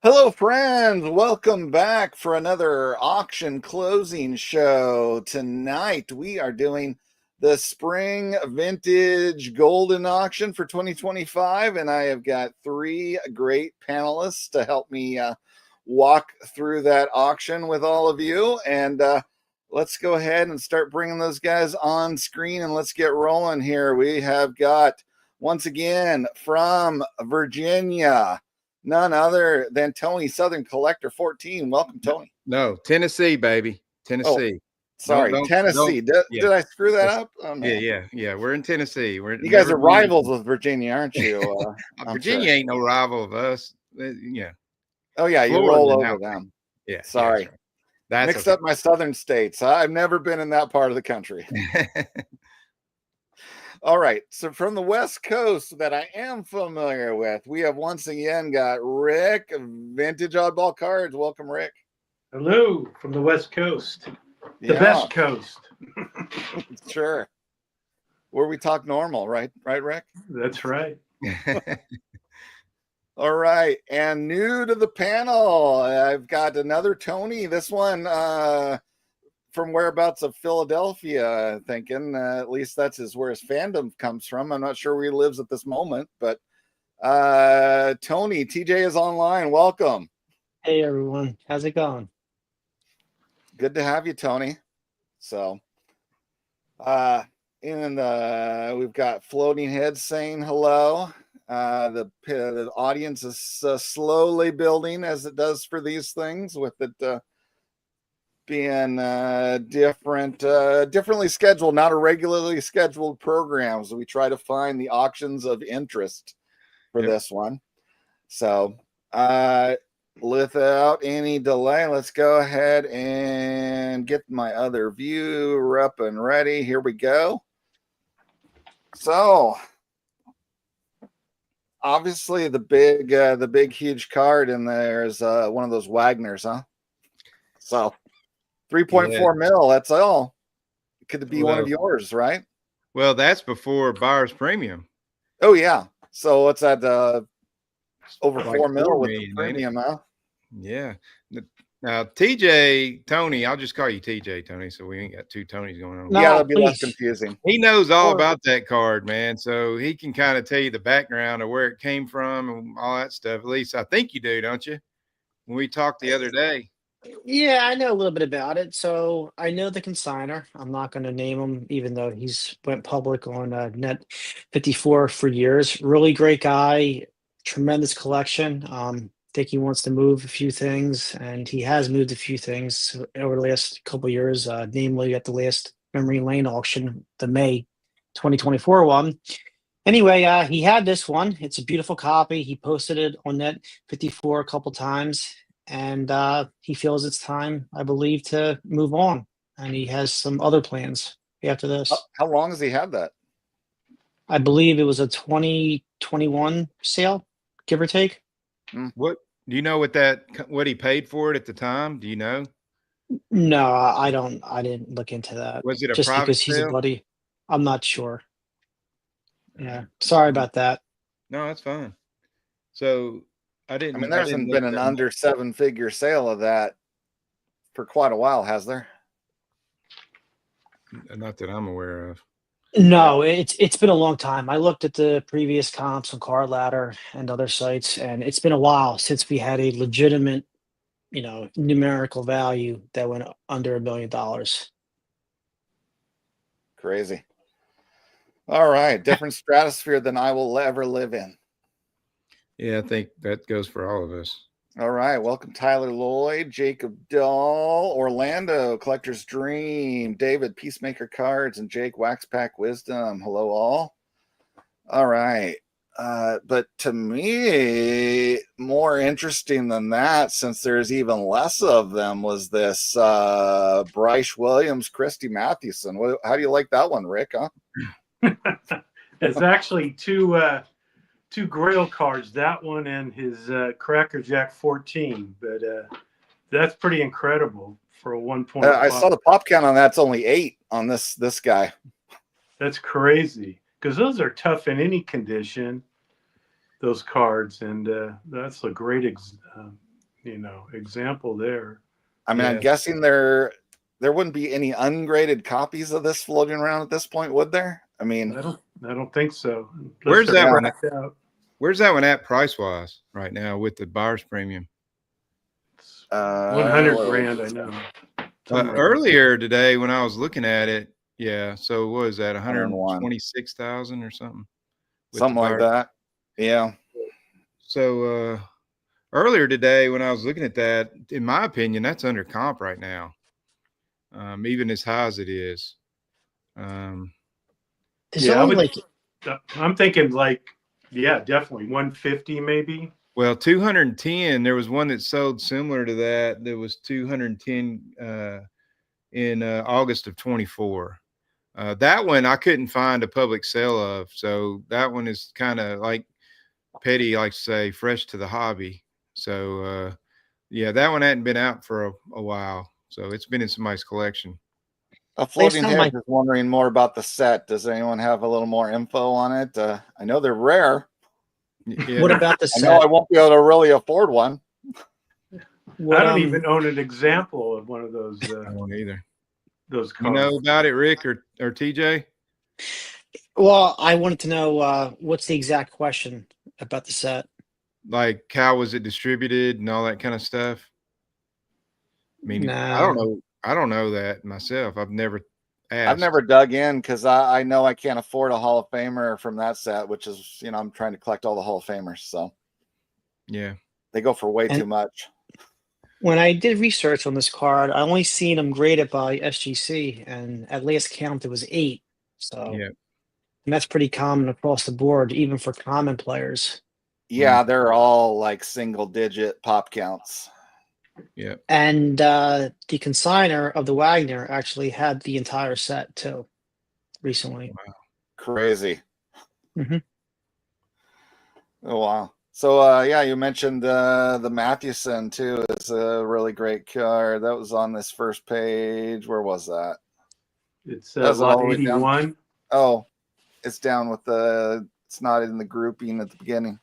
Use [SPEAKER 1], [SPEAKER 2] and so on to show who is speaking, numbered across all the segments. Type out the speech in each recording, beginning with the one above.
[SPEAKER 1] Hello, friends. Welcome back for another auction closing show. Tonight, we are doing the Spring Vintage Golden Auction for 2025, and I have got three great panelists to help me walk through that auction with all of you. And let's go ahead and start bringing those guys on screen, and let's get rolling here. We have got, once again, from Virginia, none other than Tony Southern Collector 14. Welcome, Tony.
[SPEAKER 2] No, Tennessee, baby. Tennessee.
[SPEAKER 1] Sorry, Tennessee. Did I screw that up?
[SPEAKER 2] Oh, no. Yeah. We're in Tennessee.
[SPEAKER 1] You guys are rivals with Virginia, aren't you?
[SPEAKER 2] Virginia ain't no rival of us. Yeah.
[SPEAKER 1] Oh, yeah, you roll over them.
[SPEAKER 2] Yeah.
[SPEAKER 1] Sorry.
[SPEAKER 2] Yeah, that's
[SPEAKER 1] mixed up my southern states. I've never been in that part of the country. All right. So from the West Coast that I am familiar with, we have once again got Rick, Vintage Oddball Cards. Welcome, Rick.
[SPEAKER 3] Hello from the West Coast. The best coast.
[SPEAKER 1] Sure. Where we talk normal, right? Right, Rick?
[SPEAKER 3] That's right.
[SPEAKER 1] All right. And new to the panel, I've got another Tony. This one from whereabouts of Philadelphia, thinking at least that's where his fandom comes from. I'm not sure where he lives at this moment, but Tony, TJ is online. Welcome.
[SPEAKER 4] Hey everyone, how's it going?
[SPEAKER 1] Good to have you, Tony. So we've got Floating Heads saying hello. The audience is slowly building, as it does for these things, with it being differently scheduled, not a regularly scheduled program. So we try to find the auctions of interest for this one. So without any delay, let's go ahead and get my other viewer up and ready. Here we go. So obviously the big huge card in there is one of those Wagners, huh? So 3.4 mil, that's all. Could be one of yours, right?
[SPEAKER 2] Well, that's before buyer's premium.
[SPEAKER 1] Oh, yeah. So what's that? Over
[SPEAKER 2] like
[SPEAKER 1] 4 mil with
[SPEAKER 2] million,
[SPEAKER 1] the premium, huh?
[SPEAKER 2] Yeah. Now, TJ, Tony, I'll just call you TJ, Tony, so we ain't got two Tonys going on.
[SPEAKER 1] No, yeah, it'll be less confusing.
[SPEAKER 2] He knows all about that card, man, so he can kind of tell you the background of where it came from and all that stuff. At least I think you do, don't you? When we talked the other day.
[SPEAKER 4] Yeah, I know a little bit about it. So I know the consigner. I'm not going to name him, even though he's went public on Net 54 for years. Really great guy, tremendous collection. Think he wants to move a few things, and he has moved a few things over the last couple of years, namely at the last Memory Lane auction, the May 2024 one. Anyway, he had this one. It's a beautiful copy. He posted it on Net 54 a couple times. And he feels it's time, I believe, to move on. And he has some other plans after this.
[SPEAKER 1] How long has he had that?
[SPEAKER 4] I believe it was a 2021 sale, give or take.
[SPEAKER 2] What do you know what he paid for it at the time? Do you know?
[SPEAKER 4] No, I don't. I didn't look into that.
[SPEAKER 2] Was it a
[SPEAKER 4] just
[SPEAKER 2] private
[SPEAKER 4] because he's
[SPEAKER 2] sale?
[SPEAKER 4] a buddy? I'm not sure. Yeah, sorry about that.
[SPEAKER 2] No, that's fine. So there
[SPEAKER 1] hasn't been an under 7-figure sale of that for quite a while, has there?
[SPEAKER 2] Not that I'm aware of.
[SPEAKER 4] No, it's been a long time. I looked at the previous comps on Card Ladder and other sites, and it's been a while since we had a legitimate, numerical value that went under $1 million.
[SPEAKER 1] Crazy. All right, different stratosphere than I will ever live in.
[SPEAKER 2] Yeah, I think that goes for all of us.
[SPEAKER 1] All right. Welcome, Tyler Lloyd, Jacob Dahl, Orlando, Collector's Dream, David, Peacemaker Cards, and Jake, Waxpack Wisdom. Hello, all. All right. But to me, more interesting than that, since there's even less of them, was this Bryce Williams, Christy Mathewson. How do you like that one, Rick? Huh?
[SPEAKER 3] It's actually two Grail cards, that one and his Cracker Jack 14, but that's pretty incredible for a 1.5.
[SPEAKER 1] I saw the pop count on that's only 8 on this guy.
[SPEAKER 3] That's crazy, because those are tough in any condition. those cards, and that's a great example there.
[SPEAKER 1] I mean, I'm
[SPEAKER 2] Yeah.
[SPEAKER 1] guessing there wouldn't be any ungraded copies of this floating around at this point, would there? I mean,
[SPEAKER 3] I don't think so.
[SPEAKER 2] Where's
[SPEAKER 3] Unless they're
[SPEAKER 2] that one?
[SPEAKER 3] blacked out.
[SPEAKER 2] Where's that one at price wise right now with the buyer's premium?
[SPEAKER 3] It's
[SPEAKER 1] uh,
[SPEAKER 3] 100
[SPEAKER 1] what
[SPEAKER 3] grand,
[SPEAKER 1] was
[SPEAKER 3] I know.
[SPEAKER 2] Earlier today when I was looking at it, yeah. So what was that?
[SPEAKER 1] 101.
[SPEAKER 2] 126,000 or something? With
[SPEAKER 1] something
[SPEAKER 2] the
[SPEAKER 1] like
[SPEAKER 2] buyer-
[SPEAKER 1] that. Yeah.
[SPEAKER 2] So earlier today when I was looking at that, in my opinion, that's under comp right now. Even as high as it is.
[SPEAKER 4] It's
[SPEAKER 3] Yeah,
[SPEAKER 4] only like
[SPEAKER 3] I'm thinking definitely 150 maybe.
[SPEAKER 2] Well, 210, there was one that sold similar to that. There was 210 in August of 24. That one I couldn't find a public sale of. So that one is kind of like Petty likes to say, fresh to the hobby. So, yeah, that one hadn't been out for a while. So it's been in somebody's collection.
[SPEAKER 1] A floating
[SPEAKER 4] time
[SPEAKER 1] head is wondering more about the set. Does anyone have a little more info on it? I know they're rare.
[SPEAKER 2] Yeah.
[SPEAKER 4] what about the
[SPEAKER 1] I know
[SPEAKER 4] set?
[SPEAKER 1] I won't be able to really afford one.
[SPEAKER 3] I don't even own an example of one of those
[SPEAKER 2] I don't either.
[SPEAKER 3] those
[SPEAKER 2] You
[SPEAKER 3] cards.
[SPEAKER 2] know about it, Rick or TJ?
[SPEAKER 4] Well, I wanted to know what's the exact question about the set.
[SPEAKER 2] Like how was it distributed and all that kind of stuff? I mean, I don't
[SPEAKER 4] No.
[SPEAKER 2] know. I don't know that myself. I've never asked.
[SPEAKER 1] I've never dug in because I know I can't afford a Hall of Famer from that set, which is, I'm trying to collect all the Hall of Famers. So
[SPEAKER 2] Yeah.
[SPEAKER 1] they go for way
[SPEAKER 4] And-
[SPEAKER 1] too much.
[SPEAKER 4] When I did research on this card, I only seen them graded by SGC, and at last count it was 8. So,
[SPEAKER 2] Yeah.
[SPEAKER 4] and that's pretty common across the board, even for common players.
[SPEAKER 1] Yeah, they're all like single digit pop counts.
[SPEAKER 2] Yeah.
[SPEAKER 4] And the consigner of the Wagner actually had the entire set too, recently.
[SPEAKER 1] Crazy.
[SPEAKER 4] Mhm.
[SPEAKER 1] Oh, wow. So, yeah, you mentioned the Mathewson too. Is a really great card. That was on this first page. Where was that?
[SPEAKER 3] It's
[SPEAKER 1] Does it
[SPEAKER 3] lot
[SPEAKER 1] all the way down?
[SPEAKER 3] 81.
[SPEAKER 1] Oh, it's down with it's not in the grouping at the beginning.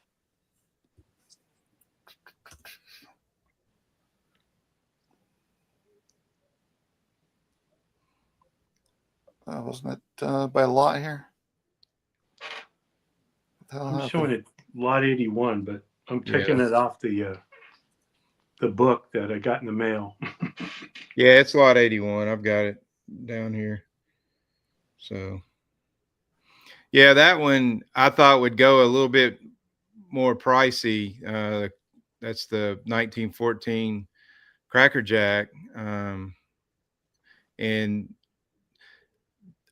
[SPEAKER 1] Wasn't it by a lot here? What the hell
[SPEAKER 3] I'm
[SPEAKER 1] happened?
[SPEAKER 3] showing it lot 81, but I'm taking it off the book that I got in the mail.
[SPEAKER 2] Yeah, it's lot 81. I've got it down here. So, yeah, that one I thought would go a little bit more pricey. That's the 1914 Cracker Jack. And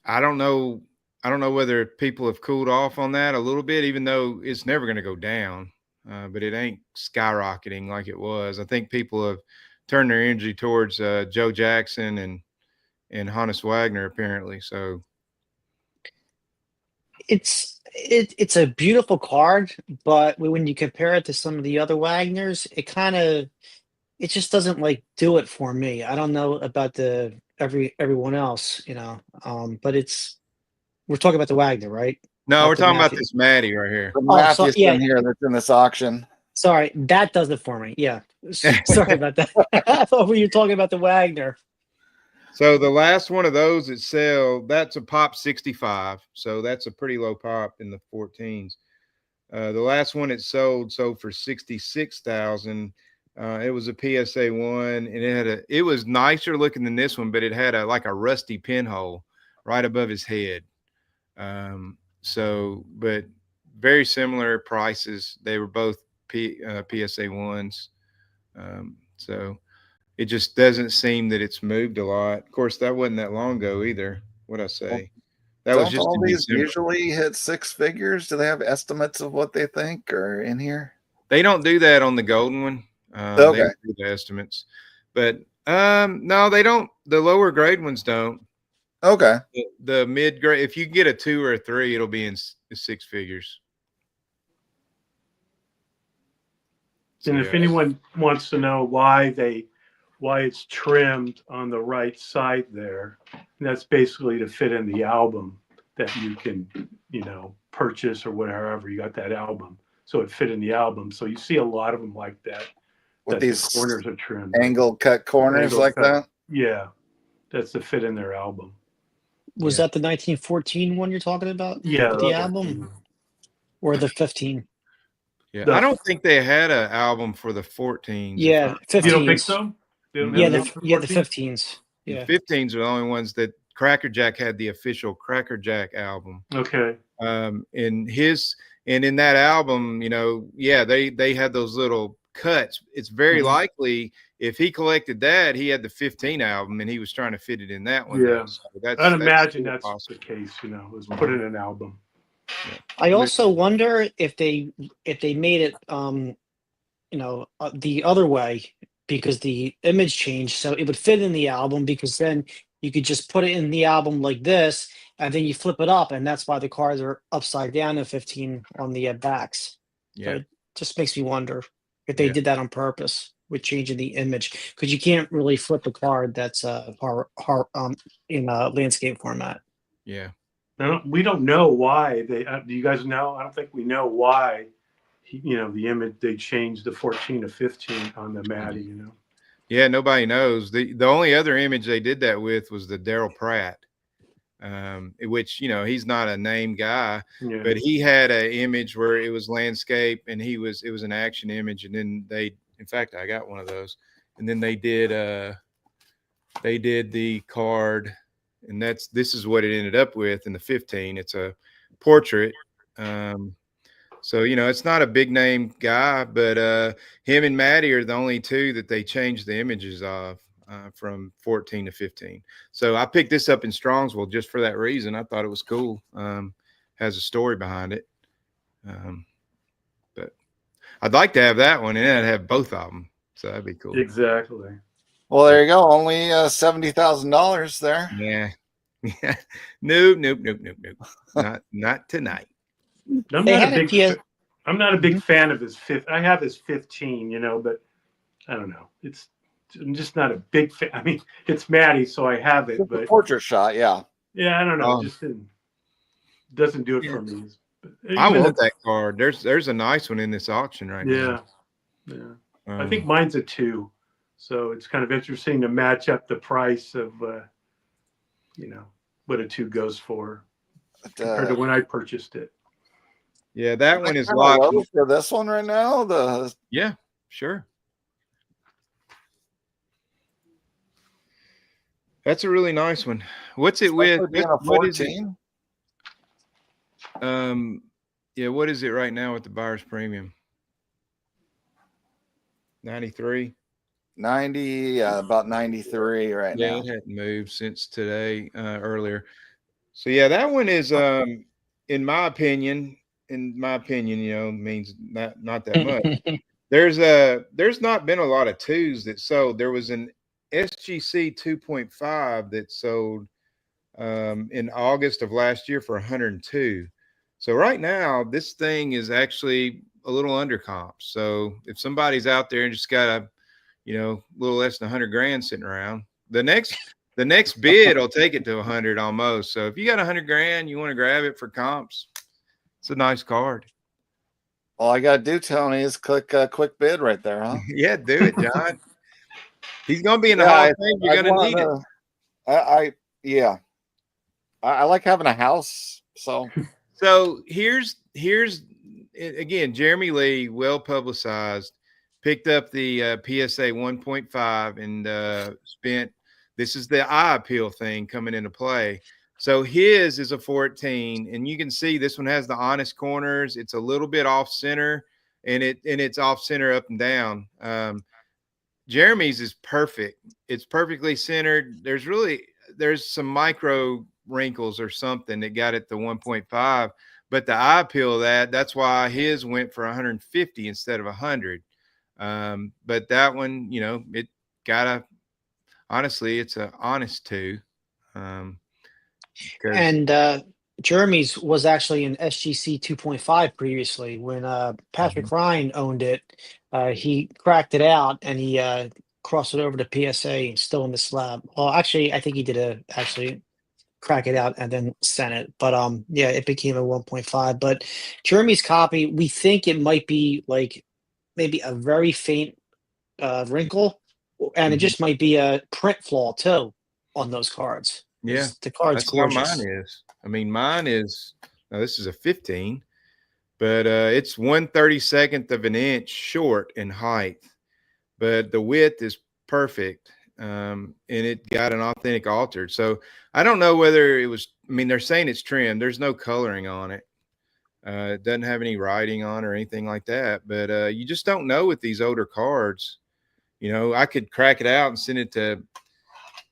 [SPEAKER 2] I don't know whether people have cooled off on that a little bit, even though it's never going to go down. But it ain't skyrocketing like it was. I think people have turned their energy towards Joe Jackson and Hannes Wagner apparently. So
[SPEAKER 4] It's a beautiful card, but when you compare it to some of the other Wagners, it just doesn't like do it for me. I don't know about everyone else, but we're talking about the Wagner, right?
[SPEAKER 2] no,
[SPEAKER 4] Not
[SPEAKER 2] we're
[SPEAKER 4] the
[SPEAKER 2] talking about
[SPEAKER 4] Matthew.
[SPEAKER 2] this Matty right here.
[SPEAKER 1] The
[SPEAKER 4] Oh, so,
[SPEAKER 1] Mathewson
[SPEAKER 4] yeah.
[SPEAKER 1] here that's in this auction.
[SPEAKER 4] Sorry, that does it for me. Yeah, sorry about that. I thought we were talking about the Wagner.
[SPEAKER 2] So the last one of those that sell, that's a pop 65. So that's a pretty low pop in the 14s. The last one it sold for 66,000. It was a PSA 1 and it was nicer looking than this one, but it had like a rusty pinhole right above his head. But very similar prices. They were both PSA 1s. So it just doesn't seem that it's moved a lot. Of course, that wasn't that long ago either. What'd I say? That was
[SPEAKER 1] Don't
[SPEAKER 2] just
[SPEAKER 1] all
[SPEAKER 2] in
[SPEAKER 1] these
[SPEAKER 2] December.
[SPEAKER 1] usually hit 6 figures? Do they have estimates of what they think are in here?
[SPEAKER 2] They don't do that on the Golden one.
[SPEAKER 1] Okay.
[SPEAKER 2] They don't do the estimates, but no, they don't. The lower grade ones don't.
[SPEAKER 1] Okay.
[SPEAKER 2] The mid grade, if you get a 2 or a 3, it'll be in 6 figures.
[SPEAKER 3] And if anyone wants to know why it's trimmed on the right side there, that's basically to fit in the album that you can, purchase or whatever. You got that album. so it fit in the album. So you see a lot of them like that.
[SPEAKER 1] With
[SPEAKER 3] that
[SPEAKER 1] these
[SPEAKER 3] the corners are trimmed.
[SPEAKER 1] angle cut corners
[SPEAKER 3] Angle
[SPEAKER 1] like
[SPEAKER 3] cut.
[SPEAKER 1] that.
[SPEAKER 3] Yeah, that's the fit in their album.
[SPEAKER 4] Was
[SPEAKER 2] Yeah.
[SPEAKER 4] that the 1914 one you're talking about?
[SPEAKER 3] Yeah,
[SPEAKER 4] With the album, or the 15?
[SPEAKER 2] Yeah,
[SPEAKER 3] The-
[SPEAKER 2] I don't think they had an album for the 14s.
[SPEAKER 4] Yeah,
[SPEAKER 3] You don't think
[SPEAKER 4] 15s.
[SPEAKER 3] so? They don't
[SPEAKER 4] Yeah,
[SPEAKER 3] have
[SPEAKER 4] the
[SPEAKER 3] the
[SPEAKER 4] 15s.
[SPEAKER 2] The
[SPEAKER 4] Yeah.
[SPEAKER 2] 15s are the only ones that Cracker Jack had the official Cracker Jack album.
[SPEAKER 3] Okay.
[SPEAKER 2] And in that album, they had those little cuts. It's very likely if he collected that, he had the 15 album and he was trying to fit it in that one.
[SPEAKER 3] Yeah.
[SPEAKER 2] So
[SPEAKER 3] I'd imagine
[SPEAKER 2] still
[SPEAKER 3] that's
[SPEAKER 2] possible.
[SPEAKER 3] the case. Was put in an album.
[SPEAKER 4] I also wonder if they made it the other way, because the image changed, so it would fit in the album, because then you could just put it in the album like this, and then you flip it up, and that's why the cards are upside down in 15 on the backs. So
[SPEAKER 2] Yeah.
[SPEAKER 4] it just makes me wonder if they
[SPEAKER 2] Yeah.
[SPEAKER 4] did that on purpose with changing the image, because you can't really flip a card that's in a landscape format.
[SPEAKER 2] Yeah.
[SPEAKER 3] We don't know why they. Do you guys know? I don't think we know why. The image they changed the 14 to 15 on the Matty.
[SPEAKER 2] Yeah, nobody knows. The only other image they did that with was the Daryl Pratt, which he's not a name guy,
[SPEAKER 3] Yeah.
[SPEAKER 2] but he had an image where it was landscape and it was an action image, and then in fact I got one of those, and then they did the card, and this is what it ended up with in the 15. It's a portrait. So, it's not a big name guy, but him and Maddie are the only two that they changed the images of from 14 to 15. So I picked this up in Strongsville just for that reason. I thought it was cool. Has a story behind it. But I'd like to have that one, and I'd have both of them. So that'd be cool.
[SPEAKER 3] Exactly.
[SPEAKER 1] Well, there you go. Only $70,000 there.
[SPEAKER 2] Yeah. Yeah. Nope. Not tonight.
[SPEAKER 3] I'm not a big fan of his fifth. I have his 15, but I don't know. I'm just not a big fan. I mean, it's Matty, so I have it. But
[SPEAKER 1] portrait shot, yeah.
[SPEAKER 3] Yeah, I don't know. Just doesn't do it for me.
[SPEAKER 2] I want that card. There's a nice one in this auction right now.
[SPEAKER 3] Yeah. I think mine's a 2, so it's kind of interesting to match up the price of what a 2 goes for compared to when I purchased it.
[SPEAKER 2] Yeah, that one is
[SPEAKER 1] locked for this one right now.
[SPEAKER 2] Yeah, sure. That's a really nice one. What's it with? What is it? Yeah, what is it right now with the buyer's premium? 93?
[SPEAKER 1] 90, about 93 right now.
[SPEAKER 2] Yeah, it hadn't moved since today, earlier. So yeah, that one is in my opinion, means not that much. There's not been a lot of 2s that sold. There was an SGC 2.5 that sold in August of last year for 102. So right now this thing is actually a little under comp. So if somebody's out there and just got a little less than 100 grand sitting around, the next bid will take it to 100 almost. So if you got 100 grand, you want to grab it for comps, it's a nice card.
[SPEAKER 1] All I gotta do, Tony, is click a quick bid right there, huh?
[SPEAKER 2] Yeah, do it, John. He's gonna be in the Hall of Fame. You're gonna need it. I like having a house. So here's again, Jeremy Lee, well publicized, picked up the PSA 1.5 and spent. This is the eye appeal thing coming into play. So his is a 14, and you can see this one has the honest corners. It's a little bit off center, and it's off center up and down. Jeremy's is perfect. It's perfectly centered. There's some micro wrinkles or something that got it to 1.5, but the eye appeal that's why his went for 150 instead of 100. But that one, it got honestly, it's an honest 2.
[SPEAKER 4] And Jeremy's was actually an SGC 2.5 previously. When Patrick Ryan owned it, he cracked it out and he crossed it over to PSA, still in the slab. Well, actually, I think he did a crack it out and then send it. But yeah, it became a 1.5. But Jeremy's copy, we think it might be like maybe a very faint wrinkle, and it just might be a print flaw too on those cards.
[SPEAKER 2] Yeah,
[SPEAKER 4] The card's
[SPEAKER 2] that's how
[SPEAKER 4] gorgeous.
[SPEAKER 2] mine is. I mean, mine is, now this is a 15, but it's 1/32 of an inch short in height, but the width is perfect. And it got an authentic altered. So I don't know whether it was, I mean, they're saying it's trimmed. There's no coloring on it. It doesn't have any writing on or anything like that, but you just don't know with these older cards. You know, I could crack it out and send it to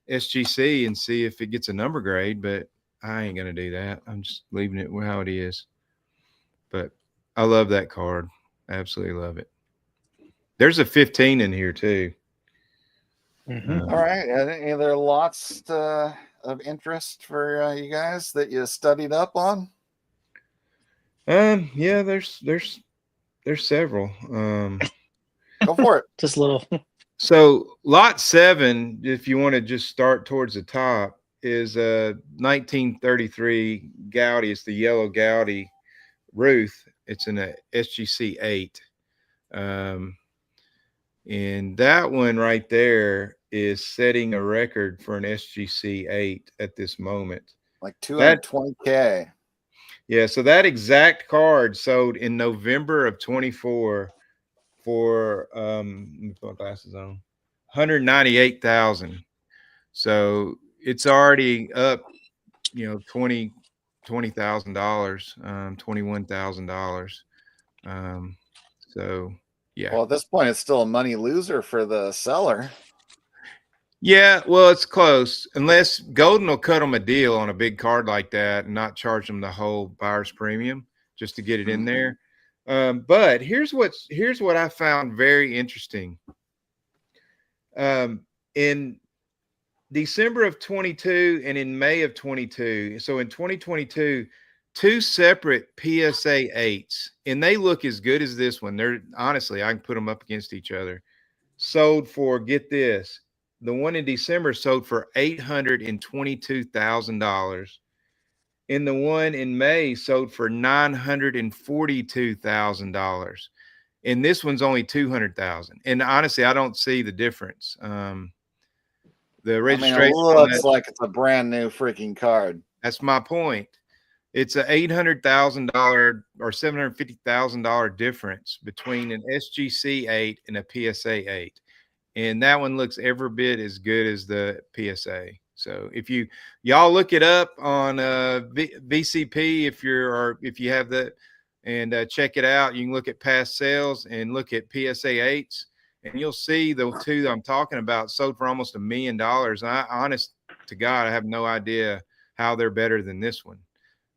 [SPEAKER 2] SGC and see if it gets a number grade, but I ain't going to do that. I'm just leaving it how it is. But I love that card. Absolutely love it. There's a 15 in here too.
[SPEAKER 4] Mhm.
[SPEAKER 1] All right. Any other lots of interest for you guys that you studied up on?
[SPEAKER 2] Yeah, there's several.
[SPEAKER 1] Go for it.
[SPEAKER 4] Just a little.
[SPEAKER 2] So lot 7, if you want to just start towards the top, is a 1933 Gaudi. It's the yellow Gaudi Ruth. It's in a SGC 8. And that one right there is setting a record for an SGC 8 at this moment.
[SPEAKER 1] Like 220K.
[SPEAKER 2] Yeah, so that exact card sold in November of 24 for let me put my glasses on, 198,000. So it's already up, you know, $20,000, $21,000. So yeah.
[SPEAKER 1] Well, at this point, it's still a money loser for the seller.
[SPEAKER 2] Yeah, well, it's close. Unless Goldin will cut them a deal on a big card like that and not charge them the whole buyer's premium just to get it in there. But here's what I found very interesting. In December of 22 and in May of 22, so in 2022, 2 separate PSA 8s, and they look as good as this one. They're honestly, I can put them up against each other. Sold for, get this, the one in December sold for $822,000. And the one in May sold for $942,000. And this one's only $200,000. And honestly, I don't see the difference. The registration,
[SPEAKER 1] it looks like it's a brand new freaking card.
[SPEAKER 2] That's my point. It's a $800,000 or $750,000 difference between an SGC 8 and a PSA 8. And that one looks every bit as good as the PSA. So if y'all look it up on VCP, if you have that, and check it out, you can look at past sales and look at PSA 8s, and you'll see the two that I'm talking about sold for almost $1 million. And honest to God, I have no idea how they're better than this one.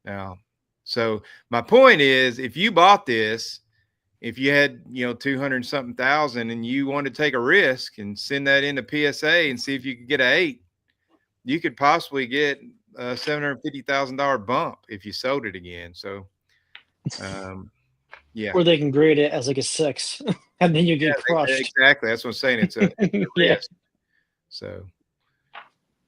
[SPEAKER 2] Now, so my point is, if you bought this, if you had, 200 something thousand and you wanted to take a risk and send that into PSA and see if you could get an 8, you could possibly get a $750,000 bump if you sold it again. So, yeah.
[SPEAKER 4] Or they can grade it as like a 6 and then you get crushed.
[SPEAKER 2] Exactly. That's what I'm saying. It's a
[SPEAKER 4] yeah.
[SPEAKER 2] risk. So,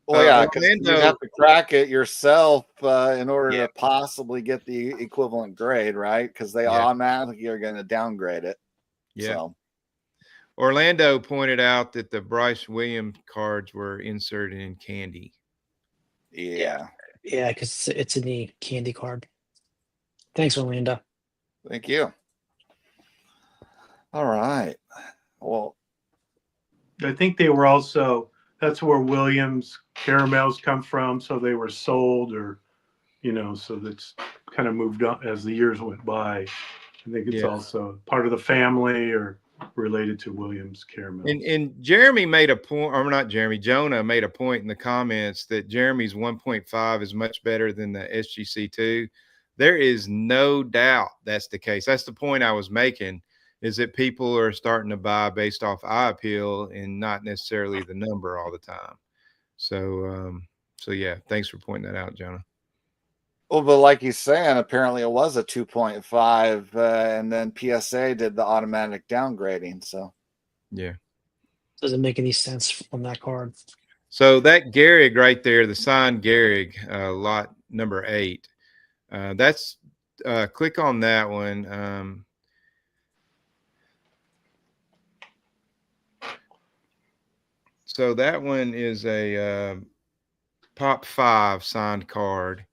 [SPEAKER 1] well, yeah, because you have to crack it yourself in order to possibly get the equivalent grade, right? Because they automatically are going to downgrade it.
[SPEAKER 2] Yeah.
[SPEAKER 1] So.
[SPEAKER 2] Orlando pointed out that the Bryce Williams cards were inserted in candy.
[SPEAKER 1] Yeah.
[SPEAKER 4] Yeah, because it's in the candy card. Thanks, Orlando.
[SPEAKER 1] Thank you. All right. Well,
[SPEAKER 3] I think they were also, that's where Williams caramels come from. So they were sold or, so that's kind of moved on as the years went by. I think it's also part of the family or related to Williams caramel.
[SPEAKER 2] And Jeremy made a point, or not Jeremy, Jonah made a point in the comments that Jeremy's 1.5 is much better than the SGC2. There is no doubt that's the case. That's the point I was making, is that people are starting to buy based off eye appeal and not necessarily the number all the time. So, yeah, thanks for pointing that out, Jonah.
[SPEAKER 1] Well, but like he's saying, apparently it was a 2.5, and then PSA did the automatic downgrading. So,
[SPEAKER 2] yeah,
[SPEAKER 4] doesn't make any sense on that card.
[SPEAKER 2] So that Gehrig right there, the signed Gehrig, lot number 8. That's click on that one. So that one is a Pop 5 signed card,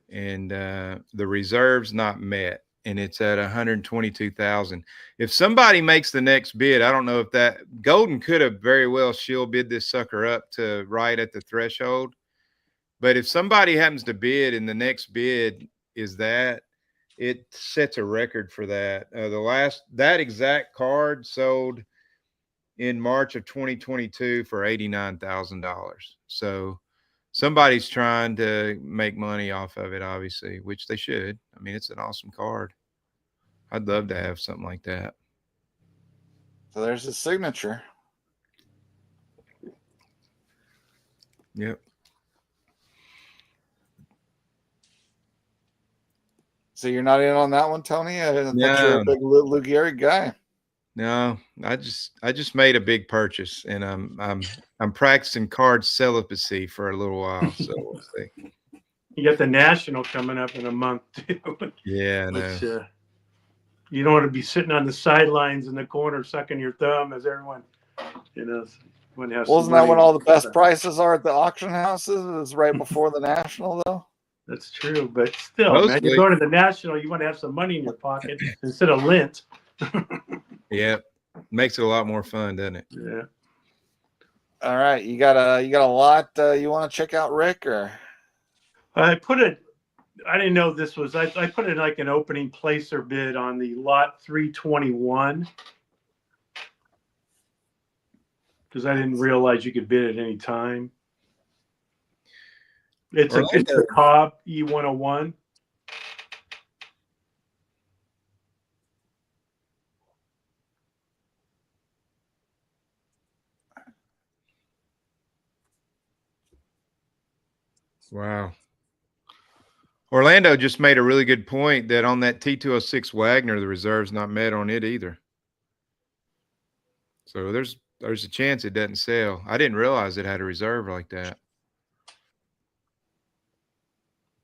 [SPEAKER 2] and the reserve's not met, and it's at 122,000. If somebody makes the next bid, I don't know if that Goldin could have very well shield bid this sucker up to right at the threshold. But if somebody happens to bid and the next bid is that, it sets a record for that. That exact card sold in March of 2022 for $89,000. So somebody's trying to make money off of it, obviously, which they should. I mean, it's an awesome card. I'd love to have something like that.
[SPEAKER 1] So there's his signature.
[SPEAKER 2] Yep.
[SPEAKER 1] So you're not in on that one, Tony? I thought you were
[SPEAKER 2] No.
[SPEAKER 1] a big Lou Gehrig guy.
[SPEAKER 2] No, I just made a big purchase, and I'm practicing card celibacy for a little while. So we'll see.
[SPEAKER 3] You got the National coming up in a month too.
[SPEAKER 2] Yeah, I know.
[SPEAKER 3] Which, you don't want to be sitting on the sidelines in the corner sucking your thumb as everyone, when has.
[SPEAKER 1] Well, isn't that when all the best prices are at the auction houses? It's right before the National, though.
[SPEAKER 3] That's true, but still, man, you're going to the National. You want to have some money in your pocket instead of lint.
[SPEAKER 2] Yeah, makes it a lot more fun, doesn't it?
[SPEAKER 3] Yeah.
[SPEAKER 1] All right, you got a lot you want to check out, Rick? Or
[SPEAKER 3] I didn't know this was. I put it like an opening placer bid on the lot 321 because I didn't realize you could bid at any time. It's a Cobb E101.
[SPEAKER 2] Wow. Orlando just made a really good point that on that T206 Wagner, the reserve's not met on it either. So there's a chance it doesn't sell. I didn't realize it had a reserve like that.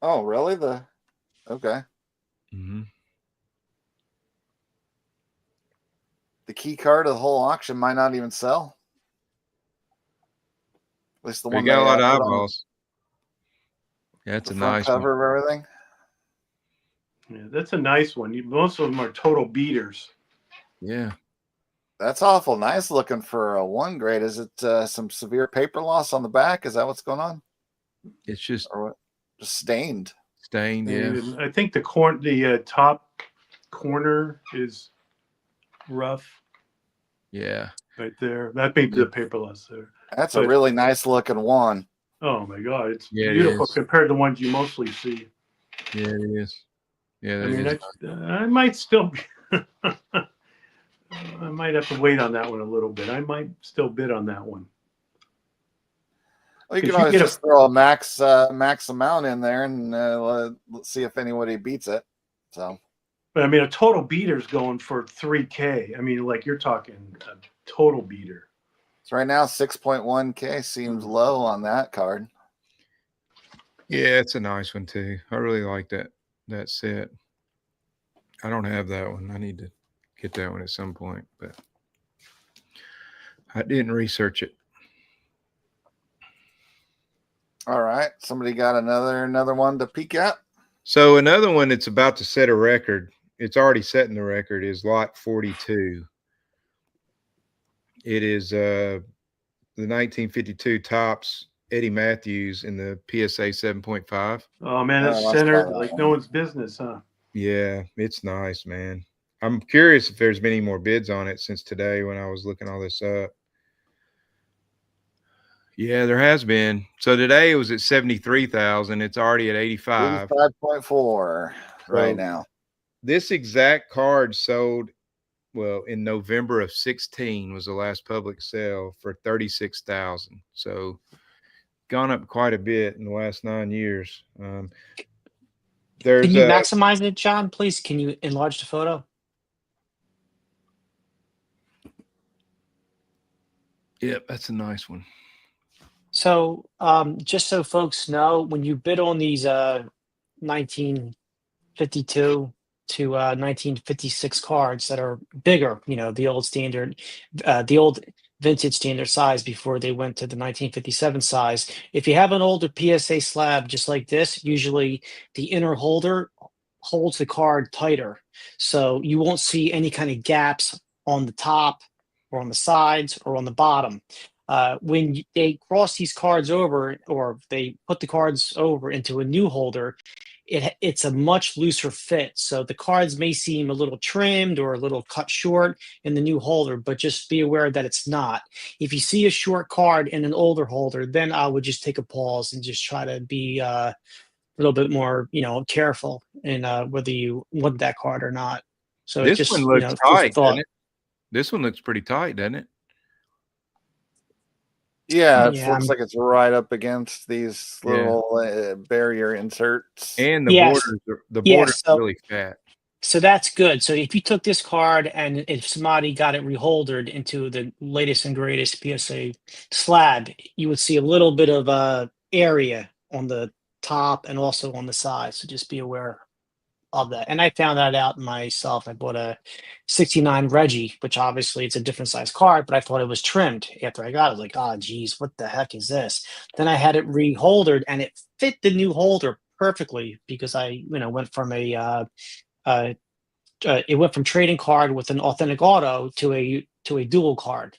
[SPEAKER 1] oh, really? Okay.
[SPEAKER 2] Mm-hmm.
[SPEAKER 1] The key card of the whole auction might not even sell. At least the one
[SPEAKER 2] You got a lot of
[SPEAKER 1] put on
[SPEAKER 2] eyeballs. Yeah, that's a
[SPEAKER 1] front
[SPEAKER 2] nice
[SPEAKER 1] cover
[SPEAKER 2] one.
[SPEAKER 1] of everything.
[SPEAKER 3] Yeah, that's a nice one. Most of them are total beaters.
[SPEAKER 2] Yeah.
[SPEAKER 1] That's awful nice looking for a 1 grade. Is it some severe paper loss on the back? Is that what's going on?
[SPEAKER 2] It's just
[SPEAKER 1] Or what? Just stained.
[SPEAKER 2] stained, yeah.
[SPEAKER 3] And I think the top corner is rough.
[SPEAKER 2] Yeah.
[SPEAKER 3] Right there. That may be the paper loss there.
[SPEAKER 1] That's a really nice looking one.
[SPEAKER 3] Oh my God, it's
[SPEAKER 2] It
[SPEAKER 3] beautiful
[SPEAKER 2] is.
[SPEAKER 3] compared to the ones you mostly see.
[SPEAKER 2] Yeah, it is. Yeah,
[SPEAKER 3] I mean, I might still be, I might have to wait on that one a little bit. I might still bid on that one.
[SPEAKER 1] Well, you can always just throw a max amount in there and let's see if anybody beats it. So,
[SPEAKER 3] but I mean, a total beater's going for $3K. I mean, like you're talking a total beater.
[SPEAKER 1] so right now 6.1K seems low on that card.
[SPEAKER 2] Yeah, it's a nice one too. I really like that set. I don't have that one. I need to get that one at some point, but I didn't research it.
[SPEAKER 1] All right, somebody got another one to peek at.
[SPEAKER 2] So another one that's about to set a record, it's already setting the record, is lot 42. It is the 1952 Topps Eddie Matthews in the PSA 7.5.
[SPEAKER 3] Oh man, it's centered like no one's business, huh?
[SPEAKER 2] Yeah, it's nice, man. I'm curious if there's been any more bids on it since today when I was looking all this up. Yeah, there has been. So today it was at 73,000. It's already at 85.
[SPEAKER 1] 85.4 right now.
[SPEAKER 2] This exact card sold, well, in November of 16 was the last public sale for 36,000. So gone up quite a bit in the last 9 years.
[SPEAKER 4] Can you maximize it, John? Please, can you enlarge the photo?
[SPEAKER 2] Yep, that's a nice one.
[SPEAKER 4] So, just so folks know, when you bid on these 1952 to 1956 cards that are bigger, the old standard, the old vintage standard size before they went to the 1957 size. If you have an older PSA slab just like this, usually the inner holder holds the card tighter. So you won't see any kind of gaps on the top or on the sides or on the bottom. When they cross these cards over, or they put the cards over into a new holder, it's a much looser fit. So the cards may seem a little trimmed or a little cut short in the new holder, but just be aware that it's not. If you see a short card in an older holder, then I would just take a pause and just try to be a little bit more, careful in whether you want that card or not. So
[SPEAKER 2] This one
[SPEAKER 4] just,
[SPEAKER 2] looks
[SPEAKER 4] food for
[SPEAKER 2] tight,
[SPEAKER 4] thought.
[SPEAKER 2] doesn't it? This one looks pretty tight, doesn't it?
[SPEAKER 1] Yeah, it
[SPEAKER 4] Yeah,
[SPEAKER 1] looks like it's right up against these little barrier inserts.
[SPEAKER 2] And the
[SPEAKER 4] Yes.
[SPEAKER 2] border's
[SPEAKER 4] So
[SPEAKER 2] really fat.
[SPEAKER 4] So that's good. So if you took this card and if somebody got it reholdered into the latest and greatest PSA slab, you would see a little bit of area on the top and also on the side. So just be aware of that. And I found that out myself. I bought a 69 Reggie, which obviously it's a different size card, but I thought it was trimmed after I got it. I was like, oh, geez, what the heck is this? Then I had it reholdered and it fit the new holder perfectly because I, went from it went from trading card with an authentic auto to a dual card,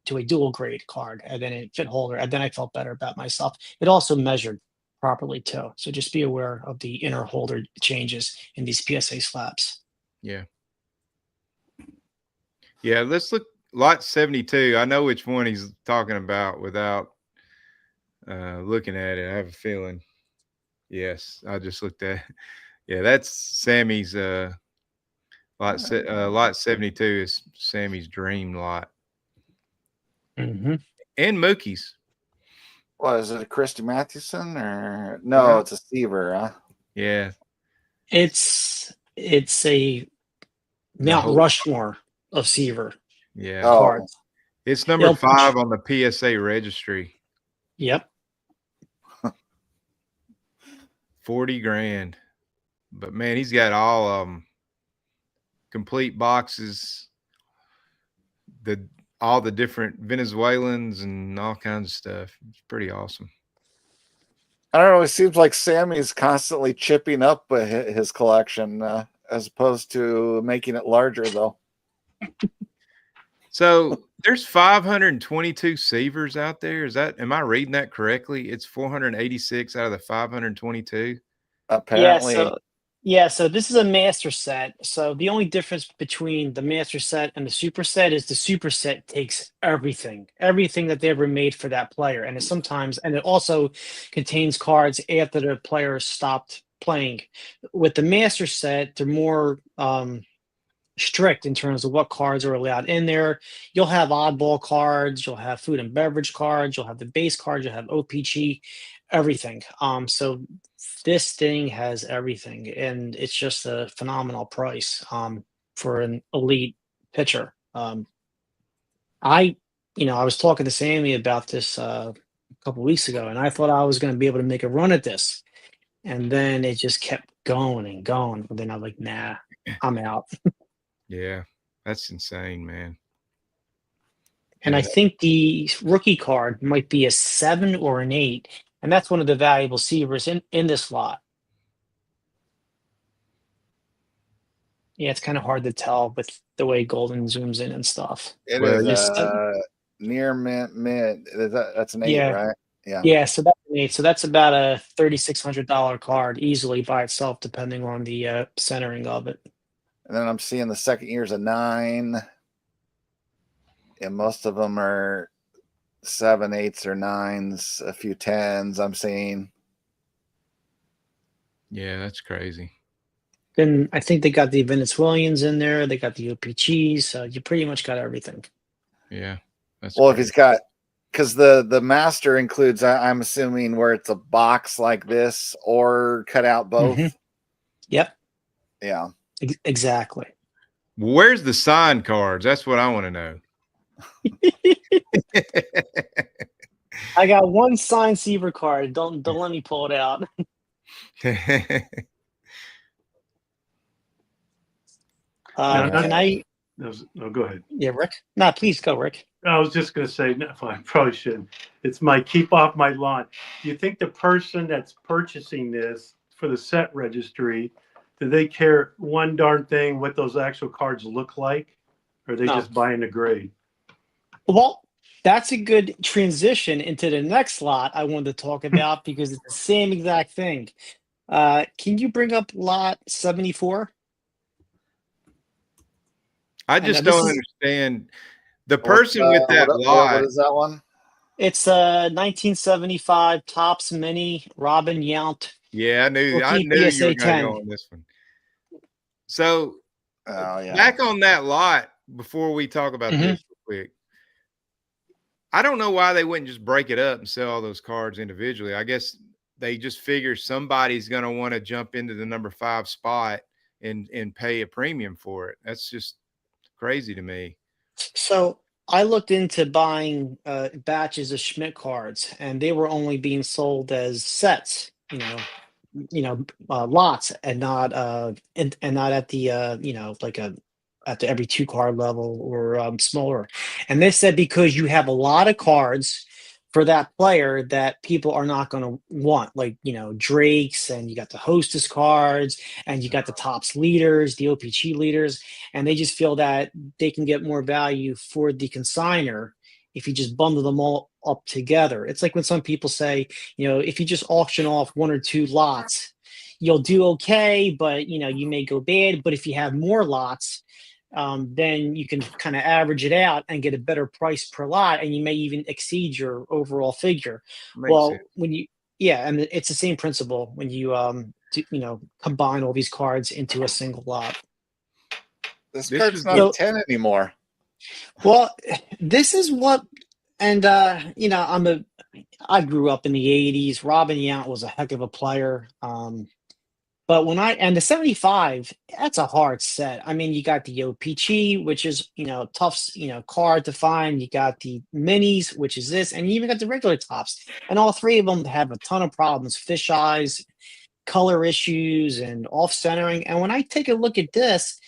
[SPEAKER 4] to a dual grade card, and then it fit holder, and then I felt better about myself. It also measured properly too, so just be aware of the inner holder changes in these PSA slabs.
[SPEAKER 2] Yeah. Yeah, let's look lot 72. I know which one he's talking about without looking at it. I have a feeling. Yes, I just looked at. Yeah, that's Sammy's lot 72 is Sammy's dream lot.
[SPEAKER 4] Mm-hmm.
[SPEAKER 2] And Mookie's.
[SPEAKER 1] What is it, a Christy Mathewson or no?
[SPEAKER 2] Well,
[SPEAKER 1] It's a Seaver, huh?
[SPEAKER 2] Yeah.
[SPEAKER 4] It's a Mount Rushmore of Seaver cards.
[SPEAKER 2] It's number 5 on the PSA registry.
[SPEAKER 4] Yep.
[SPEAKER 2] 40 grand. But man, he's got all of them. Complete boxes. All the different Venezuelans and all kinds of stuff. It's pretty awesome.
[SPEAKER 1] I don't know. It seems like Sammy's constantly chipping up his collection as opposed to making it larger, though.
[SPEAKER 2] So there's 522 Seavers out there. Am I reading that correctly? It's 486 out of the 522.
[SPEAKER 1] Apparently.
[SPEAKER 4] So this is a master set. So the only difference between the master set and the super set is the super set takes everything that they ever made for that player. And it also contains cards after the player stopped playing. With the master set, they're more strict in terms of what cards are allowed in there. You'll have oddball cards, you'll have food and beverage cards, you'll have the base cards, you'll have OPG, everything. So this thing has everything, and it's just a phenomenal price for an elite pitcher. I was talking to Sammy about this a couple weeks ago, and I thought I was going to be able to make a run at this, and then it just kept going and going. And then I'm like, nah, I'm out.
[SPEAKER 2] Yeah, that's insane, man.
[SPEAKER 4] And I think the rookie card might be a 7 or an 8, and that's one of the valuable Seavers in this lot. Yeah, it's kind of hard to tell with the way Goldin zooms in and stuff.
[SPEAKER 1] It is near mint. That's an 8, right? Yeah.
[SPEAKER 4] Yeah, so that's an 8. So that's about a $3,600 card easily by itself, depending on the centering of it.
[SPEAKER 1] And then I'm seeing the second year's a 9. And most of them are 7, 8s, or 9s, a few 10s I'm seeing.
[SPEAKER 2] Yeah, that's crazy.
[SPEAKER 4] Then I think they got the Venezuelans in there. They got the OPGs. So you pretty much got everything.
[SPEAKER 2] Yeah.
[SPEAKER 1] Well, if he's got, because the master includes, I'm assuming, where it's a box like this or cut out both.
[SPEAKER 4] Mm-hmm. Yep.
[SPEAKER 1] Yeah.
[SPEAKER 4] Exactly.
[SPEAKER 2] Where's the signed cards? That's what I want to know.
[SPEAKER 4] I got one signed Seaver card. Don't let me pull it out.
[SPEAKER 3] Now,
[SPEAKER 4] Can I?
[SPEAKER 3] no, go ahead.
[SPEAKER 4] Yeah, Rick. No, please go, Rick.
[SPEAKER 3] I was just going to say, no, I probably shouldn't. It's my keep off my lawn. Do you think the person that's purchasing this for the set registry, do they care one darn thing what those actual cards look like? Or are they
[SPEAKER 4] No.
[SPEAKER 3] just buying the grade?
[SPEAKER 4] Well, that's a good transition into the next lot I wanted to talk about because it's the same exact thing. Can you bring up lot 74?
[SPEAKER 2] I
[SPEAKER 4] And
[SPEAKER 2] just
[SPEAKER 4] this
[SPEAKER 2] don't
[SPEAKER 4] is
[SPEAKER 2] understand the person with that
[SPEAKER 1] what
[SPEAKER 2] lot.
[SPEAKER 1] is that one?
[SPEAKER 4] it's a 1975 Topps Mini Robin Yount
[SPEAKER 2] Yeah, I
[SPEAKER 4] rookie
[SPEAKER 2] knew you were
[SPEAKER 4] PSA
[SPEAKER 2] going to
[SPEAKER 4] 10.
[SPEAKER 2] go on this one. So
[SPEAKER 1] Oh yeah.
[SPEAKER 2] back on that lot, before we talk about
[SPEAKER 4] Mhm.
[SPEAKER 2] this real quick, I don't know why they wouldn't just break it up and sell all those cards individually. I guess they just figure somebody's going to want to jump into the number 5 spot and pay a premium for it. That's just crazy to me.
[SPEAKER 4] So I looked into buying batches of Schmidt cards, and they were only being sold as sets. Lots, and not and not at the like a at the every 2 card level or smaller. And they said because you have a lot of cards for that player that people are not going to want, like Drake's, and you got the Hostess cards, and you got the Tops leaders, the OPG leaders, and they just feel that they can get more value for the consigner if you just bundle them all up together. It's like when some people say, if you just auction off 1 or 2 lots, you'll do okay, but you may go bad. But if you have more lots, then you can kind of average it out and get a better price per lot, and you may even exceed your overall figure.
[SPEAKER 2] Makes sense.
[SPEAKER 4] Well, yeah, and it's the same principle when you combine all these cards into a single lot.
[SPEAKER 1] This
[SPEAKER 2] This
[SPEAKER 1] card's
[SPEAKER 2] is
[SPEAKER 1] not
[SPEAKER 4] the-
[SPEAKER 1] a 10 anymore.
[SPEAKER 4] Well, this is what, and I grew up in the '80s. Robin Yount was a heck of a player. But the 75, that's a hard set. I mean, you got the OPG, which is, tough, card to find. You got the minis, which is this, and you even got the regular tops. And all 3 of them have a ton of problems, fish eyes, color issues, and off centering. And when I take a look at this,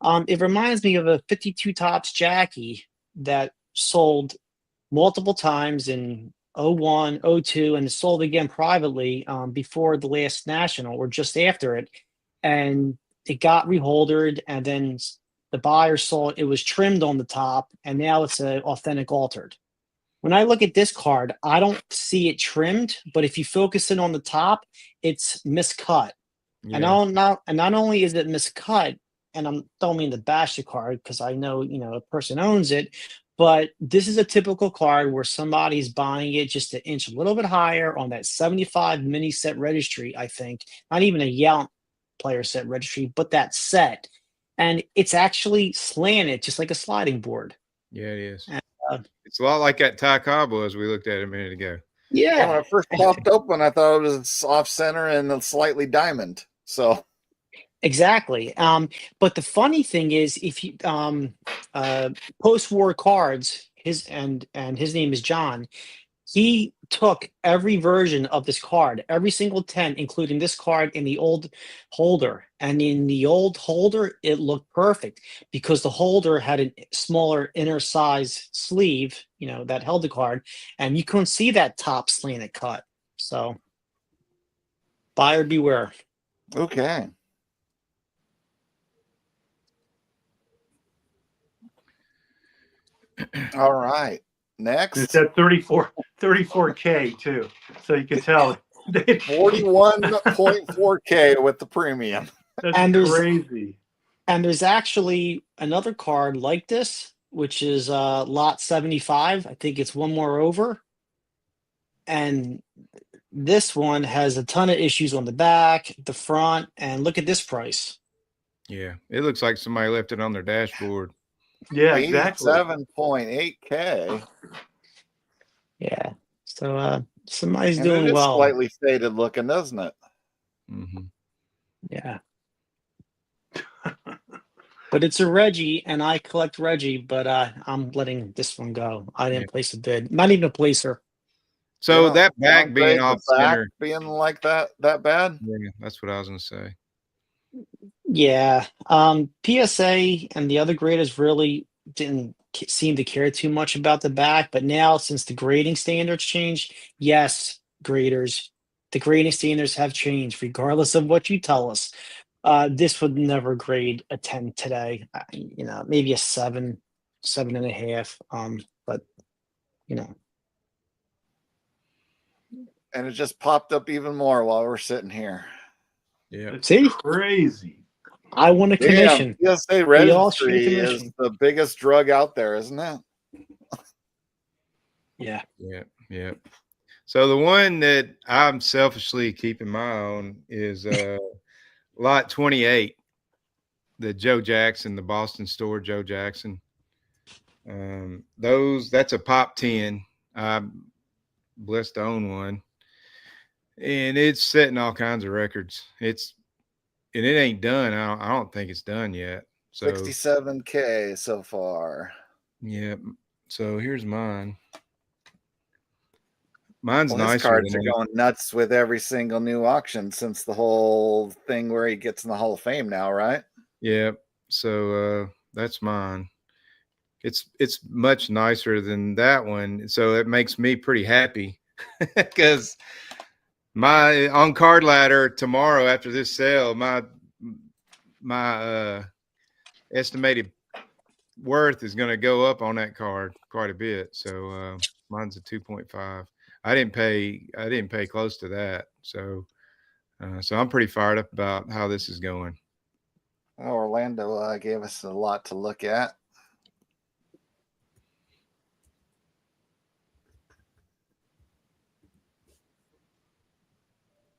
[SPEAKER 4] it reminds me of a 52 tops Jackie that sold multiple times in '01, '02, and sold again privately before the last national or just after it. And it got reholdered, and then the buyer saw it was trimmed on the top, and now it's an authentic altered. When I look at this card, I don't see it trimmed, but if you focus in on the top, it's miscut. And
[SPEAKER 2] Yeah.
[SPEAKER 4] not only is it miscut, and I don't mean to bash the card because I know a person owns it, but this is a typical card where somebody's buying it just to inch a little bit higher on that 75 mini set registry. I think not even a Yount player set registry, but that set, and it's actually slanted just like a sliding board.
[SPEAKER 2] Yeah, it is.
[SPEAKER 4] And,
[SPEAKER 2] It's a lot like that Ty Cobb was we looked at a minute ago.
[SPEAKER 1] Yeah, when
[SPEAKER 4] yeah,
[SPEAKER 1] it first popped open, I thought it was off center and slightly diamond. So
[SPEAKER 4] exactly. But the funny thing is, if you post-war cards, his name is John. He took every version of this card, every single 10, including this card in the old holder. And in the old holder, it looked perfect because the holder had a smaller inner size sleeve, that held the card, and you couldn't see that top slanted cut. So buyer beware.
[SPEAKER 1] okay. All right. Next.
[SPEAKER 3] It's at 34K too. So you can tell.
[SPEAKER 1] 41.4K with the premium.
[SPEAKER 3] That's
[SPEAKER 4] And
[SPEAKER 3] crazy.
[SPEAKER 4] there's actually another card like this, which is lot 75. I think it's one more over. And this one has a ton of issues on the back, the front, and look at this price.
[SPEAKER 2] Yeah. It looks like somebody left it on their dashboard.
[SPEAKER 3] Yeah, exactly.
[SPEAKER 1] 87.8K.
[SPEAKER 4] Yeah. So somebody's
[SPEAKER 1] And it
[SPEAKER 4] doing
[SPEAKER 1] is
[SPEAKER 4] well.
[SPEAKER 1] slightly faded looking, doesn't it?
[SPEAKER 2] Mm-hmm.
[SPEAKER 4] Yeah. But it's a Reggie, and I collect Reggie, but I'm letting this one go. I didn't place a bid. Not even a placer.
[SPEAKER 2] So that back being
[SPEAKER 1] downgrade
[SPEAKER 2] off
[SPEAKER 1] the back
[SPEAKER 2] center,
[SPEAKER 1] being like that bad?
[SPEAKER 2] yeah, that's what I was gonna say.
[SPEAKER 4] Yeah. PSA and the other graders really didn't seem to care too much about the back, but now since the grading standards changed, yes, graders, the grading standards have changed regardless of what you tell us. This would never grade a 10 today. Maybe a 7, 7.5. But you know,
[SPEAKER 1] And it just popped up even more while we're sitting here.
[SPEAKER 2] Yeah.
[SPEAKER 3] It's
[SPEAKER 4] see,
[SPEAKER 3] crazy.
[SPEAKER 4] I won a commission.
[SPEAKER 1] PSA
[SPEAKER 4] We all should
[SPEAKER 1] registry
[SPEAKER 4] get a
[SPEAKER 1] is
[SPEAKER 4] commission.
[SPEAKER 1] the biggest drug out there, isn't it?
[SPEAKER 4] Yeah.
[SPEAKER 2] Yeah. So the one that I'm selfishly keeping my own is lot 28, the Joe Jackson, the Boston store Joe Jackson. That's a pop 10. I'm blessed to own one. And it's setting all kinds of records. And it ain't done. I don't think it's done yet. So
[SPEAKER 1] 67K so far.
[SPEAKER 2] yeah. So here's mine. Mine's
[SPEAKER 1] Well, his
[SPEAKER 2] nicer
[SPEAKER 1] cards
[SPEAKER 2] than
[SPEAKER 1] are going nuts with every single new auction since the whole thing where he gets in the Hall of Fame now, right?
[SPEAKER 2] Yeah. So that's mine. It's much nicer than that one. So it makes me pretty happy because my on card ladder tomorrow after this sale, my estimated worth is going to go up on that card quite a bit. So mine's a 2.5. I didn't pay close to that. So I'm pretty fired up about how this is going.
[SPEAKER 1] Orlando gave us a lot to look at.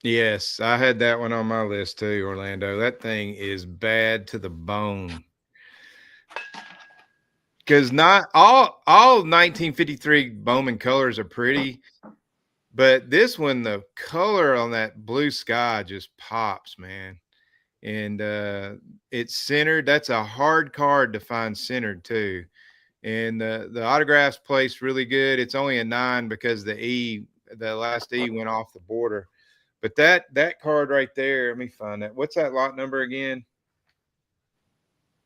[SPEAKER 2] Yes, I had that one on my list too, Orlando. That thing is bad to the bone. Because not all 1953 Bowman colors are pretty, but this one, the color on that blue sky just pops, man. And it's centered. That's a hard card to find centered too. And the autographs placed really good. It's only a 9 because the last E went off the border. But that card right there, let me find that. What's that lot number again?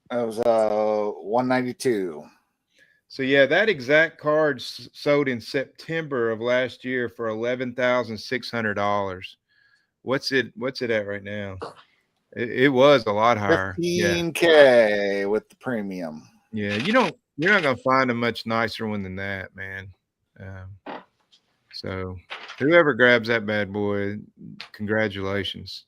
[SPEAKER 1] That was 192.
[SPEAKER 2] So yeah, that exact card sold in September of last year for $11,600. What's it at right now? It was a lot higher.
[SPEAKER 1] 15K with the premium.
[SPEAKER 2] Yeah, you're not gonna find a much nicer one than that, man. So whoever grabs that bad boy, congratulations.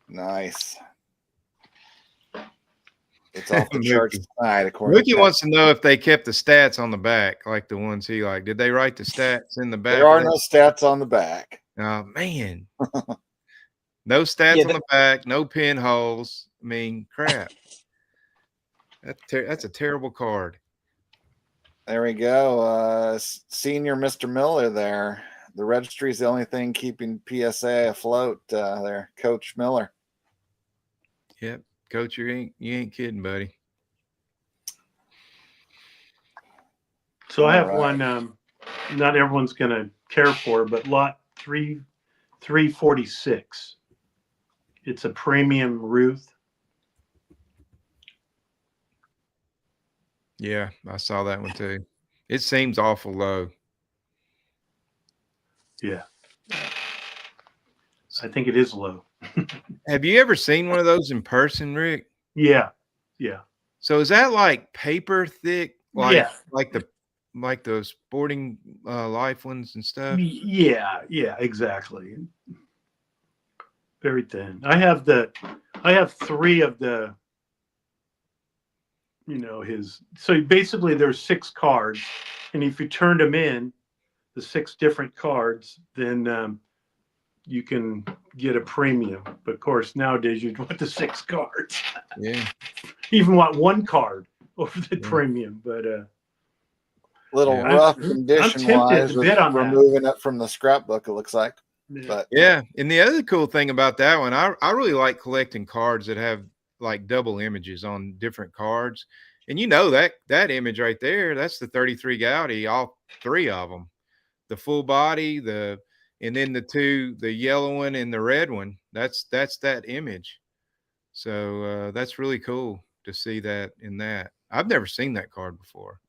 [SPEAKER 1] Nice. It's off the charts tonight, according
[SPEAKER 2] Mookie wants to know if they kept the stats on the back, like the ones he liked. Did they write the stats in the back?
[SPEAKER 1] There are no stats on the back.
[SPEAKER 2] Oh, man. No stats on the back, no pinholes. I mean, crap. That's a terrible card.
[SPEAKER 1] There we go. Senior Mr. Miller there. The registry is the only thing keeping PSA afloat there. Coach Miller.
[SPEAKER 2] Yep. Coach, you ain't kidding, buddy.
[SPEAKER 3] So I have one not everyone's going to care for, but lot 346. It's a premium Ruth.
[SPEAKER 2] Yeah, I saw that one too. It seems awful low.
[SPEAKER 3] Yeah. I think it is low.
[SPEAKER 2] Have you ever seen one of those in person, Rick?
[SPEAKER 3] Yeah.
[SPEAKER 2] So is that like paper thick?
[SPEAKER 3] Yeah.
[SPEAKER 2] Like the sporting life ones and stuff?
[SPEAKER 3] Yeah, exactly. Very thin. I have 3 of the, so basically there's 6 cards, and if you turned them in, the 6 different cards, then you can get a premium. But of course, nowadays you'd want the 6 cards.
[SPEAKER 2] Yeah.
[SPEAKER 3] Even want 1 card over the premium, but
[SPEAKER 1] little rough condition wise, removing it from the scrapbook, it looks like. But
[SPEAKER 2] yeah, and the other cool thing about that one, I really like collecting cards that have like double images on different cards. And you know that image right there, that's the 33 Gaudi, all three of them. The full body, and then the yellow one and the red one. That's that image. So that's really cool to see that in that. I've never seen that card before.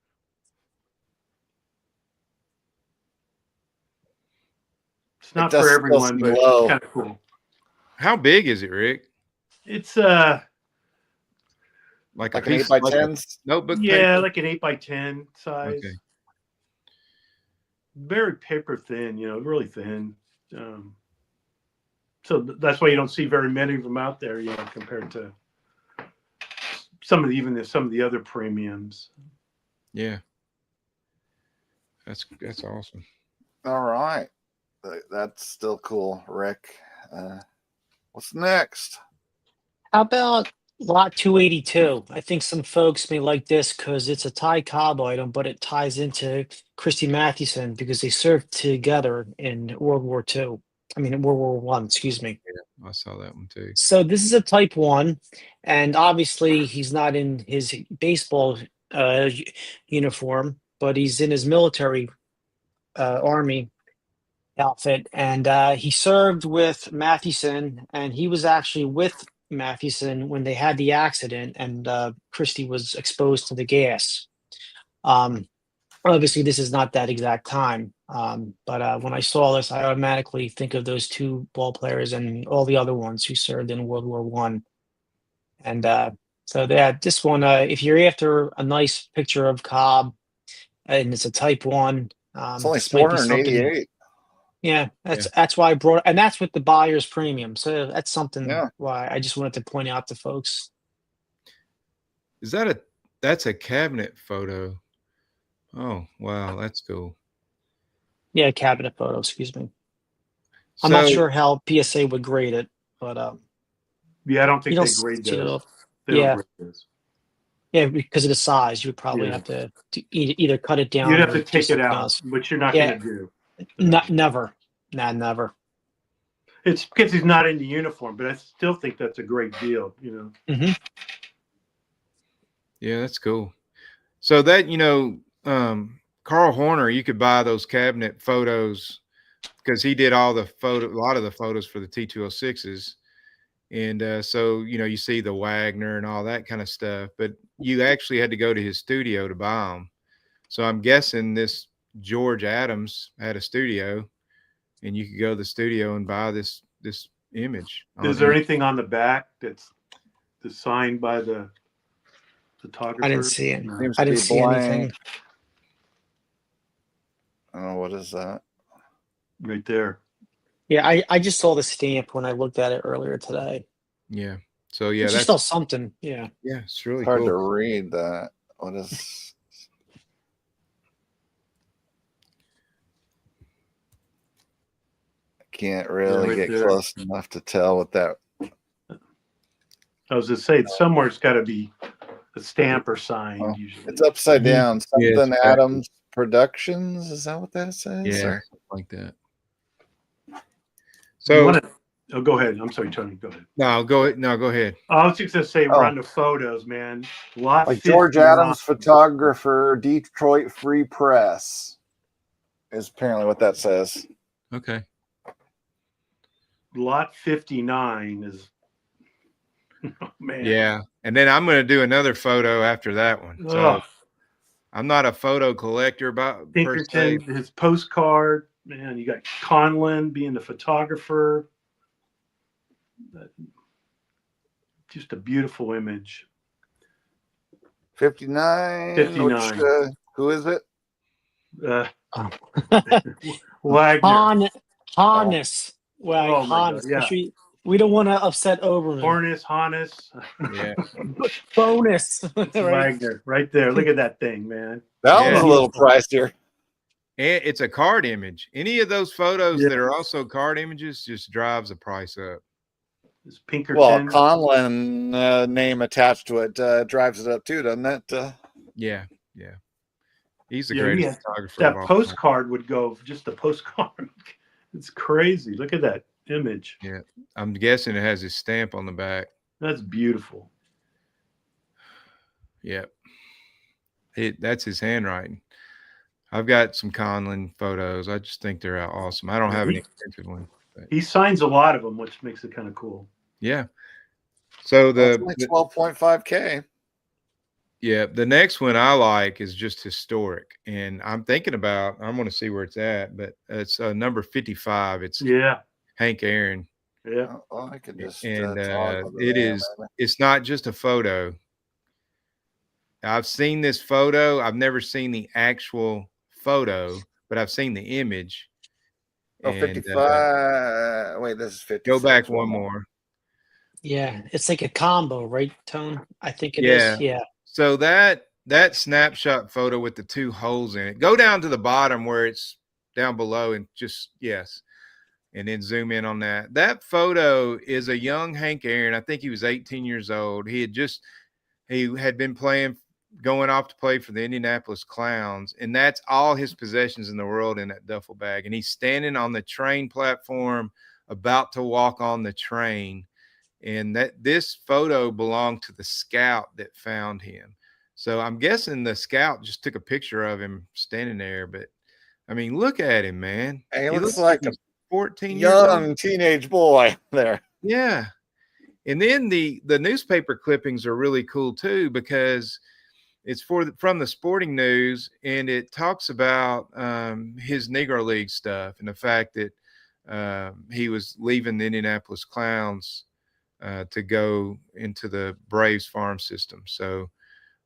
[SPEAKER 3] It's not
[SPEAKER 1] It does
[SPEAKER 3] for
[SPEAKER 1] still
[SPEAKER 3] everyone,
[SPEAKER 1] seem
[SPEAKER 3] but
[SPEAKER 1] low.
[SPEAKER 3] it's kind of cool.
[SPEAKER 2] How big is it, Rick?
[SPEAKER 3] It's
[SPEAKER 2] Like
[SPEAKER 1] Like
[SPEAKER 2] a
[SPEAKER 1] an
[SPEAKER 2] piece,
[SPEAKER 1] 8x10s?
[SPEAKER 2] notebook
[SPEAKER 3] yeah,
[SPEAKER 2] paper?
[SPEAKER 3] like an 8x10 size.
[SPEAKER 2] Okay.
[SPEAKER 3] Very paper thin, really thin. So that's why you don't see very many of them out there, compared to some of the other premiums.
[SPEAKER 2] Yeah. That's awesome.
[SPEAKER 1] All right. That's still cool, Rick. What's next?
[SPEAKER 4] How about lot 282? I think some folks may like this because it's a Ty Cobb item, but it ties into Christy Mathewson because they served together in World War II. I mean, in World War One, excuse me.
[SPEAKER 2] Yeah, I saw that one too.
[SPEAKER 4] So this is a Type 1, and obviously he's not in his baseball uniform, but he's in his military army outfit, and he served with Mathewson, and he was actually with Mathewson when they had the accident, and Christie was exposed to the gas. Obviously, this is not that exact time, but when I saw this, I automatically think of those two ball players and all the other ones who served in World War One. And so that this one, if you're after a nice picture of Cobb, and it's a Type 1,
[SPEAKER 1] It's only
[SPEAKER 4] this might be something.
[SPEAKER 1] 488.
[SPEAKER 4] Yeah, that's why I brought, and that's with the buyer's premium. So that's something
[SPEAKER 1] Yeah.
[SPEAKER 4] why I just wanted to point out to folks.
[SPEAKER 2] Is that's a cabinet photo? Oh, wow, that's cool.
[SPEAKER 4] Yeah, cabinet photo, excuse me. I'm not sure how PSA would grade it, but
[SPEAKER 3] yeah, I don't think
[SPEAKER 4] you
[SPEAKER 3] they
[SPEAKER 4] don't
[SPEAKER 3] grade
[SPEAKER 4] see it
[SPEAKER 3] those.
[SPEAKER 4] all.
[SPEAKER 3] They don't
[SPEAKER 4] Yeah.
[SPEAKER 3] grade those.
[SPEAKER 4] Yeah, because of the size, you would probably
[SPEAKER 3] Yeah.
[SPEAKER 4] have to either cut it down
[SPEAKER 3] You'd have
[SPEAKER 4] or
[SPEAKER 3] to
[SPEAKER 4] do
[SPEAKER 3] take it
[SPEAKER 4] something
[SPEAKER 3] out,
[SPEAKER 4] else.
[SPEAKER 3] which you're not
[SPEAKER 4] Yeah.
[SPEAKER 3] going to do.
[SPEAKER 4] Never. Nah, never.
[SPEAKER 3] It's because he's not in the uniform, but I still think that's a great deal,
[SPEAKER 4] Mm-hmm.
[SPEAKER 2] Yeah, that's cool. So that, Carl Horner, you could buy those cabinet photos because he did a lot of the photos for the T206s. And so, you see the Wagner and all that kind of stuff, but you actually had to go to his studio to buy them. So I'm guessing this George Adams had a studio, and you could go to the studio and buy this image.
[SPEAKER 3] Is there anything on the back that's signed by the photographer?
[SPEAKER 4] I didn't see it.
[SPEAKER 1] Seems
[SPEAKER 4] I
[SPEAKER 1] to
[SPEAKER 4] didn't
[SPEAKER 1] be
[SPEAKER 4] see anything.
[SPEAKER 1] Oh, what is that?
[SPEAKER 3] Right there.
[SPEAKER 4] Yeah, I just saw the stamp when I looked at it earlier today.
[SPEAKER 2] Yeah. So yeah,
[SPEAKER 4] It's just
[SPEAKER 2] that's
[SPEAKER 4] still something. Yeah.
[SPEAKER 2] yeah, it's really
[SPEAKER 1] It's hard
[SPEAKER 2] cool.
[SPEAKER 1] to read that. What is? I can't really
[SPEAKER 3] right
[SPEAKER 1] get
[SPEAKER 3] there.
[SPEAKER 1] close enough to tell what that.
[SPEAKER 3] I was going to say, somewhere's got to be a stamp or sign.
[SPEAKER 1] Oh,
[SPEAKER 3] Usually.
[SPEAKER 1] it's upside
[SPEAKER 2] Mhm.
[SPEAKER 1] down.
[SPEAKER 2] Yeah, it's
[SPEAKER 1] Something
[SPEAKER 2] exactly.
[SPEAKER 1] Adams Productions. Is that what that says?
[SPEAKER 2] Yeah,
[SPEAKER 1] Or-
[SPEAKER 2] like that.
[SPEAKER 3] So,
[SPEAKER 2] So
[SPEAKER 3] go ahead. I'm sorry, Tony. Go ahead.
[SPEAKER 2] no, go ahead.
[SPEAKER 3] I was just going to say, we're
[SPEAKER 1] Oh.
[SPEAKER 3] on the photos, man. Lot
[SPEAKER 1] Like George
[SPEAKER 3] 59.
[SPEAKER 1] Adams Photographer, Detroit Free Press is apparently what that says.
[SPEAKER 2] Okay.
[SPEAKER 3] Lot 59 is, oh, man.
[SPEAKER 2] Yeah. And then I'm going to do another photo after that one. So
[SPEAKER 3] Ugh.
[SPEAKER 2] I'm not a photo collector per se.
[SPEAKER 3] Pinkerton, his postcard, man. You got Conlon being the photographer. Just a beautiful image.
[SPEAKER 1] 59.
[SPEAKER 3] 59.
[SPEAKER 1] Which, who is it?
[SPEAKER 3] Wagner.
[SPEAKER 4] Harness. Well,
[SPEAKER 3] Oh my God,
[SPEAKER 4] Harness.
[SPEAKER 3] yeah.
[SPEAKER 4] We don't want to upset Oberman.
[SPEAKER 3] Hannes.
[SPEAKER 2] Yeah.
[SPEAKER 4] Bonus. Right?
[SPEAKER 3] Wagner, right there. Look at that thing, man.
[SPEAKER 1] That
[SPEAKER 2] Yeah.
[SPEAKER 1] one's a little pricier.
[SPEAKER 2] And it's a card image. Any of those photos
[SPEAKER 3] Yeah.
[SPEAKER 2] that are also card images just drives the price up.
[SPEAKER 3] This Pinkerton.
[SPEAKER 1] Well, Conlon name attached to it drives it up too, doesn't it?
[SPEAKER 2] Yeah. Yeah. He's the
[SPEAKER 3] Yeah,
[SPEAKER 2] greatest photographer.
[SPEAKER 3] that
[SPEAKER 2] of all time.
[SPEAKER 3] postcard would go just a postcard. It's crazy. Look at that image.
[SPEAKER 2] Yeah. I'm guessing it has his stamp on the back.
[SPEAKER 3] That's beautiful.
[SPEAKER 2] Yeah. That's his handwriting. I've got some Conlon photos. I just think they're awesome. I don't have an expensive one. But
[SPEAKER 3] He signs a lot of them, which makes it kind of cool.
[SPEAKER 2] yeah. So
[SPEAKER 1] That's like 12.5K.
[SPEAKER 2] Yeah, the next one I like is just historic, and I'm thinking about. I want to see where it's at, but it's number 55. It's Hank Aaron.
[SPEAKER 3] Yeah.
[SPEAKER 1] Oh, I could just
[SPEAKER 2] and
[SPEAKER 1] toggle to
[SPEAKER 2] it
[SPEAKER 1] there,
[SPEAKER 2] is.
[SPEAKER 1] maybe.
[SPEAKER 2] It's not just a photo. I've seen this photo. I've never seen the actual photo, but I've seen the image.
[SPEAKER 1] Oh,
[SPEAKER 2] And
[SPEAKER 1] 55. Wait, this is 56.
[SPEAKER 2] go back one more.
[SPEAKER 4] Yeah, it's like a combo, right, Tone? I think it
[SPEAKER 2] Yeah.
[SPEAKER 4] is. Yeah.
[SPEAKER 2] So that snapshot photo with the two holes in it. Go down to the bottom where it's down below and just and then zoom in on that. That photo is a young Hank Aaron. I think he was 18 years old. He had been going off to play for the Indianapolis Clowns, and that's all his possessions in the world in that duffel bag. And he's standing on the train platform about to walk on the train. And this photo belonged to the scout that found him. So I'm guessing the scout just took a picture of him standing there. But I mean, look at him, man.
[SPEAKER 1] He looks like
[SPEAKER 2] he's 14
[SPEAKER 1] young
[SPEAKER 2] years old.
[SPEAKER 1] teenage boy there.
[SPEAKER 2] Yeah. And then the newspaper clippings are really cool too, because it's from the Sporting News, and it talks about his Negro League stuff and the fact that he was leaving the Indianapolis Clowns to go into the Braves farm system. So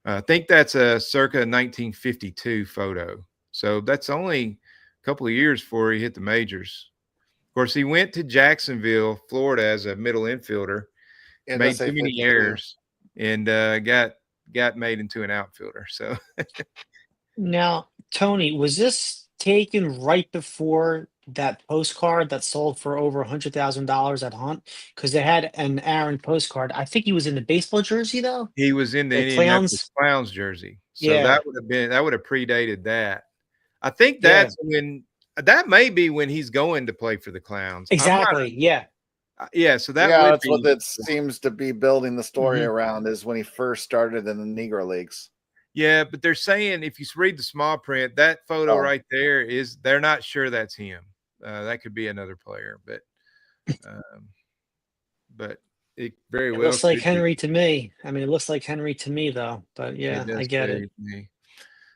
[SPEAKER 2] I think that's a circa 1952 photo. So that's only a couple of years before he hit the majors. Of course, he went to Jacksonville, Florida as a middle infielder, made too many
[SPEAKER 1] 52.
[SPEAKER 2] errors, and got made into an outfielder. So
[SPEAKER 4] Now, Tony, was this taken right before that postcard that sold for over $100,000 at Hunt? Because they had an Aaron postcard. I think he was in the baseball jersey though.
[SPEAKER 2] he was in the
[SPEAKER 4] The
[SPEAKER 2] Indianapolis
[SPEAKER 4] Clowns.
[SPEAKER 2] Clowns jersey. So
[SPEAKER 4] Yeah.
[SPEAKER 2] that would have predated that. I think
[SPEAKER 4] Yeah.
[SPEAKER 2] that's that may be when he's going to play for the Clowns.
[SPEAKER 4] Exactly. Yeah.
[SPEAKER 2] Yeah. So
[SPEAKER 1] that's what it seems to be building the story
[SPEAKER 4] Mhm.
[SPEAKER 1] around, is when he first started in the Negro Leagues.
[SPEAKER 2] Yeah, but they're saying if you read the small print, that photo right there they're not sure that's him. That could be another player, but it very well
[SPEAKER 4] looks like
[SPEAKER 2] could
[SPEAKER 4] Henry to me. I mean, it looks like Henry to me though. But yeah, I get it.
[SPEAKER 2] Me.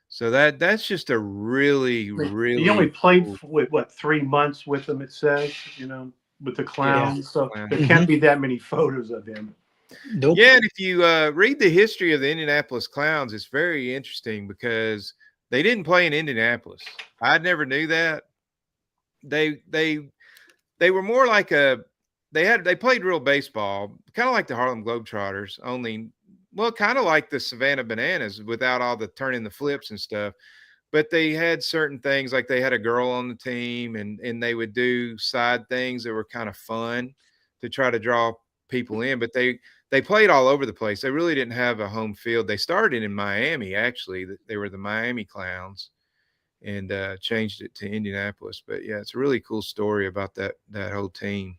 [SPEAKER 2] So that's just a really, really.
[SPEAKER 3] He only played with 3 months with them. It says, with the Clowns.
[SPEAKER 2] Yeah.
[SPEAKER 3] So there can't be that many photos of him.
[SPEAKER 4] Nope.
[SPEAKER 2] Yeah, and if you read the history of the Indianapolis Clowns, it's very interesting because they didn't play in Indianapolis. I never knew that. They were more like they played real baseball, kind of like the Harlem Globetrotters, only kind of like the Savannah Bananas without all the turning the flips and stuff. But they had certain things, like they had a girl on the team, and they would do side things that were kind of fun to try to draw people in. But they played all over the place. They really didn't have a home field. They started in Miami, actually. They were the Miami Clowns, and changed it to Indianapolis. But yeah, it's a really cool story about that whole team.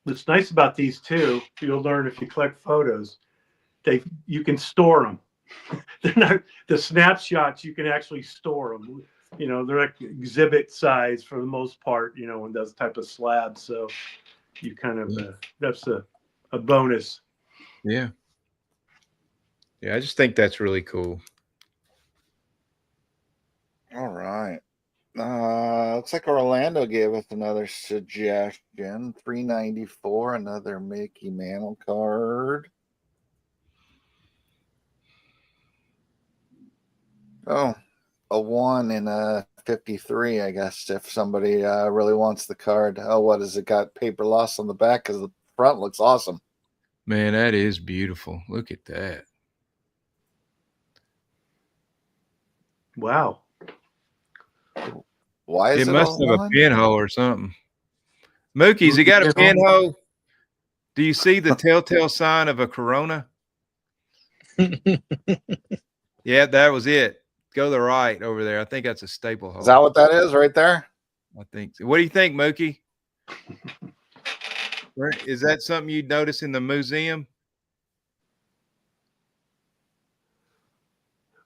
[SPEAKER 3] What's nice about these two, you'll learn if you collect photos, you can store them. They're not the snapshots. You can actually store them. They're like exhibit size for the most part. In those type of slabs. So you kind of that's a bonus.
[SPEAKER 2] Yeah. I just think that's really cool.
[SPEAKER 1] All right. Looks like Orlando gave us another suggestion. 394, another Mickey Mantle card. Oh, a 1 in a 53, I guess, if somebody really wants the card. Oh, what has it got? Paper loss on the back, because the front looks awesome.
[SPEAKER 2] Man, that is beautiful. Look at that.
[SPEAKER 3] Wow.
[SPEAKER 1] Why is it
[SPEAKER 2] must have a pinhole or something. Mookie's it got a pinhole? Do you see the telltale sign of a Corona? Yeah, that was it. Go to the right over there. I think that's a staple hole.
[SPEAKER 1] Is that what that is right there?
[SPEAKER 2] I think so. What do you think, Mookie? Is that something you'd notice in the museum?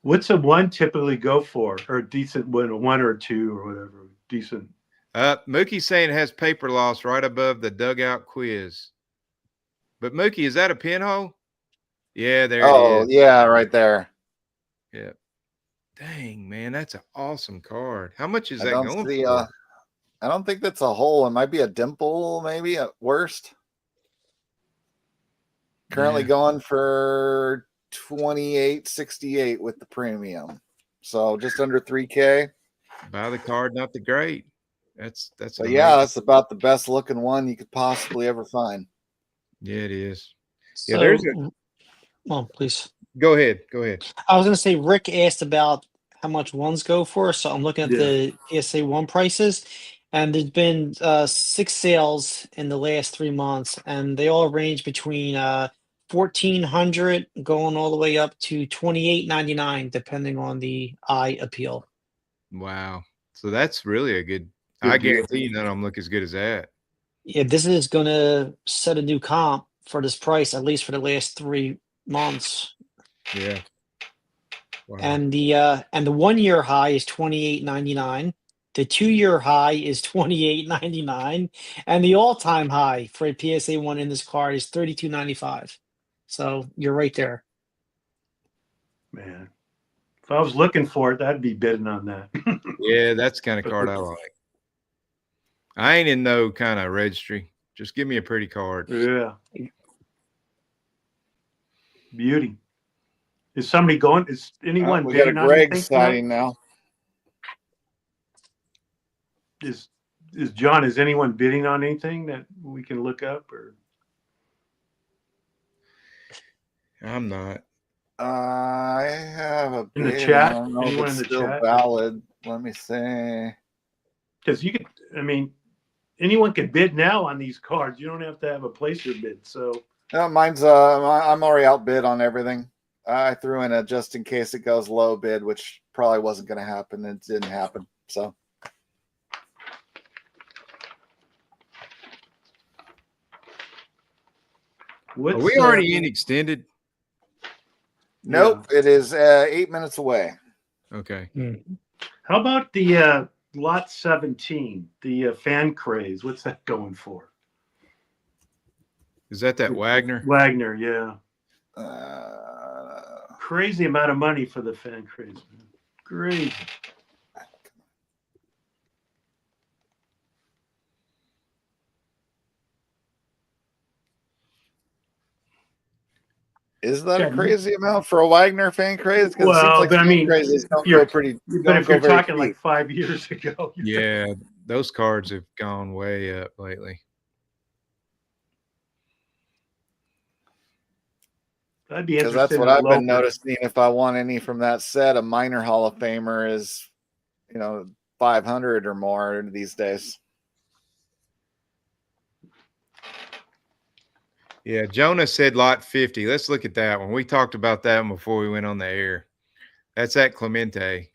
[SPEAKER 3] What's a one typically go for, or a decent one or two or whatever? Decent.
[SPEAKER 2] Mookie's saying it has paper loss right above the dugout quiz. But Mookie, is that a pinhole? Yeah, there it
[SPEAKER 1] Oh,
[SPEAKER 2] is.
[SPEAKER 1] yeah, right there.
[SPEAKER 2] Yeah. Dang, man, that's an awesome card. How much is
[SPEAKER 1] I
[SPEAKER 2] that
[SPEAKER 1] don't
[SPEAKER 2] going
[SPEAKER 1] see.
[SPEAKER 2] for?
[SPEAKER 1] I don't think that's a hole. It might be a dimple, maybe at worst. Currently
[SPEAKER 2] Yeah.
[SPEAKER 1] going for 28.68 with the premium, so just under 3K.
[SPEAKER 2] Buy the card, not the grade. That's
[SPEAKER 1] But
[SPEAKER 2] amazing.
[SPEAKER 1] yeah, that's about the best looking one you could possibly ever find.
[SPEAKER 2] Yeah, it is.
[SPEAKER 4] So,
[SPEAKER 2] Yeah, there's a.
[SPEAKER 4] well, please.
[SPEAKER 2] Go ahead. Go ahead.
[SPEAKER 4] I was going to say, Rick asked about how much ones go for. So I'm looking at
[SPEAKER 3] Yeah.
[SPEAKER 4] the PSA 1 prices, and there's been 6 sales in the last 3 months, and they all range between 1,400 going all the way up to 28.99, depending on the eye appeal.
[SPEAKER 2] Wow. So that's really a good.
[SPEAKER 3] Good
[SPEAKER 2] I
[SPEAKER 3] deal.
[SPEAKER 2] guarantee you none of them look as good as that.
[SPEAKER 4] Yeah, this is going to set a new comp for this price, at least for the last 3 months.
[SPEAKER 2] Yeah. Wow.
[SPEAKER 4] And the 1 year high is 28.99. The 2 year high is 28.99, and the all time high for a PSA 1 in this card is 32.95. So you're right there.
[SPEAKER 3] Man, if I was looking for it, I'd be bidding on that.
[SPEAKER 2] Yeah, that's the kind of card I like. I ain't in no kind of registry. Just give me a pretty card.
[SPEAKER 3] Yeah. Beauty. Is somebody going? Is anyone
[SPEAKER 1] We got a
[SPEAKER 3] bidding on
[SPEAKER 1] Greg
[SPEAKER 3] anything tonight?
[SPEAKER 1] sighting now.
[SPEAKER 3] Is John? Is anyone bidding on anything that we can look up? Or
[SPEAKER 2] I'm not.
[SPEAKER 1] I have a
[SPEAKER 3] In the
[SPEAKER 1] bid.
[SPEAKER 3] chat?
[SPEAKER 1] I don't know if
[SPEAKER 3] Anyone
[SPEAKER 1] it's
[SPEAKER 3] in the
[SPEAKER 1] still
[SPEAKER 3] chat?
[SPEAKER 1] valid. Let me see.
[SPEAKER 3] because you could, I mean, anyone can bid now on these cards. You don't have to have a placer bid. So
[SPEAKER 1] No, mine's I'm already outbid on everything. I threw in a just in case it goes low bid, which probably wasn't going to happen. It didn't happen. So
[SPEAKER 3] what's
[SPEAKER 2] Are we already in extended?
[SPEAKER 1] nope, it is 8 minutes away.
[SPEAKER 2] Okay.
[SPEAKER 3] How about the lot 17, the fan craze? What's that going for?
[SPEAKER 2] Is that Wagner?
[SPEAKER 3] Wagner, yeah.
[SPEAKER 1] Uh,
[SPEAKER 3] Crazy amount of money for the fan craze, man. Crazy.
[SPEAKER 1] Is that a crazy amount for a Wagner fan craze? Because it seems
[SPEAKER 3] Well,
[SPEAKER 1] like
[SPEAKER 3] but I
[SPEAKER 1] fan
[SPEAKER 3] mean,
[SPEAKER 1] crazes
[SPEAKER 3] if
[SPEAKER 1] don't
[SPEAKER 3] you're,
[SPEAKER 1] go pretty.
[SPEAKER 3] but
[SPEAKER 1] Don't
[SPEAKER 3] if
[SPEAKER 1] go
[SPEAKER 3] you're
[SPEAKER 1] very
[SPEAKER 3] talking
[SPEAKER 1] cheap.
[SPEAKER 3] like 5 years ago,
[SPEAKER 2] Yeah, those cards have gone way up lately.
[SPEAKER 3] I'd be
[SPEAKER 1] Because
[SPEAKER 3] interested.
[SPEAKER 1] that's what
[SPEAKER 3] in a
[SPEAKER 1] I've
[SPEAKER 3] low
[SPEAKER 1] been
[SPEAKER 3] bid.
[SPEAKER 1] noticing. If I want any from that set, a minor Hall of Famer is, 500 or more these days.
[SPEAKER 2] Yeah, Jonah said lot 50. Let's look at that one. We talked about that one before we went on the air. That's at Clemente.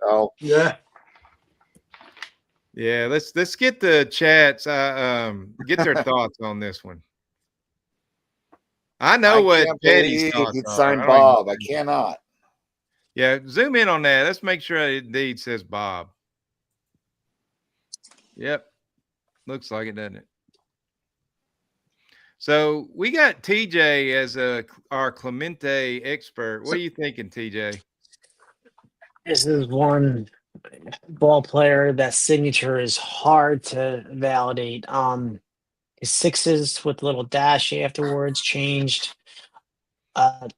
[SPEAKER 1] Oh,
[SPEAKER 3] Yeah.
[SPEAKER 2] Yeah, let's get the chats. Get their thoughts on this one. I know what
[SPEAKER 1] can't
[SPEAKER 2] Teddy's
[SPEAKER 1] believe
[SPEAKER 2] thoughts
[SPEAKER 1] he'd
[SPEAKER 2] are.
[SPEAKER 1] signed
[SPEAKER 2] I don't even-
[SPEAKER 1] Bob. I cannot.
[SPEAKER 2] Yeah, zoom in on that. Let's make sure it indeed says Bob. Yep. Looks like it, doesn't it? So we got TJ as our Clemente expert. What are you thinking, TJ?
[SPEAKER 4] This is one ball player that signature is hard to validate. His sixes with a little dash afterwards changed. I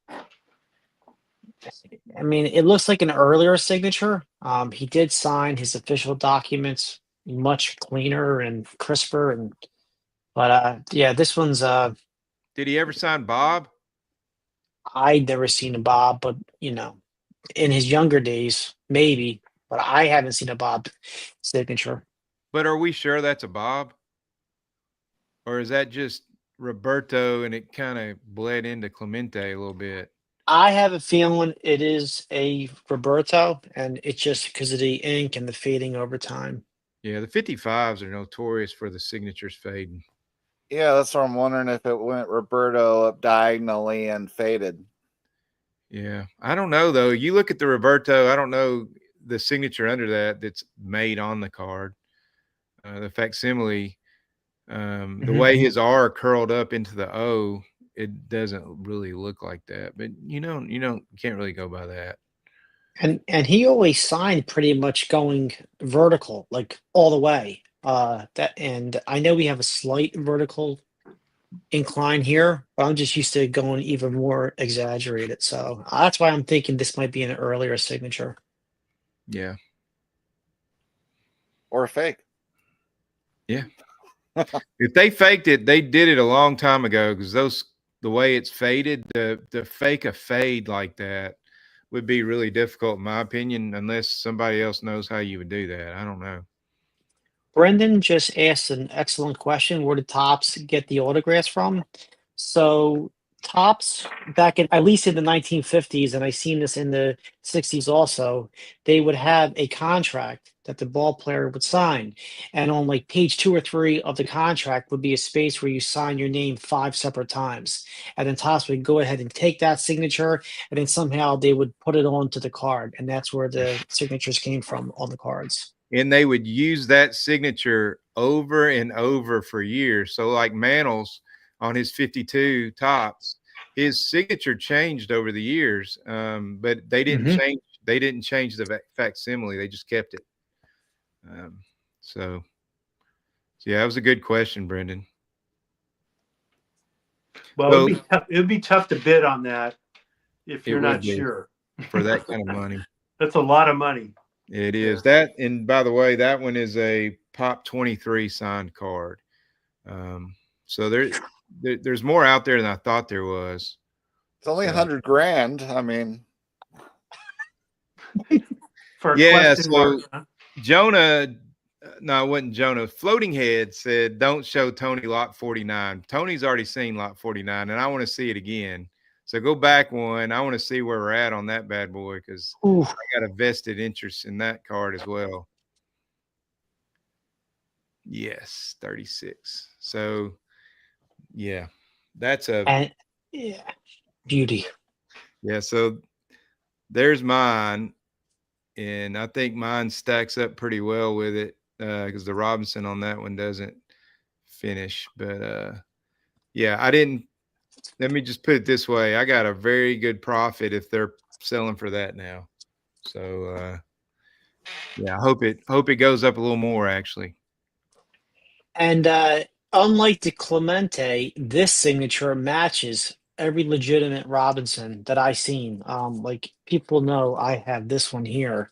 [SPEAKER 4] mean, it looks like an earlier signature. He did sign his official documents much cleaner and crisper, but yeah, this one's
[SPEAKER 2] Did he ever sign Bob?
[SPEAKER 4] I'd never seen a Bob, but in his younger days, maybe, but I haven't seen a Bob signature.
[SPEAKER 2] But are we sure that's a Bob? Or is that just Roberto and it kind of bled into Clemente a little bit?
[SPEAKER 4] I have a feeling it is a Roberto, and it's just because of the ink and the fading over time.
[SPEAKER 2] Yeah, the 55s are notorious for the signatures fading.
[SPEAKER 1] Yeah, that's what I'm wondering if it went Roberto up diagonally and faded.
[SPEAKER 2] Yeah. I don't know though. You look at the Roberto, I don't know the signature under that's made on the card. The facsimile, the way his R curled up into the O, it doesn't really look like that. But you can't really go by that.
[SPEAKER 4] And he always signed pretty much going vertical, like all the way. And I know we have a slight vertical incline here, but I'm just used to going even more exaggerated. So that's why I'm thinking this might be an earlier signature.
[SPEAKER 2] Yeah.
[SPEAKER 1] Or a fake.
[SPEAKER 2] Yeah. If they faked it, they did it a long time ago, because the way it's faded, to fake a fade like that would be really difficult, in my opinion, unless somebody else knows how you would do that. I don't know.
[SPEAKER 4] Brendan just asked an excellent question. Where did Topps get the autographs from? So Topps, back in at least in the 1950s, and I seen this in the 60s also, they would have a contract that the ball player would sign. And on like page 2 or 3 of the contract would be a space where you sign your name 5 separate times. And then Topps would go ahead and take that signature, and then somehow they would put it onto the card. And that's where the signatures came from on the cards.
[SPEAKER 2] And they would use that signature over and over for years. So like Mantle's on his 52 Topps, his signature changed over the years, but they didn't change. They didn't change the facsimile. They just kept it. So yeah, that was a good question, Brendan.
[SPEAKER 3] Well, it'd be tough to bid on that if you're not sure.
[SPEAKER 2] For that kind of money.
[SPEAKER 3] That's a lot of money.
[SPEAKER 2] It is that, and by the way, that one is a Pop 23 signed card. So there's more out there than I thought there was.
[SPEAKER 1] It's only $100,000. I mean,
[SPEAKER 2] so Jonah, no, it wasn't Jonah. Floating Head said, "Don't show Tony lot 49." Tony's already seen lot 49, and I want to see it again. So go back one. I want to see where we're at on that bad boy, because I got a vested interest in that card as well. Yes, 36. So yeah, that's
[SPEAKER 4] beauty.
[SPEAKER 2] Yeah, so there's mine, and I think mine stacks up pretty well with it, because the Robinson on that one doesn't finish. But yeah, I didn't. Let me just put it this way: I got a very good profit if they're selling for that now. So yeah, I hope it goes up a little more, actually.
[SPEAKER 4] And unlike the Clemente, this signature matches every legitimate Robinson that I've seen. Like people know I have this one here,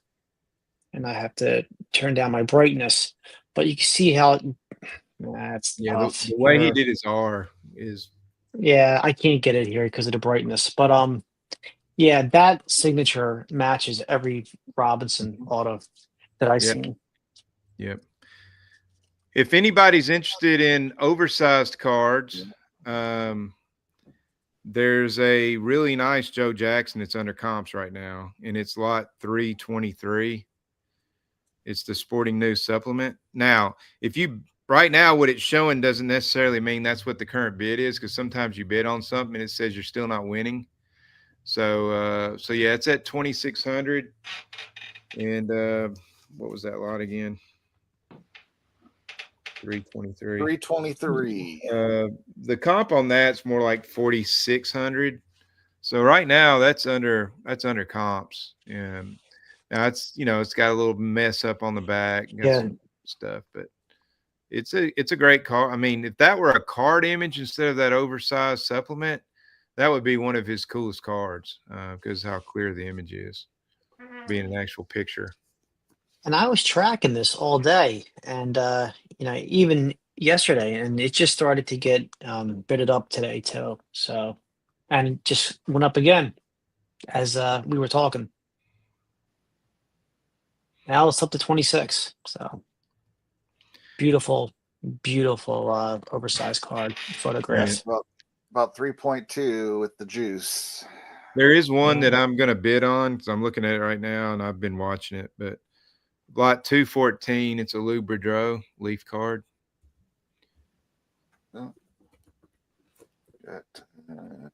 [SPEAKER 4] and I have to turn down my brightness, but you can see how that's tough.
[SPEAKER 2] The way he did his R is.
[SPEAKER 4] Yeah, I can't get it here because of the brightness, but yeah, that signature matches every Robinson auto that I've seen.
[SPEAKER 2] Yep. If anybody's interested in oversized cards, there's a really nice Joe Jackson that's under comps right now, and it's lot 323. It's the Sporting News supplement. Now, right now, what it's showing doesn't necessarily mean that's what the current bid is, because sometimes you bid on something and it says you're still not winning. So yeah, it's at 2,600. And what was that lot again? 323.
[SPEAKER 1] 323.
[SPEAKER 2] The comp on that's more like 4,600. So right now that's under comps. And now it's got a little mess up on the back, some stuff, but it's a great card. I mean, if that were a card image instead of that oversized supplement, that would be one of his coolest cards, because how clear the image is, being an actual picture.
[SPEAKER 4] And I was tracking this all day, and even yesterday, and it just started to get bidded up today too. So, and it just went up again as we were talking. Now it's up to 26. So beautiful oversized card photograph.
[SPEAKER 1] About 3.2 with the juice.
[SPEAKER 2] There is one that I'm going to bid on, because I'm looking at it right now and I've been watching it, but lot 214, it's a Lou Boudreau leaf card.
[SPEAKER 1] Got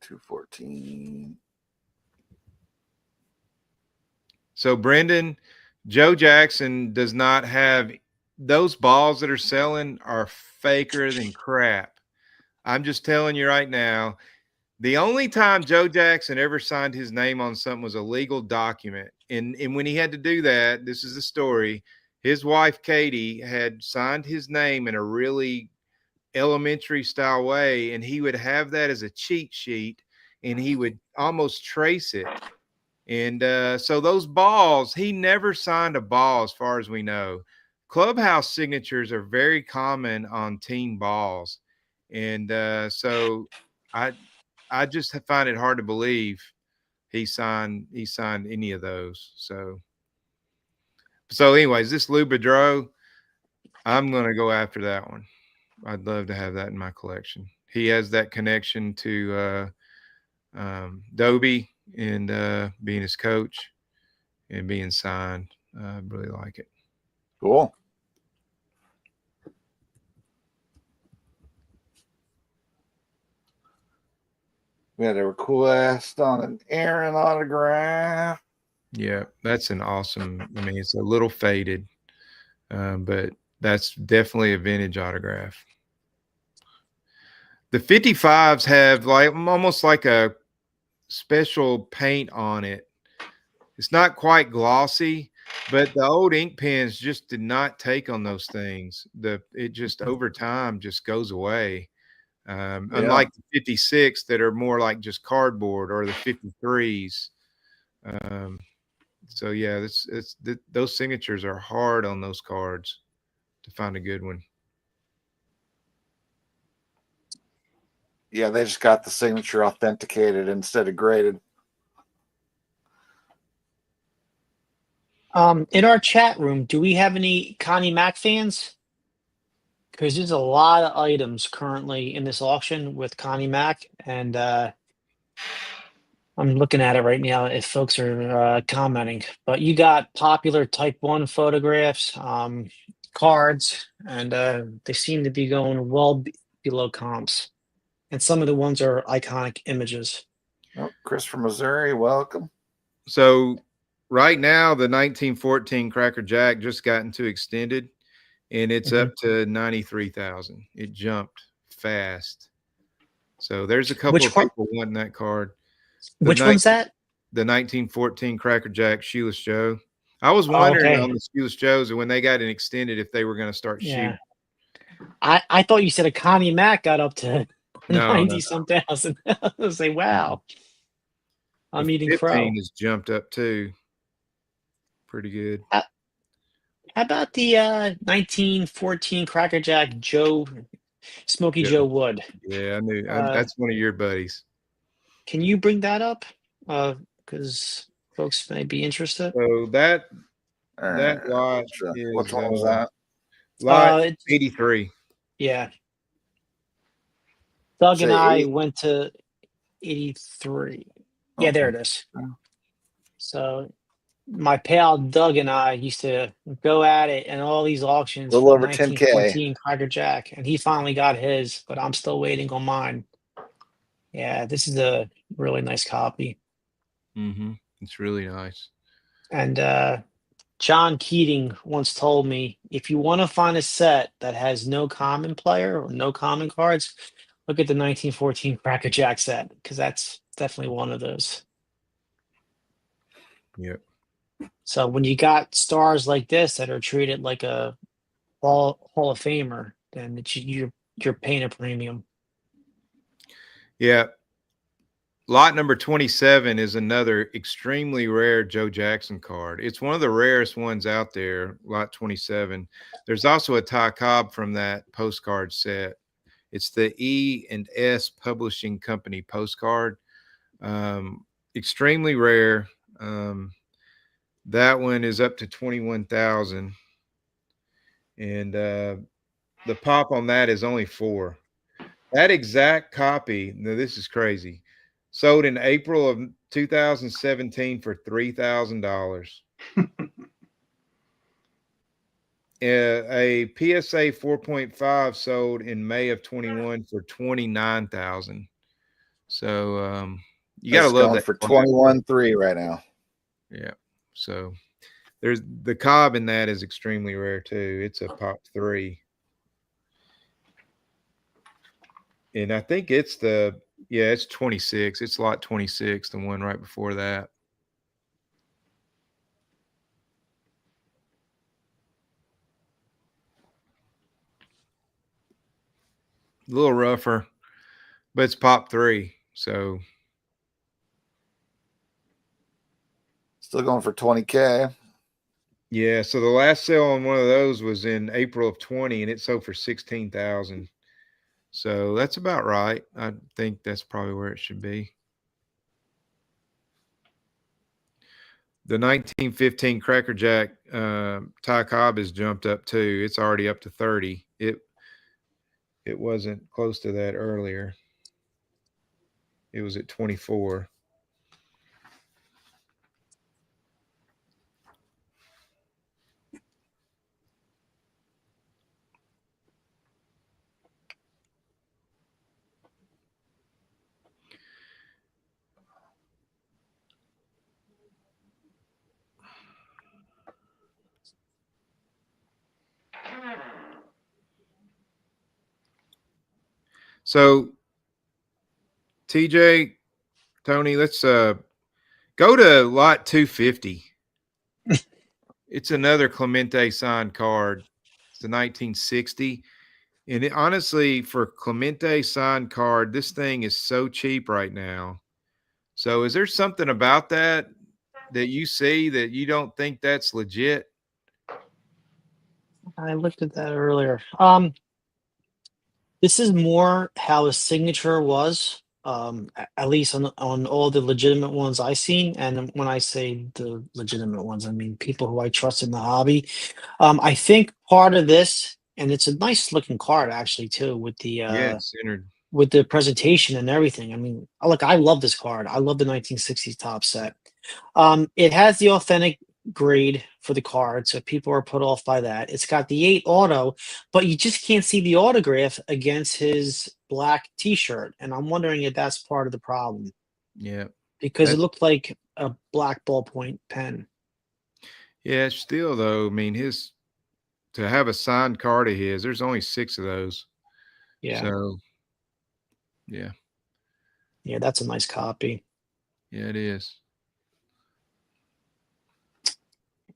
[SPEAKER 1] 214.
[SPEAKER 2] So Brendan, Joe Jackson does not have those balls that are selling are faker than crap. I'm just telling you right now. The only time Joe Jackson ever signed his name on something was a legal document. And when he had to do that, this is the story. His wife, Katie, had signed his name in a really elementary style way, and he would have that as a cheat sheet, and he would almost trace it. And so those balls, he never signed a ball as far as we know. Clubhouse signatures are very common on team balls. And so I just find it hard to believe he signed any of those. So anyways, this Lou Bedreau, I'm gonna go after that one. I'd love to have that in my collection. He has that connection to Dobie and being his coach and being signed. I really like it.
[SPEAKER 1] Cool. We had a request on an Aaron autograph.
[SPEAKER 2] Yeah, that's an awesome. I mean, it's a little faded, but that's definitely a vintage autograph. The 55s have like almost like a special paint on it. It's not quite glossy, but the old ink pens just did not take on those things. It just over time just goes away. Unlike the 56 that are more like just cardboard, or the 53s. So yeah, those signatures are hard on those cards to find a good one.
[SPEAKER 1] Yeah, they just got the signature authenticated instead of graded.
[SPEAKER 4] In our chat room, do we have any Connie Mack fans? Because there's a lot of items currently in this auction with Connie Mack, and I'm looking at it right now if folks are commenting. But you got popular Type 1 photographs, cards, and they seem to be going well below comps. And some of the ones are iconic images.
[SPEAKER 1] Oh, Chris from Missouri, welcome.
[SPEAKER 2] So right now, the 1914 Cracker Jack just got into extended, and it's up to 93,000. It jumped fast. So there's a couple of people wanting that card.
[SPEAKER 4] Which one's that?
[SPEAKER 2] The 1914 Cracker Jack Shoeless Joe. I was wondering on the Shoeless Joes, and when they got an extended, if they were going to start shooting.
[SPEAKER 4] I thought you said a Connie Mack got up to 90-some thousand. I was say, wow. I'm eating crow.
[SPEAKER 2] 15 has jumped up too. Pretty good.
[SPEAKER 4] How about the 1914 Cracker Jack Smokey Joe Wood?
[SPEAKER 2] Yeah, I knew that's one of your buddies.
[SPEAKER 4] Can you bring that up? Because folks may be interested.
[SPEAKER 2] So that lot is,
[SPEAKER 1] which one was that?
[SPEAKER 2] Lot 83.
[SPEAKER 4] Yeah. Doug and I went to 83. Yeah, there it is. So my pal Doug and I used to go at it in all these auctions.
[SPEAKER 1] A little over
[SPEAKER 4] 10K. Cracker Jack, and he finally got his, but I'm still waiting on mine. Yeah, this is a really nice copy.
[SPEAKER 2] Mm-hmm. It's really nice.
[SPEAKER 4] And John Keating once told me, if you want to find a set that has no common player or no common cards, look at the 1914 Cracker Jack set, because that's definitely one of those.
[SPEAKER 2] Yep.
[SPEAKER 4] So when you got stars like this that are treated like a Hall of Famer, then you're paying a premium.
[SPEAKER 2] Yeah. Lot number 27 is another extremely rare Joe Jackson card. It's one of the rarest ones out there, lot 27. There's also a Ty Cobb from that postcard set. It's the E&S Publishing Company postcard. Extremely rare. That one is up to 21,000. And the pop on that is only 4. That exact copy, now this is crazy, sold in April of 2017 for $3,000. A PSA 4.5 sold in May of 21 for 29,000. So you got to love that
[SPEAKER 1] for 21.3 right now.
[SPEAKER 2] Yeah, So there's the Cobb in that is extremely rare too. It's a pop 3. And I think it's it's 26. It's lot 26, the one right before that. A little rougher, but it's pop 3. So
[SPEAKER 1] Still going for 20K.
[SPEAKER 2] yeah, so the last sale on one of those was in April of 20 and it sold for 16,000. So that's about right. I think that's probably where it should be. The 1915 Cracker Jack Ty Cobb has jumped up too. It's already up to 30. It wasn't close to that earlier. It was at 24. So TJ, Tony, let's go to lot 250. It's another Clemente signed card. It's the 1960. And honestly, for Clemente signed card, this thing is so cheap right now. So is there something about that you see that you don't think that's legit?
[SPEAKER 4] I looked at that earlier. This is more how his signature was, at least on all the legitimate ones I've seen. And when I say the legitimate ones, I mean people who I trust in the hobby. I think part of this, and it's a nice looking card actually too,
[SPEAKER 2] Yeah, it's centered.
[SPEAKER 4] with the presentation and everything. I mean, look, I love this card. I love the 1960s top set. It has the authentic grade for the card, so people are put off by that. It's got the 8 auto, but you just can't see the autograph against his black T-shirt, and I'm wondering if that's part of the problem
[SPEAKER 2] Yeah.
[SPEAKER 4] because it looked like a black ballpoint pen.
[SPEAKER 2] Yeah, still though, I mean, to have a signed card of his, there's only 6 of those.
[SPEAKER 4] Yeah,
[SPEAKER 2] So yeah.
[SPEAKER 4] yeah, that's a nice copy.
[SPEAKER 2] Yeah, it is.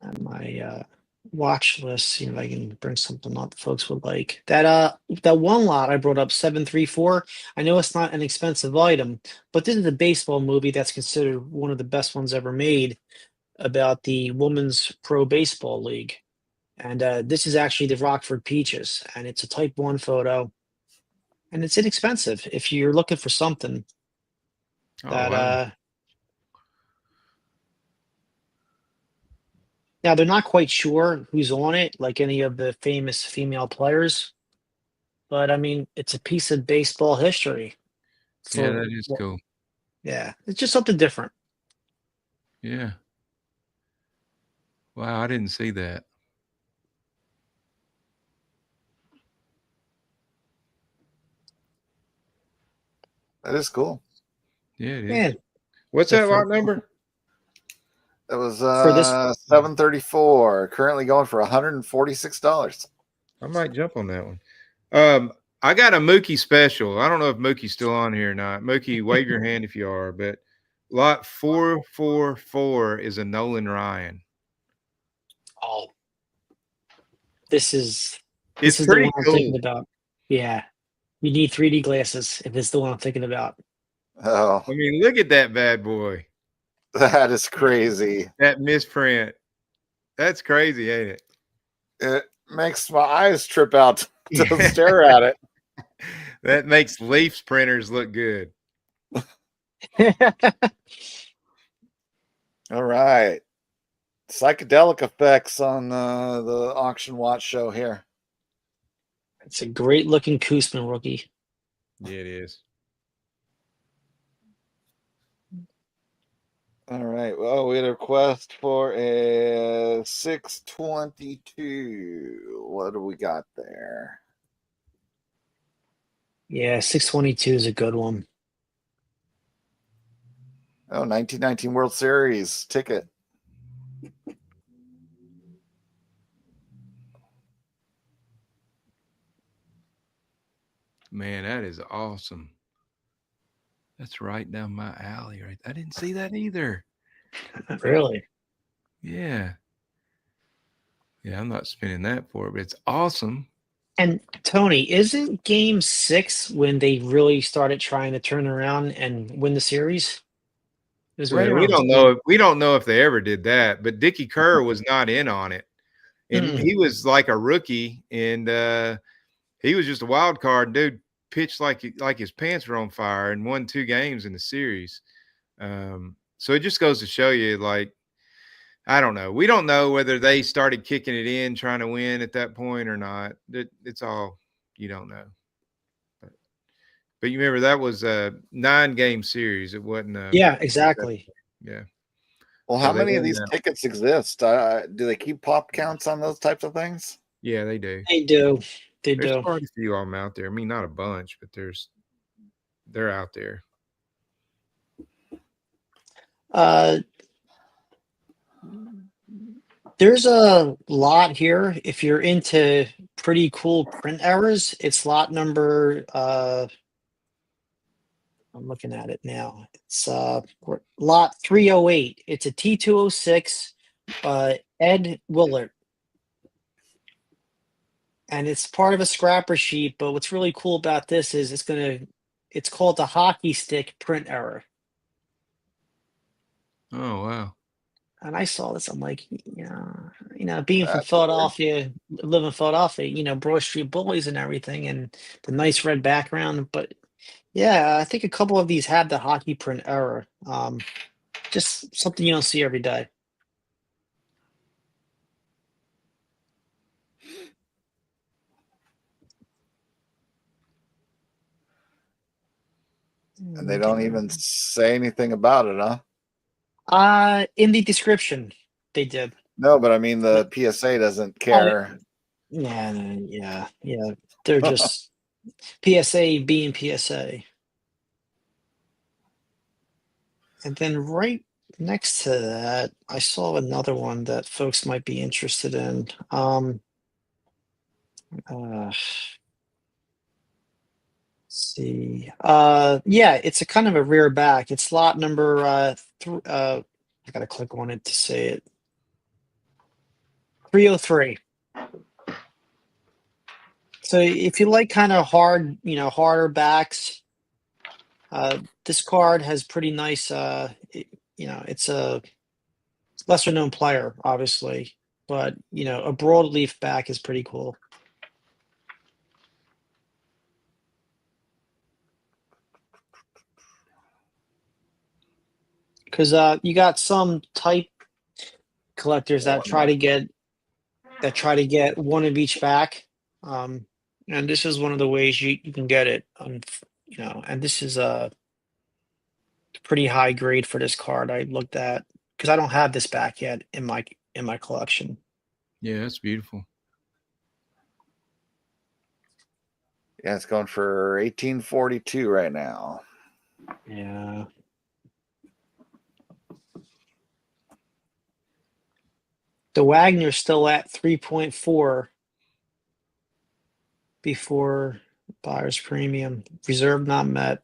[SPEAKER 4] On my watch list, see if I can bring something up folks would like. That one lot I brought up, 734. I know it's not an expensive item, but this is a baseball movie that's considered one of the best ones ever made about the Women's Pro Baseball League. And this is actually the Rockford Peaches, and it's a type 1 photo. And it's inexpensive if you're looking for something that
[SPEAKER 2] wow.
[SPEAKER 4] Now they're not quite sure who's on it, like any of the famous female players. But I mean, it's a piece of baseball history.
[SPEAKER 2] Yeah, that is cool.
[SPEAKER 4] Yeah, it's just something different.
[SPEAKER 2] Yeah. Wow, I didn't see that.
[SPEAKER 1] That is cool.
[SPEAKER 2] Yeah, it is.
[SPEAKER 4] Yeah.
[SPEAKER 2] What's that lot number?
[SPEAKER 1] That was
[SPEAKER 4] For this
[SPEAKER 1] 734. Currently going for $146.
[SPEAKER 2] I might jump on that one. I got a Mookie special. I don't know if Mookie's still on here or not. Mookie, wave your hand if you are. But lot 444 is a Nolan Ryan.
[SPEAKER 4] Oh, this is
[SPEAKER 2] It's
[SPEAKER 4] the
[SPEAKER 2] pretty
[SPEAKER 4] one I'm
[SPEAKER 2] cool.
[SPEAKER 4] thinking about. Yeah, you need 3D glasses if it's the one I'm thinking about.
[SPEAKER 1] Oh,
[SPEAKER 2] I mean, look at that bad boy.
[SPEAKER 1] that is crazy.
[SPEAKER 2] That misprint. That's crazy, ain't it?
[SPEAKER 1] It makes my eyes trip out to stare at it.
[SPEAKER 2] That makes Leafs printers look good.
[SPEAKER 1] All right. Psychedelic effects on the auction watch show here.
[SPEAKER 4] It's a great looking Koosman rookie.
[SPEAKER 2] Yeah, it is.
[SPEAKER 1] All right. Well, we had a request for a 622. What do we got there?
[SPEAKER 4] Yeah, 622 is a good one.
[SPEAKER 1] Oh, 1919 World Series ticket.
[SPEAKER 2] man, that is awesome. That's right down my alley, right? I didn't see that either.
[SPEAKER 4] Really?
[SPEAKER 2] Yeah. Yeah, I'm not spending that for it, but it's awesome.
[SPEAKER 4] And Tony, isn't game 6 when they really started trying to turn around and win the series? It was right
[SPEAKER 2] Well, we
[SPEAKER 4] around
[SPEAKER 2] don't know if they ever did that, but Dickie Kerr was not in on it. And he was like a rookie, and he was just a wild card. Dude pitched like his pants were on fire and won 2 games in the series. So it just goes to show you, like, I don't know. We don't know whether they started kicking it in, trying to win at that point or not. It's all, you don't know. But you remember that was a 9-game series. It wasn't.
[SPEAKER 4] Yeah, exactly.
[SPEAKER 2] Yeah.
[SPEAKER 1] Well,
[SPEAKER 2] So
[SPEAKER 1] how
[SPEAKER 2] they
[SPEAKER 1] many of
[SPEAKER 2] won
[SPEAKER 1] these
[SPEAKER 2] that.
[SPEAKER 1] tickets exist? Do they keep pop counts on those types of things?
[SPEAKER 2] Yeah, they do.
[SPEAKER 4] They do. They
[SPEAKER 2] There's
[SPEAKER 4] do.
[SPEAKER 2] quite a few of them out there. I mean, not a bunch, but they're out there.
[SPEAKER 4] There's a lot here. If you're into pretty cool print errors, it's lot number I'm looking at it now. It's lot 308. It's a T206 Ed Willard. And it's part of a scrapper sheet, but what's really cool about this is it's called the hockey stick print error.
[SPEAKER 2] Oh, wow.
[SPEAKER 4] And I saw this, I'm like, being from Philadelphia, living in Philadelphia, Broad Street Bullies and everything, and the nice red background. But yeah, I think a couple of these have the hockey print error. Just something you don't see every day.
[SPEAKER 1] And they don't even say anything about it, huh?
[SPEAKER 4] In the description, they did.
[SPEAKER 1] No, but I mean the PSA doesn't care.
[SPEAKER 4] Yeah. They're just PSA being PSA. And then right next to that, I saw another one that folks might be interested in. Let's see. Yeah, it's a kind of a rear back. It's lot number I gotta click on it to say it. 303. So if you like kind of hard, harder backs, this card has pretty nice. It's a lesser known player, obviously, but a broadleaf back is pretty cool. Because you got some type collectors that try to get one of each back, and this is one of the ways you can get it. And this is a pretty high grade for this card. I looked at because I don't have this back yet in my collection.
[SPEAKER 2] Yeah, that's beautiful.
[SPEAKER 1] Yeah, it's going for 1842 right now.
[SPEAKER 4] Yeah. The Wagner's still at 3.4 before buyer's premium. Reserve not met.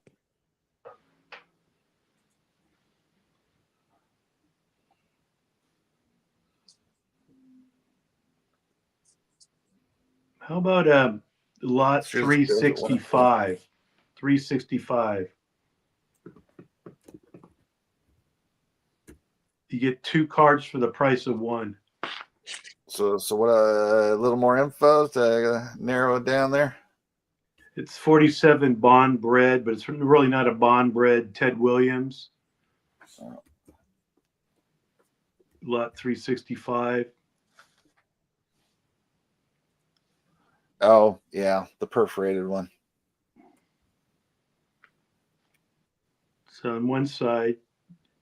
[SPEAKER 3] How about lot 365? 365. You get 2 cards for the price of 1.
[SPEAKER 1] So what? A little more info to narrow it down there.
[SPEAKER 3] It's 47 bond bred, but it's really not a bond bred. Ted Williams. Lot 365.
[SPEAKER 1] Oh yeah, the perforated one.
[SPEAKER 3] So on one side,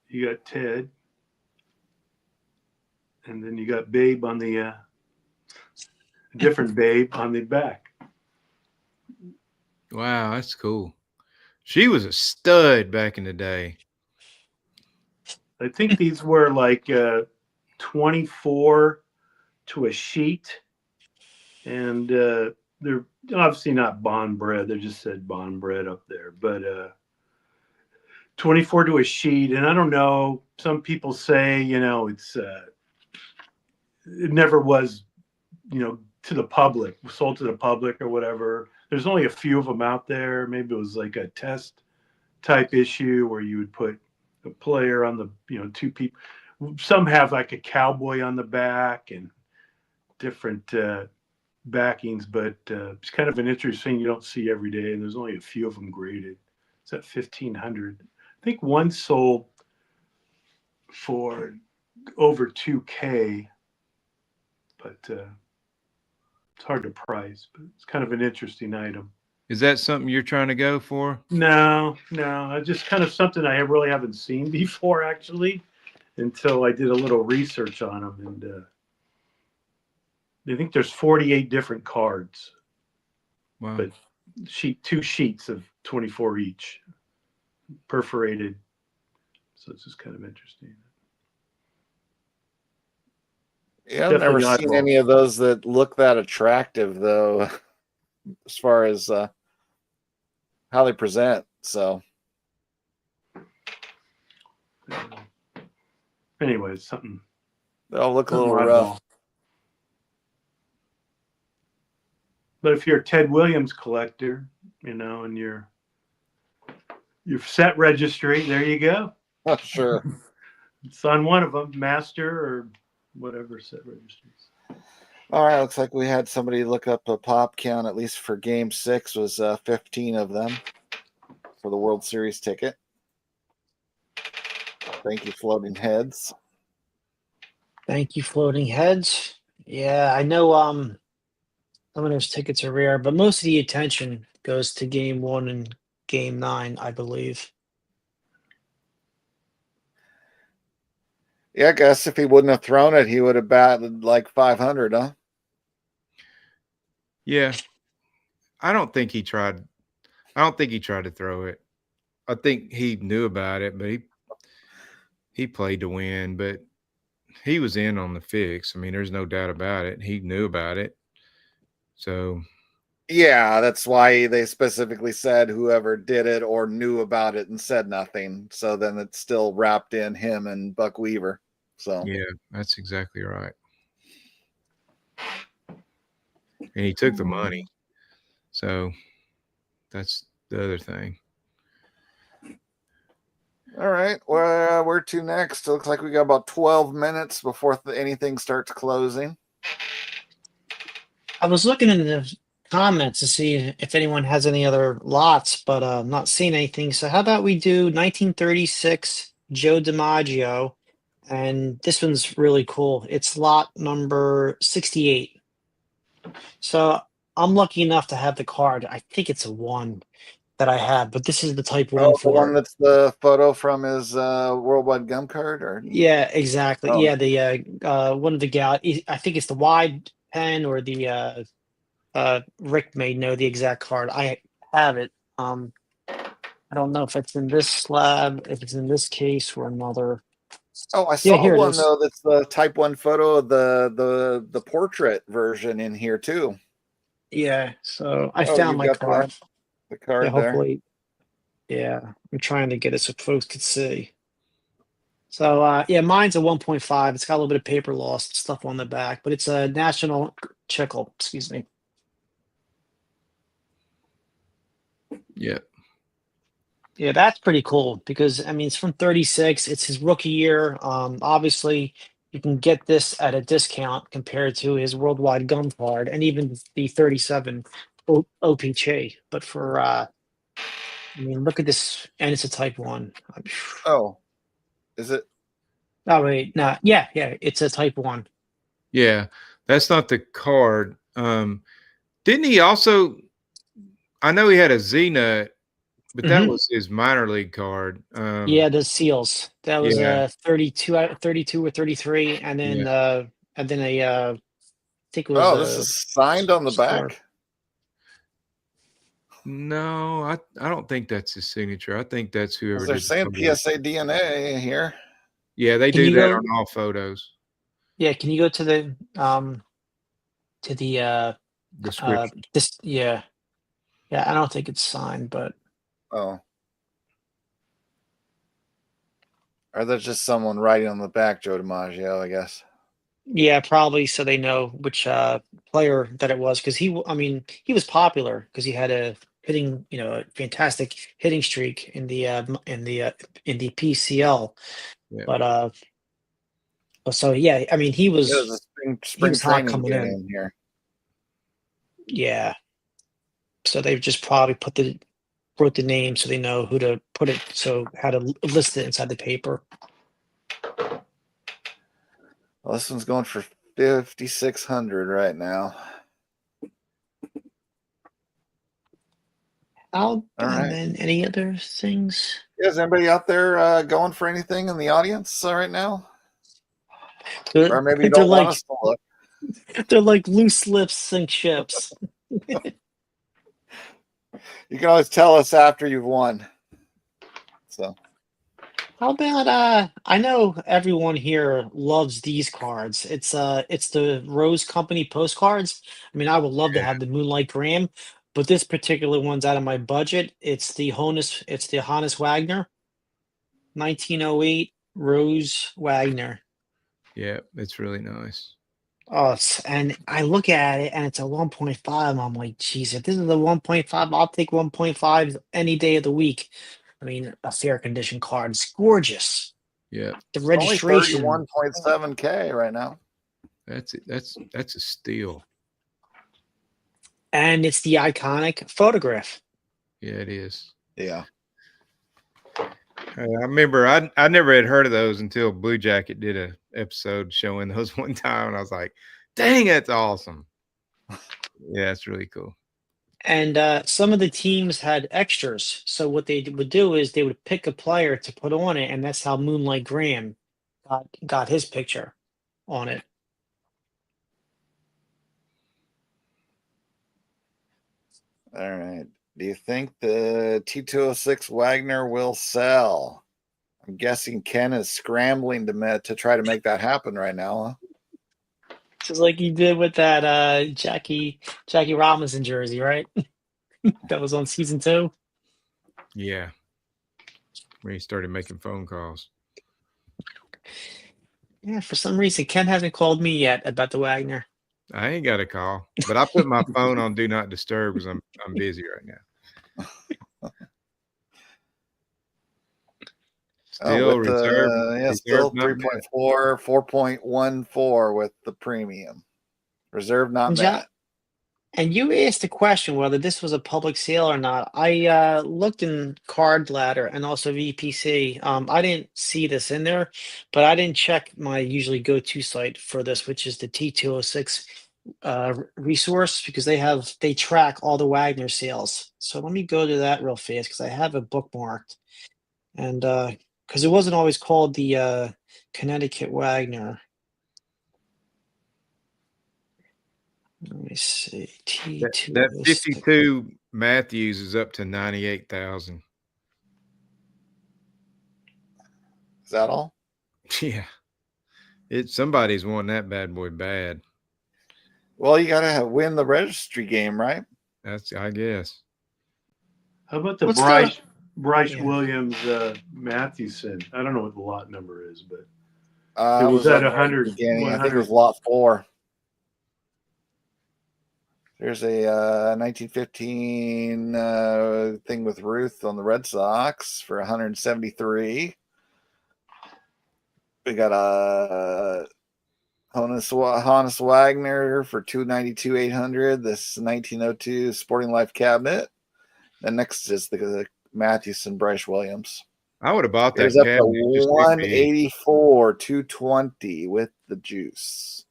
[SPEAKER 3] you got Ted, and then you got Babe on the different Babe on the back.
[SPEAKER 2] Wow, that's cool. She was a stud back in the day.
[SPEAKER 3] I think these were like 24 to a sheet, and they're obviously not bond bred. They just said bond bred up there, but 24 to a sheet. And I don't know. Some people say, it never was, to the public, sold to the public or whatever. There's only a few of them out there. Maybe it was like a test type issue where you would put a player on the, two people. Some have like a cowboy on the back and different backings, but it's kind of an interesting thing you don't see every day. And there's only a few of them graded. It's at 1,500. I think one sold for over 2K, but it's hard to price, but it's kind of an interesting item.
[SPEAKER 2] Is that something you're trying to go for?
[SPEAKER 3] No, just kind of something I really haven't seen before, actually, until I did a little research on them. And I think there's 48 different cards.
[SPEAKER 2] Wow.
[SPEAKER 3] But two sheets of 24 each, perforated. So it's just kind of interesting.
[SPEAKER 1] Yeah, I've never seen any of those that look that attractive, though, as far as how they present. So,
[SPEAKER 3] anyway, it's something.
[SPEAKER 1] They'll look a little rough.
[SPEAKER 3] But if you're a Ted Williams collector, and you're set registry, there you go.
[SPEAKER 1] Sure.
[SPEAKER 3] It's on one of them, master or whatever set registries.
[SPEAKER 1] All right, looks like we had somebody look up a pop count, at least for Game 6, was 15 of them for the World Series ticket. Thank you, Floating Heads.
[SPEAKER 4] Thank you, Floating Heads. Yeah, I know some of those tickets are rare, but most of the attention goes to Game 1 and Game 9, I believe.
[SPEAKER 1] Yeah, I guess if he wouldn't have thrown it, he would have batted like 500, huh?
[SPEAKER 2] Yeah. I don't think he tried to throw it. I think he knew about it, but he played to win, but he was in on the fix. I mean, there's no doubt about it. He knew about it. So
[SPEAKER 1] yeah, that's why they specifically said whoever did it or knew about it and said nothing. So then it's still wrapped in him and Buck Weaver. So
[SPEAKER 2] yeah, that's exactly right. And he took the money. So that's the other thing.
[SPEAKER 1] All right. Well, where to next? It looks like we got about 12 minutes before anything starts closing.
[SPEAKER 4] I was looking in the comments to see if anyone has any other lots, but I'm not seeing anything. So how about we do 1936 Joe DiMaggio? And this one's really cool. It's lot number 68. So I'm lucky enough to have the card. I think it's a 1 that I have, but this is the type 1
[SPEAKER 1] the
[SPEAKER 4] for
[SPEAKER 1] one
[SPEAKER 4] it.
[SPEAKER 1] that's the photo from his Worldwide Gum card, or
[SPEAKER 4] Yeah, exactly.
[SPEAKER 1] Oh.
[SPEAKER 4] Yeah, the one of the gal. I think it's the wide pen or the Rick may know the exact card. I have it. I don't know if it's in this slab, if it's in this case or another.
[SPEAKER 1] Oh, I saw
[SPEAKER 4] here it
[SPEAKER 1] one
[SPEAKER 4] is.
[SPEAKER 1] though that's the type 1 photo of the portrait version in here too.
[SPEAKER 4] Yeah, so I found my card.
[SPEAKER 1] The card
[SPEAKER 4] Yeah,
[SPEAKER 1] there.
[SPEAKER 4] hopefully. Yeah, I'm trying to get it so folks could see. So yeah, mine's a 1.5. It's got a little bit of paper loss stuff on the back, but it's a National Chickle, excuse me.
[SPEAKER 2] Yeah.
[SPEAKER 4] Yeah, that's pretty cool because I mean it's from 36. It's his rookie year. Obviously you can get this at a discount compared to his worldwide gun card and even the 37 OPC. But for I mean, look at this, and it's a type 1.
[SPEAKER 1] Oh, is it?
[SPEAKER 4] Oh wait, no, yeah, it's a type 1.
[SPEAKER 2] Yeah, that's not the card. Didn't he also? I know he had a Z-Nut, but that was his minor league card.
[SPEAKER 4] Yeah, the seals. That was 32 out of 32 or 33, and then I think it was.
[SPEAKER 1] This is signed on the back.
[SPEAKER 2] No, I don't think that's his signature. I think that's whoever.
[SPEAKER 1] They're saying PSA DNA here.
[SPEAKER 2] Yeah, they do that on all photos.
[SPEAKER 4] Yeah, can you go to the
[SPEAKER 2] description.
[SPEAKER 4] Yeah, I don't think it's signed, but
[SPEAKER 1] Oh. Or there's just someone writing on the back, Joe DiMaggio, I guess.
[SPEAKER 4] yeah, probably so they know which player that it was, because I mean, he was popular because he had a a fantastic hitting streak in the PCL.
[SPEAKER 2] Yeah.
[SPEAKER 4] But so yeah, I mean, he
[SPEAKER 1] It was
[SPEAKER 4] was
[SPEAKER 1] a
[SPEAKER 4] he
[SPEAKER 1] spring
[SPEAKER 4] was hot
[SPEAKER 1] training
[SPEAKER 4] coming in.
[SPEAKER 1] game here.
[SPEAKER 4] Yeah, so they've just probably wrote the name so they know who to put it, so how to list it inside the paper.
[SPEAKER 1] Well, this one's going for 5,600 right now.
[SPEAKER 4] All
[SPEAKER 1] right.
[SPEAKER 4] And then any other things?
[SPEAKER 1] Is anybody out there going for anything in the audience right now? Or maybe you don't want us to look.
[SPEAKER 4] They're like loose lips sink ships.
[SPEAKER 1] You can always tell us after you've won. So
[SPEAKER 4] How about I know everyone here loves these cards. It's the Rose Company postcards. I mean, I would love to have the Moonlight Graham, but this particular one's out of my budget. It's the Hannes Wagner, 1908 Rose Wagner.
[SPEAKER 2] Yeah, it's really nice.
[SPEAKER 4] Oh, and I look at it and it's a 1.5. I'm like, geez, if this is a 1.5, I'll take 1.5 any day of the week. I mean, a fair condition card. It's gorgeous.
[SPEAKER 2] Yeah.
[SPEAKER 4] The
[SPEAKER 1] it's only
[SPEAKER 4] registration.
[SPEAKER 1] 31.7K right now.
[SPEAKER 2] That's it. That's a steal.
[SPEAKER 4] And it's the iconic photograph.
[SPEAKER 2] Yeah, it is.
[SPEAKER 1] Yeah.
[SPEAKER 2] I remember I never had heard of those until Blue Jacket did a episode showing those one time, and I was like, "Dang, that's awesome!" Yeah, that's really cool.
[SPEAKER 4] And some of the teams had extras. So what they would do is they would pick a player to put on it, and that's how Moonlight Graham got his picture on it.
[SPEAKER 1] All right. Do you think the T206 Wagner will sell? I'm guessing Ken is scrambling to try to make that happen right now. Huh?
[SPEAKER 4] Just like he did with that Jackie Robinson jersey, right? That was on season 2.
[SPEAKER 2] Yeah, when he started making phone calls.
[SPEAKER 4] Yeah, for some reason Ken hasn't called me yet about the Wagner.
[SPEAKER 2] I ain't got a call, but I put my phone on do not disturb because I'm busy right now. Still reserve.
[SPEAKER 1] Still 3.4, 4.14 with the premium. Reserve not met.
[SPEAKER 4] And you asked the question whether this was a public sale or not. I looked in Card Ladder and also VPC. I didn't see this in there, but I didn't check my usually go-to site for this, which is the T206 resource, because they track all the Wagner sales. So let me go to that real fast because I have it bookmarked. And because it wasn't always called the Connecticut Wagner. Let me see.
[SPEAKER 2] That 52 Matthews is up to 98,000.
[SPEAKER 1] Is that all?
[SPEAKER 2] Yeah. Somebody's won that bad boy bad.
[SPEAKER 1] Well, you gotta win the registry game, right?
[SPEAKER 2] That's, I guess.
[SPEAKER 3] How about the Bryce Williams Matthewson? I don't know what the lot number is, but it was at 100.
[SPEAKER 1] I think it was lot 4. There's a 1915 thing with Ruth on the Red Sox for 173. We got a Hannes Wagner for 292,800. This 1902 Sporting Life cabinet. And next is the Mathewson Bryce Williams.
[SPEAKER 2] I would have bought that
[SPEAKER 1] cabinet.
[SPEAKER 2] cabinet.
[SPEAKER 1] 184, 220 with the juice.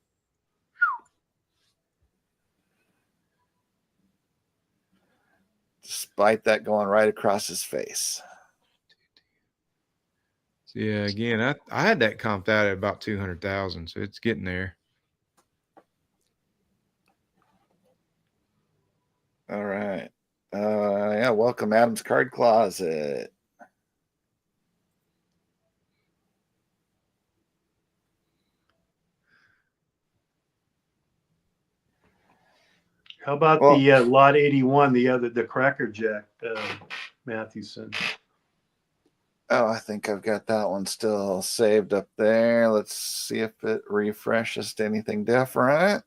[SPEAKER 1] Despite that going right across his face.
[SPEAKER 2] Yeah, again, I had that comped out at about 200,000, so it's getting there.
[SPEAKER 1] All right. Yeah, welcome Adam's Card Closet.
[SPEAKER 3] How about
[SPEAKER 1] Well,
[SPEAKER 3] the lot 81, the Cracker Jack Mathewson?
[SPEAKER 1] oh, I think I've got that one still saved up there. Let's see if it refreshes to anything different.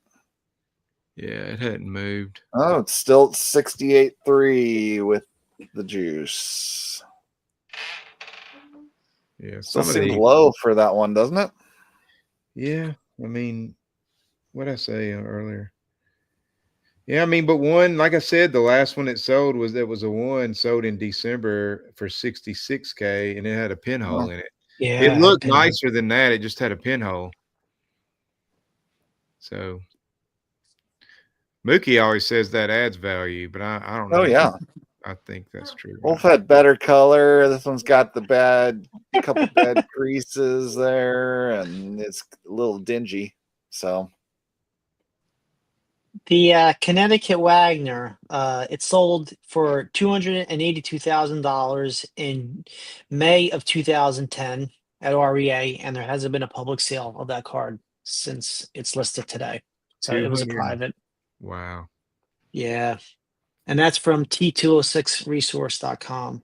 [SPEAKER 2] Yeah, it hadn't moved.
[SPEAKER 1] Oh, it's still 68.3 with the juice.
[SPEAKER 2] Yeah,
[SPEAKER 1] Still
[SPEAKER 2] some of
[SPEAKER 1] seems
[SPEAKER 2] the
[SPEAKER 1] low for that one, doesn't it?
[SPEAKER 2] yeah. I mean, what did I say earlier? Yeah, I mean, but one, like I said, the last one it sold was a one sold in December for 66K, and it had a pinhole
[SPEAKER 1] Oh.
[SPEAKER 2] in it. It
[SPEAKER 4] Yeah,
[SPEAKER 2] looked nicer than that. It just had a pinhole. So Mookie always says that adds value, but I don't know.
[SPEAKER 1] Oh, yeah.
[SPEAKER 2] I think that's true.
[SPEAKER 1] Wolf had better color. This one's got the couple bad creases there, and it's a little dingy. So
[SPEAKER 4] the Connecticut Wagner, it sold for $282,000 in May of 2010 at REA, and there hasn't been a public sale of that card since it's listed today. So it was a
[SPEAKER 2] 200.
[SPEAKER 4] private.
[SPEAKER 2] Wow.
[SPEAKER 4] Yeah. And that's from T206resource.com.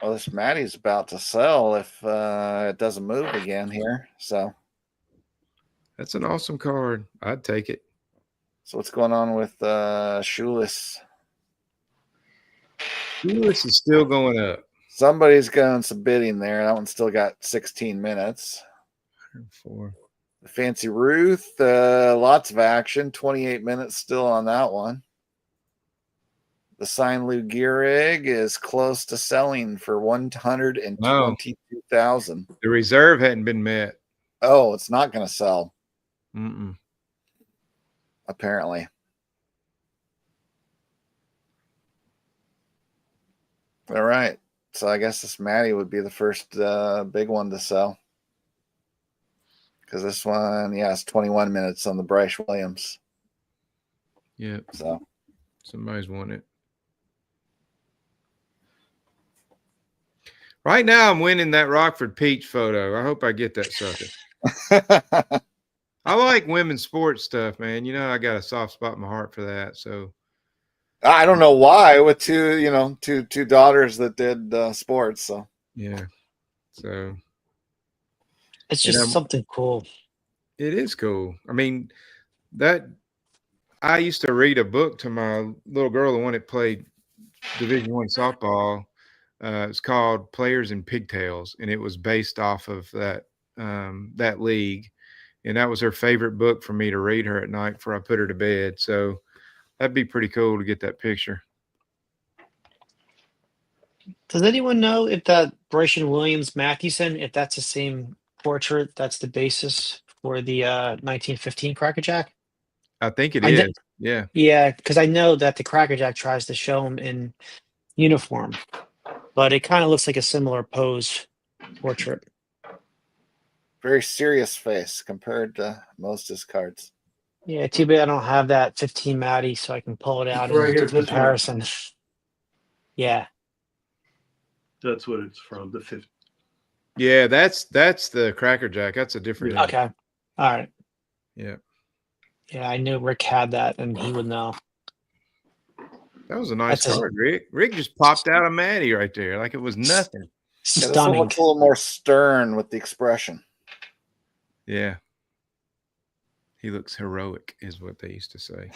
[SPEAKER 1] well, this Maddie's about to sell if it doesn't move again here. So
[SPEAKER 2] That's an awesome card. I'd take it.
[SPEAKER 1] So what's going on with Shoeless?
[SPEAKER 2] Shoeless is still going up.
[SPEAKER 1] Somebody's going some bidding there. That one's still got 16 minutes.
[SPEAKER 2] 104.
[SPEAKER 1] The Fancy Ruth, lots of action. 28 minutes still on that one. The Sign Lou Gehrig is close to selling for 122,000.
[SPEAKER 2] The reserve hadn't been met.
[SPEAKER 1] Oh, it's not going to sell.
[SPEAKER 2] Mm-mm.
[SPEAKER 1] Apparently. All right. So I guess this Maddie would be the first big one to sell. Because this one, yeah, it's 21 minutes on the Bryce Williams.
[SPEAKER 2] Yep.
[SPEAKER 1] So
[SPEAKER 2] Somebody's won it. Right now, I'm winning that Rockford Peach photo. I hope I get that sucker. I like women's sports stuff, man. You know, I got a soft spot in my heart for that. So
[SPEAKER 1] I don't know why with two daughters that did sports. So
[SPEAKER 2] yeah. So
[SPEAKER 4] It's just something cool.
[SPEAKER 2] it is cool. I mean, that I used to read a book to my little girl, the one that played Division I softball. It's called Players in Pigtails, and it was based off of that league. And that was her favorite book for me to read her at night before I put her to bed. So that'd be pretty cool to get that picture.
[SPEAKER 4] Does anyone know if that Bryson Williams Mathewson, if that's the same portrait, that's the basis for the 1915 Cracker Jack?
[SPEAKER 2] I think it
[SPEAKER 4] I
[SPEAKER 2] is.
[SPEAKER 4] kn-
[SPEAKER 2] Yeah.
[SPEAKER 4] Yeah, because I know that the Cracker Jack tries to show him in uniform, but it kind of looks like a similar pose portrait.
[SPEAKER 1] very serious face compared to most of his cards.
[SPEAKER 4] Yeah, too bad I don't have that 15 Matty so I can pull it out
[SPEAKER 3] Right
[SPEAKER 4] and
[SPEAKER 3] here,
[SPEAKER 4] do the
[SPEAKER 3] this one.
[SPEAKER 4] comparison. Yeah.
[SPEAKER 3] That's what it's from. The 50.
[SPEAKER 2] Yeah, that's the Cracker Jack. That's a different
[SPEAKER 3] Yeah.
[SPEAKER 2] image.
[SPEAKER 4] Okay. All right.
[SPEAKER 2] Yeah.
[SPEAKER 4] Yeah, I knew Rick had that and he would know.
[SPEAKER 2] That was a nice
[SPEAKER 4] That's
[SPEAKER 2] card, Rick. Rick just popped out a Maddie right there like it was nothing.
[SPEAKER 1] Yeah, this one
[SPEAKER 4] Stunning.
[SPEAKER 1] looks a little more stern with the expression.
[SPEAKER 2] Yeah. He looks heroic, is what they used to say.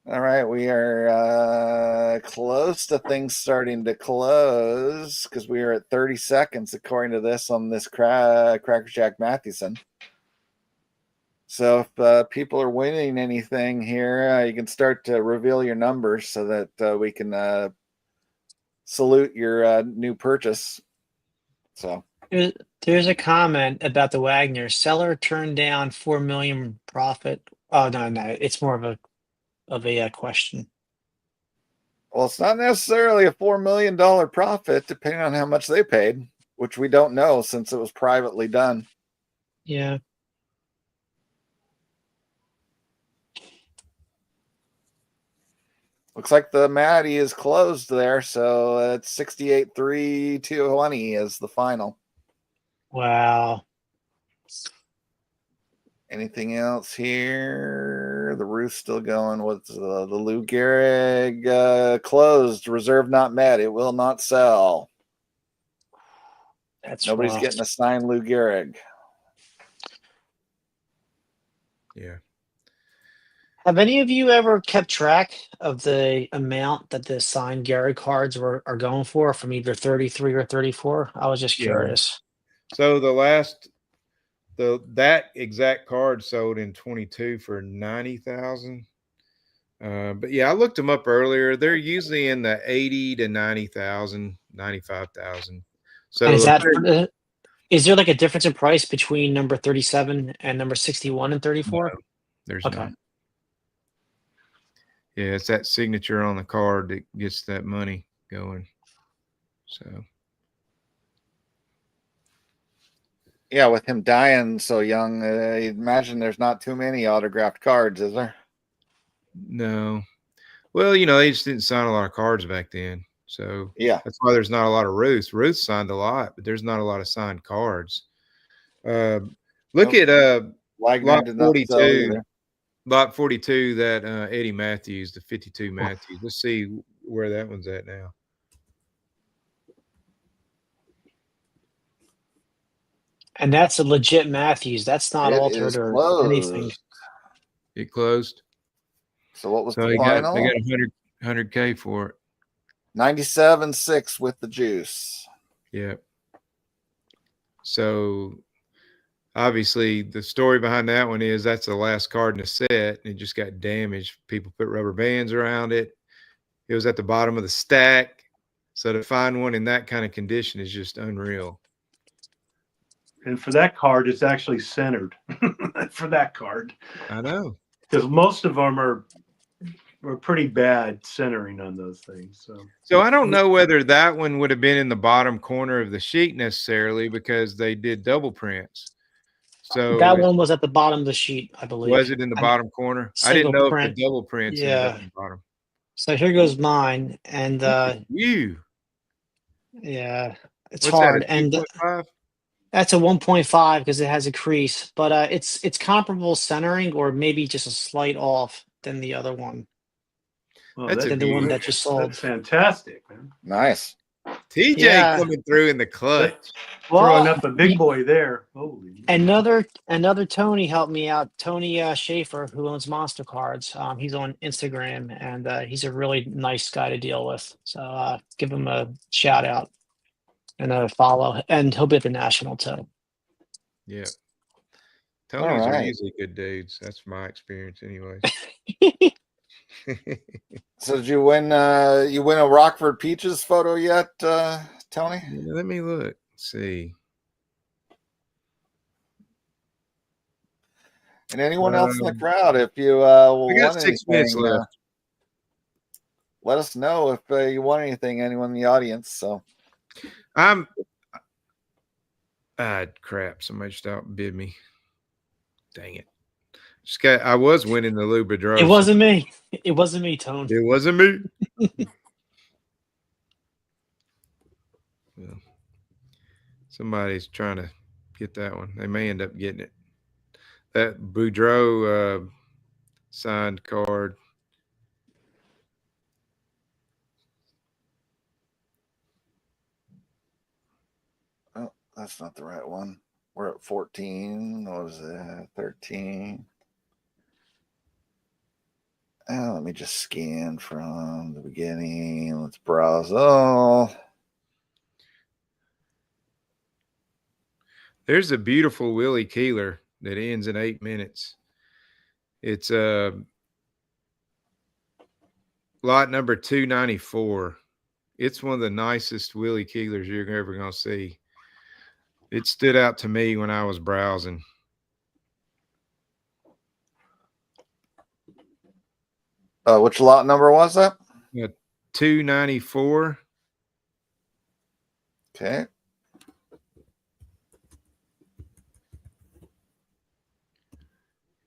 [SPEAKER 1] All right, we are close to things starting to close because we are at 30 seconds according to this on this Cracker Jack Mathewson. So if people are winning anything here, you can start to reveal your numbers so that we can salute your new purchase. So
[SPEAKER 4] There's a comment about the Wagner. Seller turned down 4 million profit. Oh no, it's more of a question.
[SPEAKER 1] well, it's not necessarily a $4 million profit, depending on how much they paid, which we don't know since it was privately done.
[SPEAKER 4] Yeah.
[SPEAKER 1] Looks like the Maddie is closed there, so it's 68.3 220 is the final.
[SPEAKER 4] Wow.
[SPEAKER 1] Anything else here? The roof's still going. What's the Lou Gehrig closed? Reserve not met. It will not sell.
[SPEAKER 4] That's
[SPEAKER 1] Nobody's
[SPEAKER 4] rough.
[SPEAKER 1] getting a signed Lou Gehrig.
[SPEAKER 2] Yeah.
[SPEAKER 4] Have any of you ever kept track of the amount that the signed Gary cards are going for from either 33 or 34? I was just
[SPEAKER 2] Yeah.
[SPEAKER 4] curious.
[SPEAKER 2] So that exact card sold in 22 for 90,000. But yeah, I looked them up earlier. They're usually in the 80 to 90,000, 95,000. So
[SPEAKER 4] And is there like a difference in price between number 37 and number 61 and 34?
[SPEAKER 2] No, there's
[SPEAKER 4] Okay.
[SPEAKER 2] not. Yeah, it's that signature on the card that gets that money going. So
[SPEAKER 1] Yeah, with him dying so young, I imagine there's not too many autographed cards, is there?
[SPEAKER 2] no. Well, you know, they just didn't sign a lot of cards back then. So
[SPEAKER 1] Yeah.
[SPEAKER 2] that's why there's not a lot of Ruth. Ruth signed a lot, but there's not a lot of signed cards. Look
[SPEAKER 1] Nope.
[SPEAKER 2] at
[SPEAKER 1] Wagner
[SPEAKER 2] lot
[SPEAKER 1] did not sell
[SPEAKER 2] 42.
[SPEAKER 1] either.
[SPEAKER 2] Lot 42, that Eddie Matthews, the 52 Matthews. Let's see where that one's at now.
[SPEAKER 4] And that's a legit Matthews. That's not
[SPEAKER 1] It
[SPEAKER 4] altered
[SPEAKER 1] is
[SPEAKER 4] or
[SPEAKER 1] closed.
[SPEAKER 4] anything.
[SPEAKER 2] It closed.
[SPEAKER 1] So what was
[SPEAKER 2] So
[SPEAKER 1] the
[SPEAKER 2] they
[SPEAKER 1] final?
[SPEAKER 2] got 100K for it.
[SPEAKER 1] 97.6 with the juice.
[SPEAKER 2] Yeah. So obviously the story behind that one is that's the last card in the set. And it just got damaged. People put rubber bands around it. It was at the bottom of the stack. So to find one in that kind of condition is just unreal.
[SPEAKER 3] And for that card, it's actually centered for that card.
[SPEAKER 2] I know.
[SPEAKER 3] Because most of them are pretty bad centering on those things.
[SPEAKER 2] So I don't know whether that one would have been in the bottom corner of the sheet necessarily because they did double prints. So
[SPEAKER 4] That one was at the bottom of the sheet, I believe.
[SPEAKER 2] was it in the bottom corner? I didn't
[SPEAKER 4] Single
[SPEAKER 2] know
[SPEAKER 4] print.
[SPEAKER 2] if the double prints ended up in the bottom.
[SPEAKER 4] So here goes mine. And
[SPEAKER 2] You.
[SPEAKER 4] yeah, it's
[SPEAKER 2] What's
[SPEAKER 4] hard.
[SPEAKER 2] that, a
[SPEAKER 4] And
[SPEAKER 2] 2.5?
[SPEAKER 4] that's a 1.5 because it has a crease, but it's comparable centering or maybe just a slight off than the other one.
[SPEAKER 3] Oh,
[SPEAKER 2] That's
[SPEAKER 4] Than the one that just sold.
[SPEAKER 3] That's fantastic, man.
[SPEAKER 1] Nice.
[SPEAKER 2] TJ
[SPEAKER 4] Yeah.
[SPEAKER 2] coming through in the clutch.
[SPEAKER 3] Throwing up a big boy there. Holy.
[SPEAKER 4] Another Tony helped me out. Tony Schaefer, who owns Monster Cards. He's on Instagram, and he's a really nice guy to deal with. So give him a shout out and a follow, and he'll be at the National too.
[SPEAKER 2] Yeah. Tony's
[SPEAKER 1] All
[SPEAKER 2] are
[SPEAKER 1] right.
[SPEAKER 2] usually good dudes. That's my experience anyway.
[SPEAKER 1] So did you win a Rockford Peaches photo yet, Tony?
[SPEAKER 2] Yeah, let me look. Let's see.
[SPEAKER 1] And anyone else in the crowd, if you
[SPEAKER 2] We
[SPEAKER 1] want
[SPEAKER 2] got 6 minutes
[SPEAKER 1] anything,
[SPEAKER 2] left.
[SPEAKER 1] let us know if you want anything, anyone in the audience. So
[SPEAKER 2] Crap. Somebody just outbid me. Dang it. I was winning the Lou Bedreau.
[SPEAKER 4] It wasn't me. It wasn't me, Tone.
[SPEAKER 2] It wasn't me. Well, somebody's trying to get that one. They may end up getting it. That Boudreaux signed card.
[SPEAKER 1] Oh, that's not the right one. We're at 14. What was it? 13. Let me just scan from the beginning. Let's browse. Oh,
[SPEAKER 2] There's a beautiful Willie Keeler that ends in 8 minutes. It's lot number 294. It's one of the nicest Willie Keelers you're ever going to see. It stood out to me when I was browsing.
[SPEAKER 1] which lot number was that?
[SPEAKER 2] 294.
[SPEAKER 1] Okay.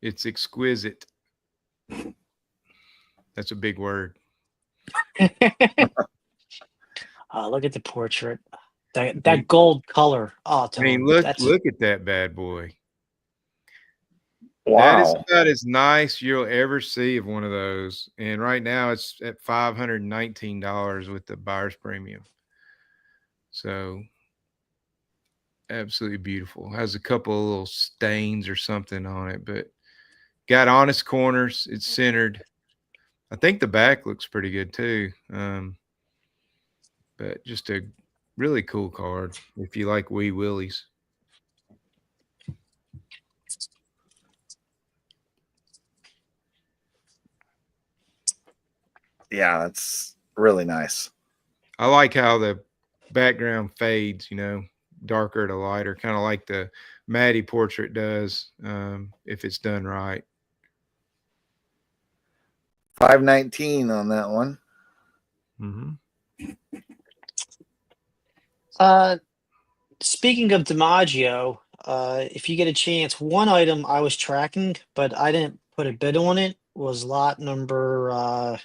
[SPEAKER 2] It's exquisite. That's a big word.
[SPEAKER 4] Look at the portrait. That gold color. Oh,
[SPEAKER 2] I mean,
[SPEAKER 4] Tone,
[SPEAKER 2] look
[SPEAKER 4] that's
[SPEAKER 2] at that bad boy.
[SPEAKER 1] Wow.
[SPEAKER 2] That is about as nice you'll ever see of one of those. And right now it's at $519 with the buyer's premium. So absolutely beautiful. Has a couple of little stains or something on it, but got honest corners. It's centered. I think the back looks pretty good too. But just a really cool card if you like Wee Willies.
[SPEAKER 1] Yeah, that's really nice.
[SPEAKER 2] I like how the background fades, darker to lighter, kind of like the Maddie portrait does, if it's done right.
[SPEAKER 1] $519 on that one.
[SPEAKER 2] Mm-hmm.
[SPEAKER 4] Speaking of DiMaggio, if you get a chance, one item I was tracking, but I didn't put a bid on it, was lot number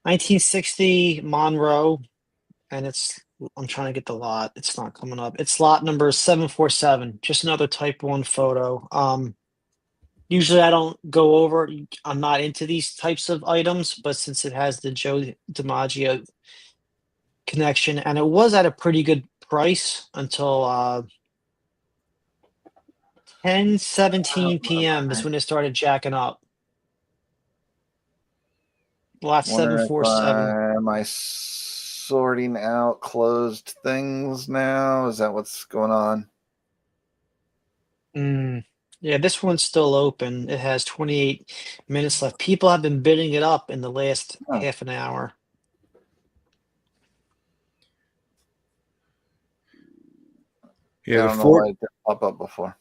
[SPEAKER 4] 1960 Monroe, and I'm trying to get the lot. It's not coming up. It's lot number 747. Just another type 1 photo. Usually I don't go over. I'm not into these types of items, but since it has the Joe DiMaggio connection, and it was at a pretty good price until 10:17 p.m. is when it started jacking up. Lot
[SPEAKER 1] Wondering if
[SPEAKER 4] 747.
[SPEAKER 1] am I sorting out closed things now? Is that what's going on?
[SPEAKER 4] Yeah, this one's still open. It has 28 minutes left. People have been bidding it up in the last half an hour.
[SPEAKER 1] Yeah, I don't know why it didn't pop up before.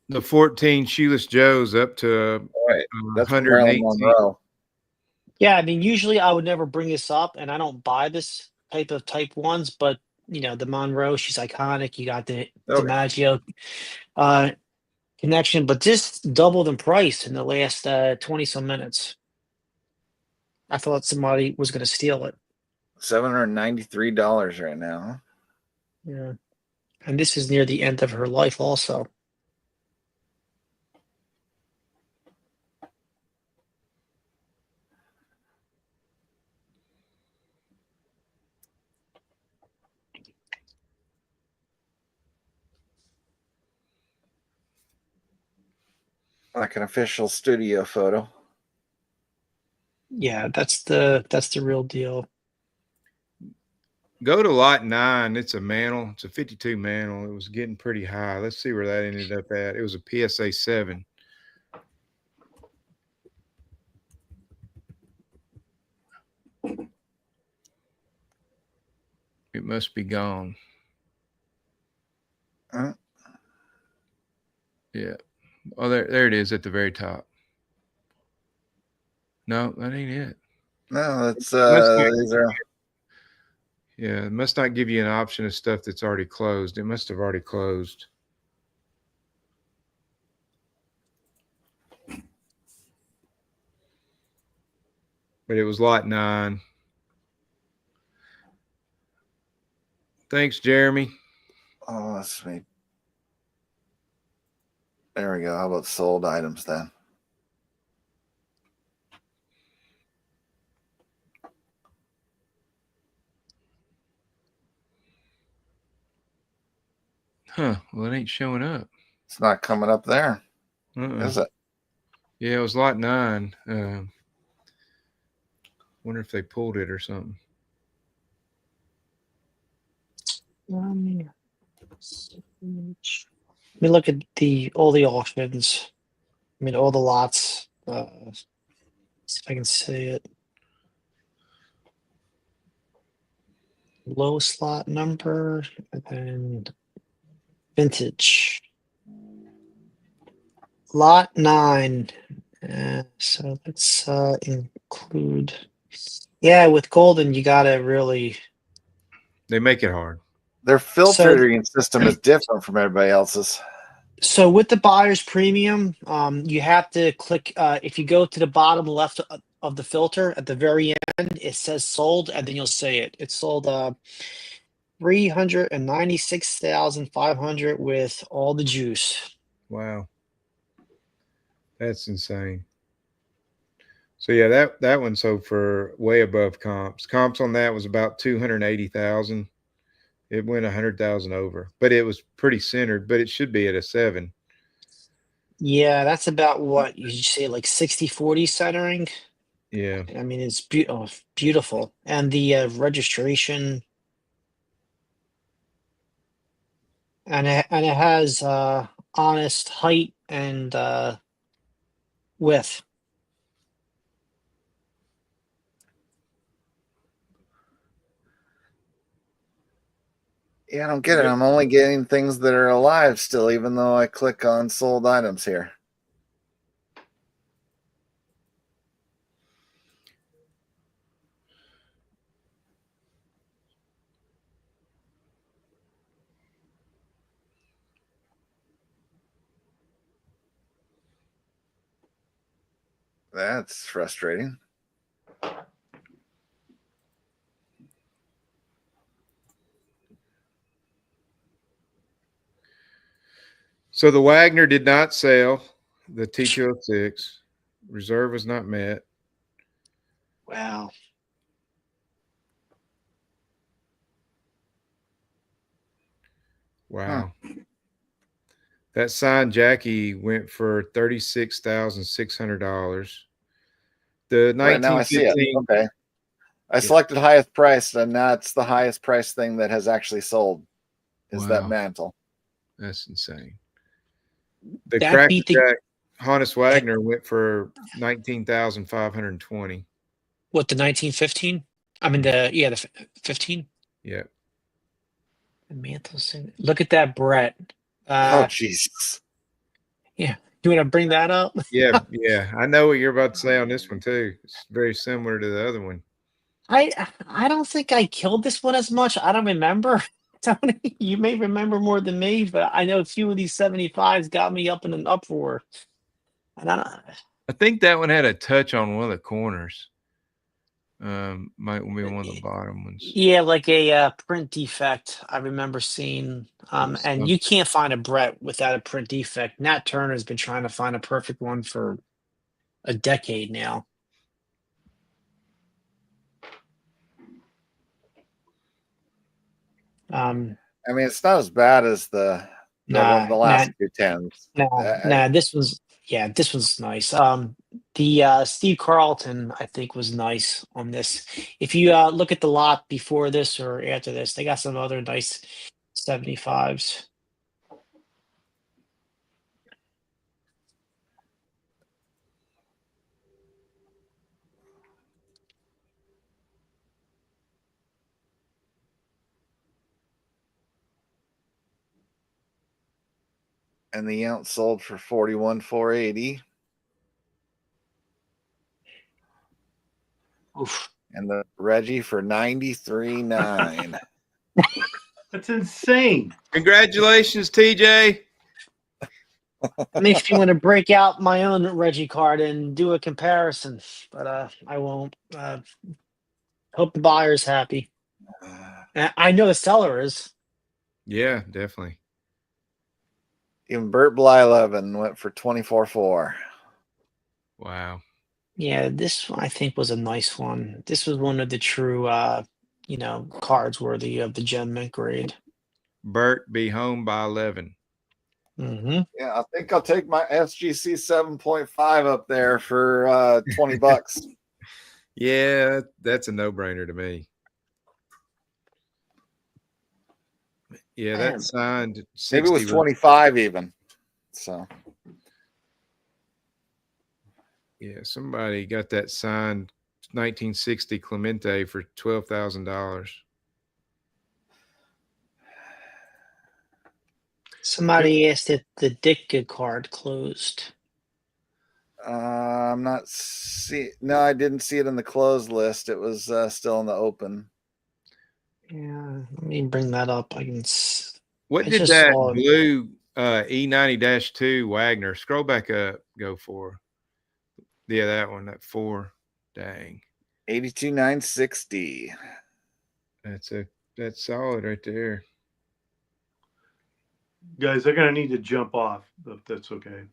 [SPEAKER 2] The 14 Shoeless Joe's up to
[SPEAKER 1] Right. That's Marilyn
[SPEAKER 2] 118.
[SPEAKER 1] Monroe.
[SPEAKER 4] Yeah, I mean, usually I would never bring this up, and I don't buy this type of type ones, but the Monroe, she's iconic. You got the DiMaggio connection, but just doubled in price in the last 20 some minutes. I thought somebody was going to steal it.
[SPEAKER 1] $793 right now.
[SPEAKER 4] Yeah. And this is near the end of her life also.
[SPEAKER 1] Like an official studio photo.
[SPEAKER 4] Yeah, that's the real deal.
[SPEAKER 2] Go to lot 9. It's a mantle. It's a 52 mantle. It was getting pretty high. Let's see where that ended up at. It was a PSA 7. It must be gone. Yeah. Oh, there it is at the very top. No, that ain't it.
[SPEAKER 1] No, that's
[SPEAKER 2] Yeah, it must not give you an option of stuff that's already closed. It must have already closed. But it was lot 9. Thanks, Jeremy.
[SPEAKER 1] Oh, let's see. There we go. How about sold items then?
[SPEAKER 2] Huh. Well, it ain't showing up.
[SPEAKER 1] It's not coming up there. Is it?
[SPEAKER 2] Yeah, it was lot 9. Wonder if they pulled it or something.
[SPEAKER 4] Let me look at all the auctions. I mean, all the lots. See if I can see it. Lowest lot number, and then vintage. Lot 9. So let's include. Yeah, with Goldin, you gotta really.
[SPEAKER 2] They make it hard.
[SPEAKER 1] Their filtering system is different from everybody else's.
[SPEAKER 4] So with the buyer's premium, you have to click. If you go to the bottom left of the filter at the very end, it says sold, and then you'll see it. It's sold $396,500 with all the juice.
[SPEAKER 2] Wow. That's insane. So yeah, that one sold for way above comps. Comps on that was about 280,000. It went 100,000 over, but it was pretty centered, but it should be at a 7.
[SPEAKER 4] Yeah, that's about what you say, like 60-40 centering.
[SPEAKER 2] Yeah.
[SPEAKER 4] I mean, it's beautiful. And the registration, and it has honest height and width.
[SPEAKER 1] Yeah, I don't get it. I'm only getting things that are alive still, even though I click on sold items here. That's frustrating.
[SPEAKER 2] So the Wagner did not sell. The T206 reserve was not met.
[SPEAKER 4] Wow.
[SPEAKER 2] Wow. That signed Jackie went for $36,600. The
[SPEAKER 1] Right now I see it.
[SPEAKER 2] 1915.
[SPEAKER 1] Okay. I selected highest price, and that's the highest price thing that has actually sold is that
[SPEAKER 2] Wow.
[SPEAKER 1] mantle.
[SPEAKER 2] That's insane. The
[SPEAKER 4] That
[SPEAKER 2] Cracker
[SPEAKER 4] beat the
[SPEAKER 2] Jack Honus Wagner went for 19,520.
[SPEAKER 4] what, the 1915? I mean the 15.
[SPEAKER 2] Yeah.
[SPEAKER 4] The mantle sign. Look at that, Brett.
[SPEAKER 1] Oh, Jesus.
[SPEAKER 4] Yeah. You want to bring that up?
[SPEAKER 2] Yeah, yeah. I know what you're about to say on this one too. It's very similar to the other one.
[SPEAKER 4] I don't think I killed this one as much. I don't remember. Tony, you may remember more than me, but I know a few of these 75s got me up in an uproar. And
[SPEAKER 2] I think that one had a touch on one of the corners. Might be one of the bottom ones.
[SPEAKER 4] yeah, like a print defect. I remember seeing. And you can't find a Brett without a print defect. Nat Turner's been trying to find a perfect one for a decade now.
[SPEAKER 1] I mean, it's not as bad as the one of the last few tens.
[SPEAKER 4] Nah, this one's nice. The Steve Carlton, I think, was nice on this. If you look at the lot before this or after this, they got some other nice 75s.
[SPEAKER 1] And the ounce sold for 41,480.
[SPEAKER 4] Oof.
[SPEAKER 1] And the Reggie for 93,900.
[SPEAKER 3] That's insane.
[SPEAKER 2] Congratulations, TJ.
[SPEAKER 4] Makes me want to break out my own Reggie card and do a comparison, but I won't. Hope the buyer's happy. I know the seller is.
[SPEAKER 2] Yeah, definitely.
[SPEAKER 1] Even Burt Blyleven went for 24,400.
[SPEAKER 2] Wow.
[SPEAKER 4] Yeah, this one I think was a nice one. This was one of the true, cards worthy of the gem mint grade.
[SPEAKER 2] Bert be home by 11.
[SPEAKER 4] Mm-hmm.
[SPEAKER 1] Yeah, I think I'll take my SGC 7.5 up there for $20.
[SPEAKER 2] Yeah, that's a no-brainer to me. Yeah, that's signed 60.
[SPEAKER 1] Maybe it was 25 even. So
[SPEAKER 2] yeah, somebody got that signed 1960 Clemente for $12,000.
[SPEAKER 4] Somebody asked if the Ditka card closed.
[SPEAKER 1] I'm not no, I didn't see it in the closed list. It was still in the open.
[SPEAKER 4] Yeah, let me bring that up.
[SPEAKER 2] What did that blue E90-2 Wagner, scroll back up, go for? Yeah, that one, that 4. Dang.
[SPEAKER 1] 82,960.
[SPEAKER 2] That's a That's solid right there.
[SPEAKER 3] Guys, they're going to need to jump off, if that's okay.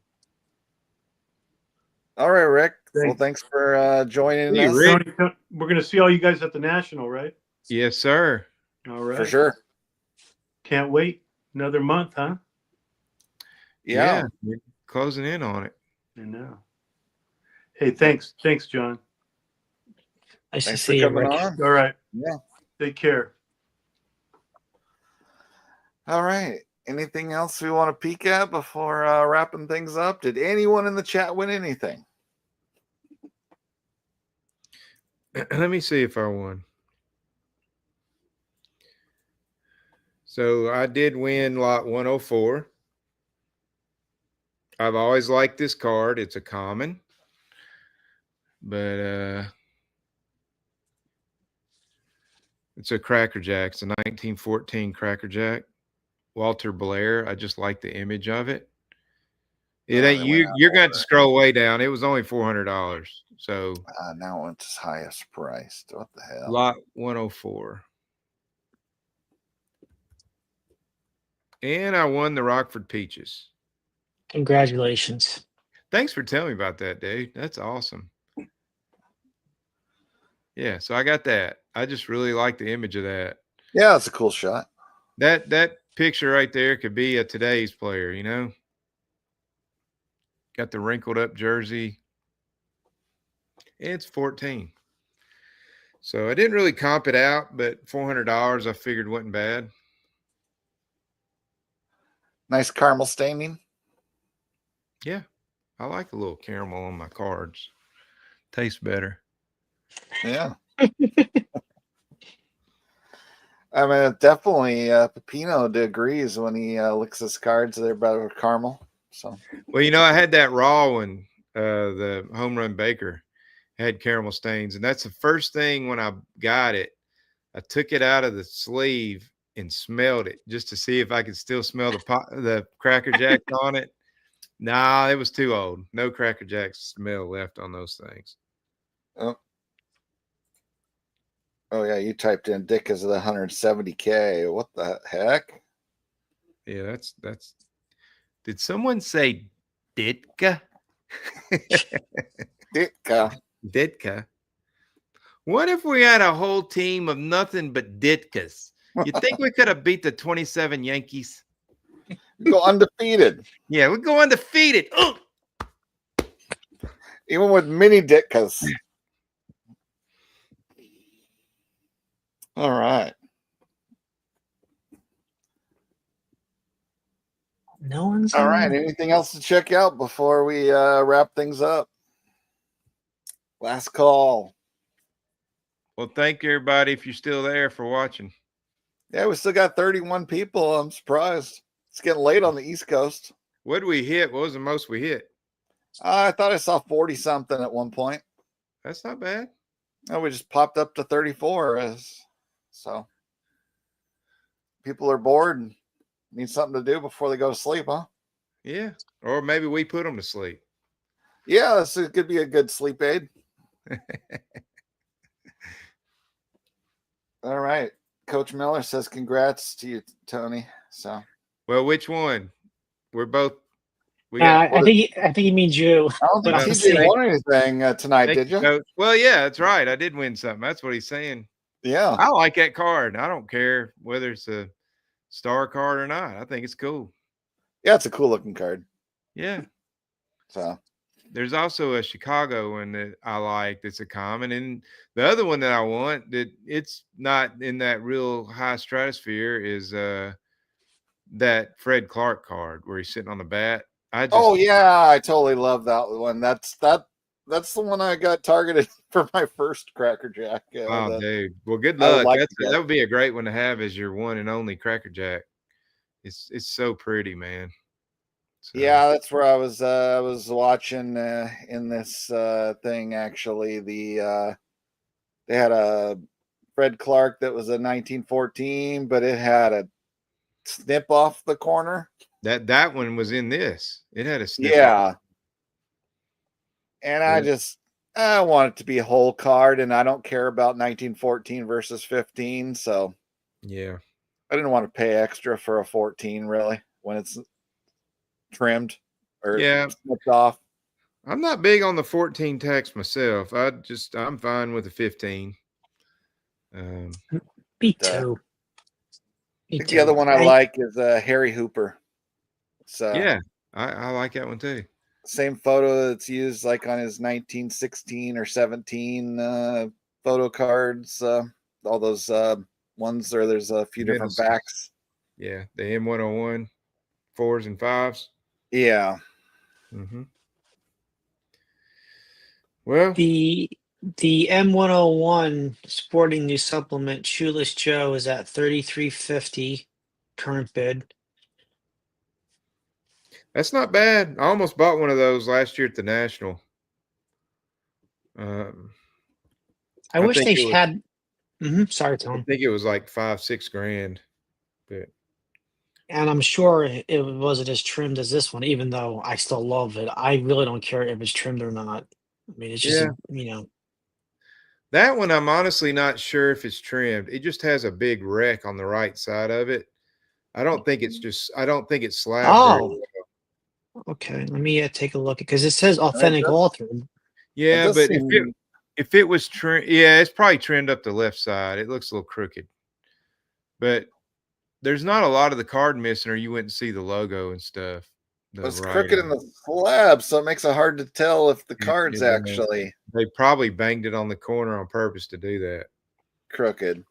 [SPEAKER 1] All right, Rick. Well,
[SPEAKER 3] Thanks.
[SPEAKER 1] thanks for joining
[SPEAKER 2] Hey,
[SPEAKER 1] us.
[SPEAKER 2] Rick.
[SPEAKER 3] Tony, we're going to see all you guys at the National, right?
[SPEAKER 2] Yes, sir.
[SPEAKER 3] All right.
[SPEAKER 1] For sure.
[SPEAKER 3] Can't wait. Another month, huh?
[SPEAKER 1] Yeah.
[SPEAKER 2] We're closing in on it.
[SPEAKER 3] I know. Hey, thanks. Thanks, John.
[SPEAKER 4] Nice to
[SPEAKER 1] Thanks for
[SPEAKER 4] see you,
[SPEAKER 1] coming
[SPEAKER 4] Rick.
[SPEAKER 1] on.
[SPEAKER 3] All right.
[SPEAKER 1] Yeah.
[SPEAKER 3] Take care.
[SPEAKER 1] All right. Anything else we want to peek at before wrapping things up? Did anyone in the chat win anything?
[SPEAKER 2] Let me see if I won. So I did win lot 104. I've always liked this card. It's a common, but it's a Cracker Jack. It's a 1914 Cracker Jack. Walter Blair. I just like the image of it. It ain't you. You're going to scroll way down. It was only $400. So
[SPEAKER 1] now it's as highest priced. What the hell?
[SPEAKER 2] lot 104. And I won the Rockford Peaches.
[SPEAKER 4] Congratulations.
[SPEAKER 2] Thanks for telling me about that, dude. That's awesome. Yeah, so I got that. I just really like the image of that.
[SPEAKER 1] Yeah, it's a cool shot.
[SPEAKER 2] That picture right there could be a today's player, you know? Got the wrinkled up jersey. It's 14. So I didn't really comp it out, but $400 I figured wasn't bad.
[SPEAKER 1] Nice caramel staining.
[SPEAKER 2] Yeah, I like a little caramel on my cards. Tastes better.
[SPEAKER 1] Yeah. I mean, definitely Pepino agrees when he licks his cards. They're better with caramel. So,
[SPEAKER 2] well, you know, I had that raw one, the home run Baker had caramel stains, and that's the first thing when I got it. I took it out of the sleeve and smelled it just to see if I could still smell the Cracker Jacks on it. Nah, it was too old. No Cracker Jack smell left on those things.
[SPEAKER 1] Oh yeah, you typed in Dick as the 170K. What the heck?
[SPEAKER 2] Yeah, that's. Did someone say Ditka?
[SPEAKER 1] Ditka.
[SPEAKER 2] Ditka. What if we had a whole team of nothing but Ditkas? You think we could have beat the 27 Yankees?
[SPEAKER 1] Go undefeated.
[SPEAKER 2] Yeah, we're going undefeated. Oh!
[SPEAKER 1] Even with mini Ditkas. All right.
[SPEAKER 4] No one's
[SPEAKER 1] all right. Anything else to check out before we wrap things up? Last call.
[SPEAKER 2] Well, thank you, everybody, if you're still there for watching.
[SPEAKER 1] Yeah, we still got 31 people. I'm surprised. It's getting late on the East Coast.
[SPEAKER 2] What did we hit? What was the most we hit?
[SPEAKER 1] I thought I saw 40 something at one point.
[SPEAKER 2] That's not bad.
[SPEAKER 1] Oh, we just popped up to 34. So people are bored and need something to do before they go to sleep, huh?
[SPEAKER 2] Yeah. Or maybe we put them to sleep.
[SPEAKER 1] Yeah, this could be a good sleep aid. All right. Coach Miller says congrats to you, Tony. So,
[SPEAKER 2] well, which one? We're both.
[SPEAKER 4] I think he means you.
[SPEAKER 1] I don't think TJ won anything tonight, did you?
[SPEAKER 2] Coach. Well, yeah, that's right. I did win something. That's what he's saying.
[SPEAKER 1] Yeah.
[SPEAKER 2] I like that card. I don't care whether it's a star card or not. I think it's cool.
[SPEAKER 1] Yeah, it's a cool looking card.
[SPEAKER 2] Yeah.
[SPEAKER 1] So
[SPEAKER 2] there's also a Chicago one that I like that's a common. And the other one that I want that it's not in that real high stratosphere is that Fred Clark card where he's sitting on the bat.
[SPEAKER 1] Oh yeah, I totally love that one. That's the one I got targeted for my first Cracker Jack.
[SPEAKER 2] Dude. Well, good luck. That would be a great one to have as your one and only Cracker Jack. It's so pretty, man. So.
[SPEAKER 1] Yeah, that's where I was watching in this thing actually. They had a Fred Clark that was a 1914, but it had a snip off the corner.
[SPEAKER 2] That one was in this. It had a snip.
[SPEAKER 1] Yeah. And I want it to be a whole card, and I don't care about 1914 versus 15. So
[SPEAKER 2] Yeah.
[SPEAKER 1] I didn't want to pay extra for a 14 really when it's trimmed or
[SPEAKER 2] Yeah.
[SPEAKER 1] snipped off.
[SPEAKER 2] I'm not big on the 14 tax myself. I'm fine with the 15.
[SPEAKER 4] Me
[SPEAKER 1] But,
[SPEAKER 4] too.
[SPEAKER 1] I
[SPEAKER 4] Me
[SPEAKER 1] think the other
[SPEAKER 4] too.
[SPEAKER 1] one I like is Harry Hooper. It's
[SPEAKER 2] Yeah, I like that one too.
[SPEAKER 1] same photo that's used like on his 1916 or 17 photo cards. All those ones where there's a few different
[SPEAKER 2] Genesis.
[SPEAKER 1] backs.
[SPEAKER 2] Yeah, the M101 4s and 5s.
[SPEAKER 1] Yeah.
[SPEAKER 2] Mm-hmm. Well,
[SPEAKER 4] The M101 Sporting News Supplement Shoeless Joe is at $33.50 current bid.
[SPEAKER 2] that's not bad. I almost bought one of those last year at the National.
[SPEAKER 4] I wish
[SPEAKER 2] think
[SPEAKER 4] they
[SPEAKER 2] it was,
[SPEAKER 4] had. Sorry,
[SPEAKER 2] I
[SPEAKER 4] Tom.
[SPEAKER 2] think it was like $5-6 grand. But
[SPEAKER 4] And I'm sure it wasn't as trimmed as this one, even though I still love it. I really don't care if it's trimmed or not. I mean, it's just,
[SPEAKER 2] yeah, that one I'm honestly not sure if it's trimmed. It just has a big wreck on the right side of it. I don't think it's slabbed very
[SPEAKER 4] Oh,
[SPEAKER 2] well.
[SPEAKER 4] okay. Let me take a look because it says
[SPEAKER 1] It
[SPEAKER 4] authentic
[SPEAKER 1] does,
[SPEAKER 4] authored.
[SPEAKER 2] Yeah,
[SPEAKER 1] does
[SPEAKER 2] but
[SPEAKER 1] seem,
[SPEAKER 2] if it was trimmed, yeah, it's probably trimmed up the left side. It looks a little crooked. But there's not a lot of the card missing, or you wouldn't see the logo and stuff.
[SPEAKER 1] it's crooked in the slab, so it makes it hard to tell if the card's
[SPEAKER 2] it was.
[SPEAKER 1] actually
[SPEAKER 2] They probably banged it on the corner on purpose to do that.
[SPEAKER 1] crooked.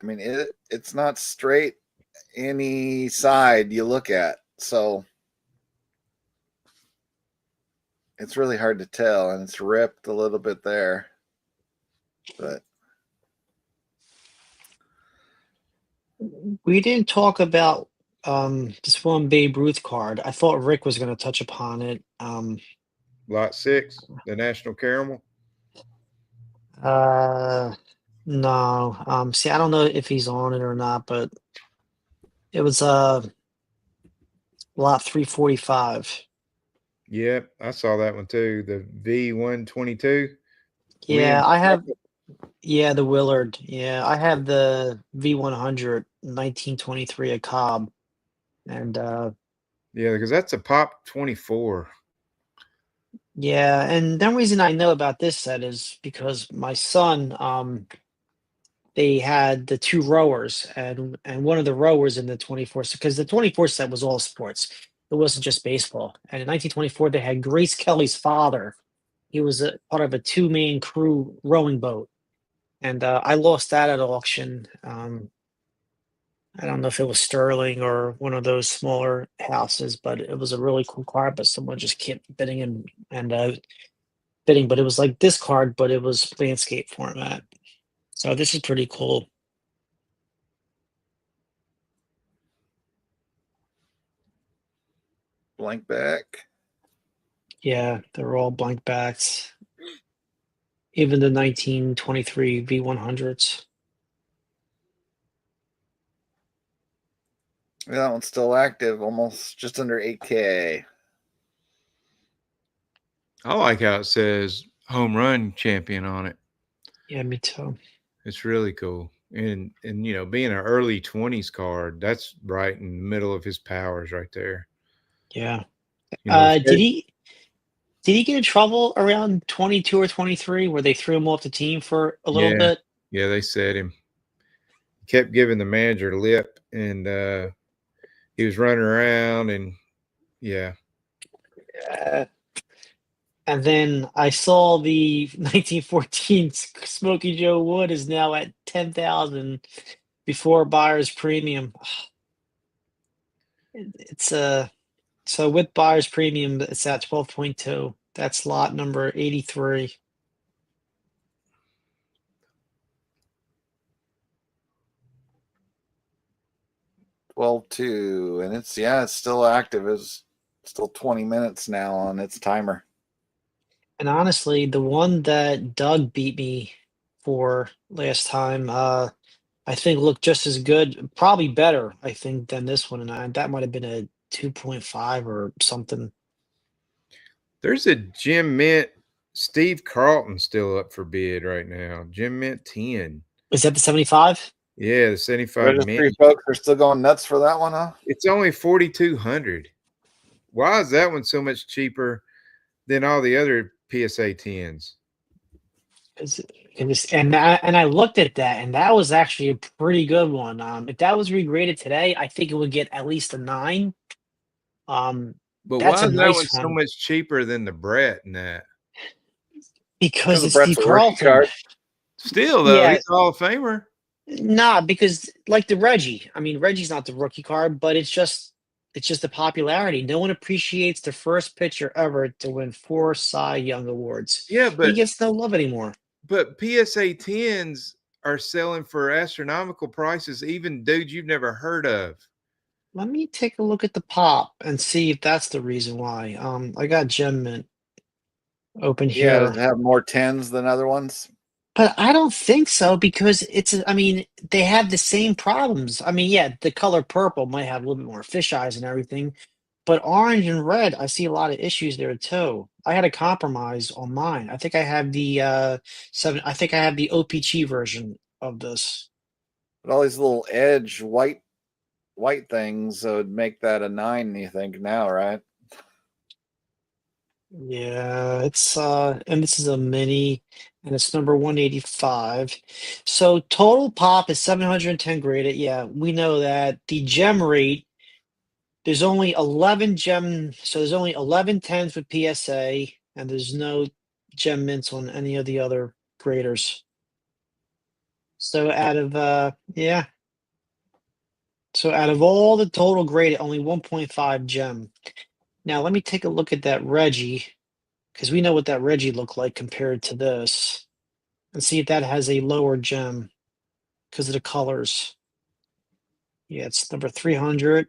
[SPEAKER 1] I mean, it's not straight any side you look at, so it's really hard to tell, and it's ripped a little bit there, but
[SPEAKER 4] We didn't talk about this one Babe Ruth card. I thought Rick was going to touch upon it.
[SPEAKER 2] Lot 6, the National Caramel.
[SPEAKER 4] No. See, I don't know if he's on it or not, but it was lot 345.
[SPEAKER 2] Yep, I saw that one too. The V122.
[SPEAKER 4] Yeah,
[SPEAKER 2] Williams.
[SPEAKER 4] I have. Yeah, the Willard. Yeah, I have the V100 1923 at Cobb, and
[SPEAKER 2] Yeah, because that's a pop 24.
[SPEAKER 4] yeah, and the reason I know about this set is because my son, they had the two rowers, and one of the rowers in the 24, because the 24 set was all sports. It wasn't just baseball. And in 1924, they had Grace Kelly's father. He was a part of a two-man crew rowing boat, and I lost that at auction. I don't know if it was Sterling or one of those smaller houses, but it was a really cool card. But someone just kept bidding and bidding. But it was like this card, but it was landscape format. So this is pretty cool.
[SPEAKER 1] blank back.
[SPEAKER 4] Yeah, they're all blank backs. Even the 1923 V100s.
[SPEAKER 1] That one's still active, almost just under 8K.
[SPEAKER 2] I like how it says home run champion on it.
[SPEAKER 4] Yeah, me too.
[SPEAKER 2] It's really cool. And being an early 20s card, that's right in the middle of his powers right there.
[SPEAKER 4] Yeah.
[SPEAKER 2] First,
[SPEAKER 4] Did he get in trouble around 22 or 23 where they threw him off the team for a little bit?
[SPEAKER 2] Yeah, they said him. Kept giving the manager lip, and he was running around, and yeah.
[SPEAKER 4] And then I saw the 1914 Smoky Joe Wood is now at 10,000 before buyer's premium. It's so with buyer's premium, it's at 12.2. That's lot number 83.
[SPEAKER 1] $12.2, and it's still active. It's still 20 minutes now on its timer.
[SPEAKER 4] And honestly, the one that Doug beat me for last time, I think looked just as good, probably better, I think, than this one. And that might have been a 2.5 or something.
[SPEAKER 2] There's a Jim Mint Steve Carlton's still up for bid right now. Gem Mint 10.
[SPEAKER 4] Is that the 75?
[SPEAKER 2] Yeah, the 75
[SPEAKER 1] Registry
[SPEAKER 2] mint.
[SPEAKER 1] folks are still going nuts for that one, huh?
[SPEAKER 2] It's only 4,200. Why is that one so much cheaper than all the other PSA 10s?
[SPEAKER 4] And I looked at that, and that was actually a pretty good one. If that was regraded today, I think it would get at least a 9.
[SPEAKER 2] But
[SPEAKER 4] That's
[SPEAKER 2] why
[SPEAKER 4] a
[SPEAKER 2] is that one
[SPEAKER 4] nice
[SPEAKER 2] so
[SPEAKER 4] one
[SPEAKER 2] much cheaper than the Brett and that?
[SPEAKER 4] because
[SPEAKER 1] Because
[SPEAKER 4] it's
[SPEAKER 1] Brett's
[SPEAKER 4] Steve
[SPEAKER 1] a rookie
[SPEAKER 4] Carlton.
[SPEAKER 1] card.
[SPEAKER 2] Still, though,
[SPEAKER 4] Yeah,
[SPEAKER 2] he's a Hall of Famer.
[SPEAKER 4] nah, because like the Reggie. I mean, Reggie's not the rookie card, but it's just the popularity. No one appreciates the first pitcher ever to win 4 Cy Young awards.
[SPEAKER 2] Yeah,
[SPEAKER 4] He gets no love anymore.
[SPEAKER 2] but PSA 10s are selling for astronomical prices, even dudes you've never heard of.
[SPEAKER 4] Let me take a look at the pop and see if that's the reason why. I got Gem Mint open
[SPEAKER 1] Yeah, does
[SPEAKER 4] here.
[SPEAKER 1] it have more 10s than other ones?
[SPEAKER 4] But I don't think so because I mean, they have the same problems. I mean, yeah, the color purple might have a little bit more fish eyes and everything, but orange and red, I see a lot of issues there too. I had a compromise on mine. I think I have the I think I have the OPG version of this.
[SPEAKER 1] But all these little edge white things would make that a 9, you think now, right?
[SPEAKER 4] Yeah, it's and this is a mini and it's number 185. So total pop is 710 graded. Yeah, we know that. The gem rate, there's only 11 gem, so there's only 11 tens with PSA, and there's no gem mints on any of the other graders. So out of yeah. So out of all the total graded, only 1.5 gem. Now let me take a look at that Reggie, because we know what that Reggie looked like compared to this, and see if that has a lower gem because of the colors. Yeah, it's number 300.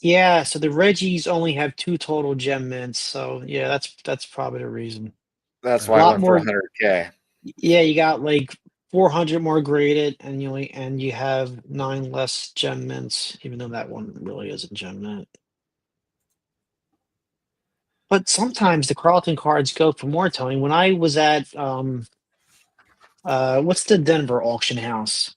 [SPEAKER 4] Yeah, so the Reggies only have 2 total gem mints. So yeah, that's probably the reason.
[SPEAKER 1] That's
[SPEAKER 4] A
[SPEAKER 1] why I
[SPEAKER 4] lot
[SPEAKER 1] went for
[SPEAKER 4] more.
[SPEAKER 1] 100K.
[SPEAKER 4] Yeah, you got like 400 more graded, and you have 9 less gem mints, even though that one really isn't gem mint. But sometimes the Carlton cards go for more, Tony. When I was at what's the Denver auction house?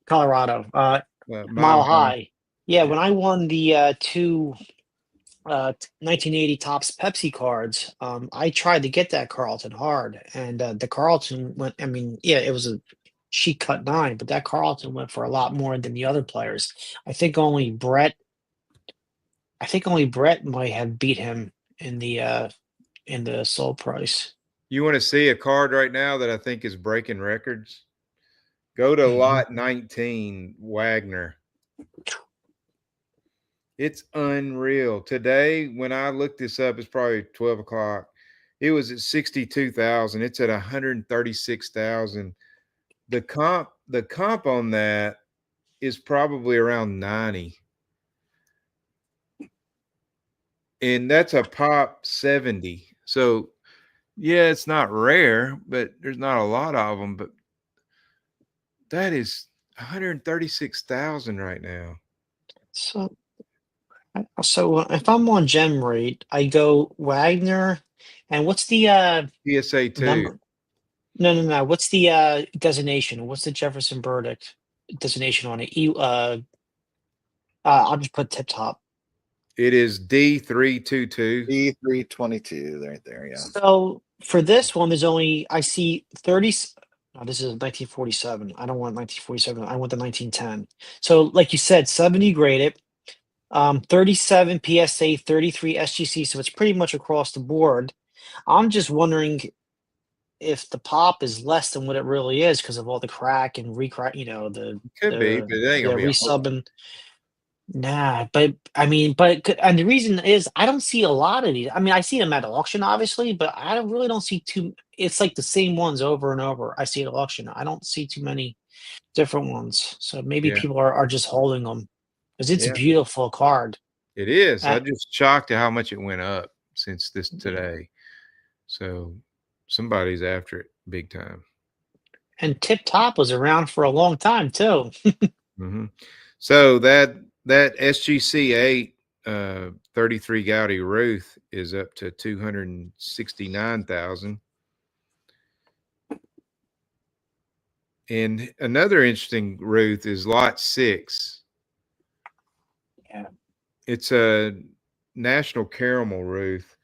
[SPEAKER 4] Colorado,
[SPEAKER 2] Mile
[SPEAKER 4] Mile
[SPEAKER 2] High.
[SPEAKER 4] High. Yeah,
[SPEAKER 2] Yeah.
[SPEAKER 4] when I won the 2 1980 Topps Pepsi cards, I tried to get that Carlton hard, and the Carlton went. I mean, yeah, it was a sheet cut 9, but that Carlton went for a lot more than the other players. I think only Brett. I think only Brett might have beat him in the sold price.
[SPEAKER 2] You want to see a card right now that I think is breaking records? Go to
[SPEAKER 4] Mhm.
[SPEAKER 2] lot 19, Wagner. It's unreal. Today, when I looked this up, it's probably 12 o'clock. It was at 62,000. It's at 136,000. The comp on that is probably around 90. And that's a pop 70. So yeah, it's not rare, but there's not a lot of them. But that is 136,000 right now.
[SPEAKER 4] So, if I'm on gem rate, I go Wagner, and what's the
[SPEAKER 2] PSA 2.
[SPEAKER 4] number? No, no, no. What's the designation? What's the Jefferson verdict designation on it? I'll just put tip top.
[SPEAKER 2] It is D322.
[SPEAKER 1] E322 right there, yeah.
[SPEAKER 4] So for this one, there's only I see 30. No, this is 1947. I don't want 1947. I want the 1910. So, like you said, 70 graded, 37 PSA, 33 SGC. So it's pretty much across the board. I'm just wondering if the pop is less than what it really is because of all the crack and recrack,
[SPEAKER 2] Could be, but it ain't gonna be a whole lot.
[SPEAKER 4] resubbing. Nah, but I mean, and the reason is I don't see a lot of these. I mean, I see them at auction, obviously, but I really don't see too. It's like the same ones over and over. I see at auction. I don't see too many different ones. So maybe
[SPEAKER 2] Yeah,
[SPEAKER 4] people are just holding them because it's a
[SPEAKER 2] yeah,
[SPEAKER 4] beautiful card.
[SPEAKER 2] it is.
[SPEAKER 4] Uh,
[SPEAKER 2] I just shocked at how much it went up since this today. So somebody's after it big time.
[SPEAKER 4] and Tip Top was around for a long time too.
[SPEAKER 2] So that SGC 8 33 Gaudy Ruth is up to 269,000. And another interesting Ruth is Lot 6.
[SPEAKER 4] Yeah.
[SPEAKER 2] It's a National Caramel Ruth.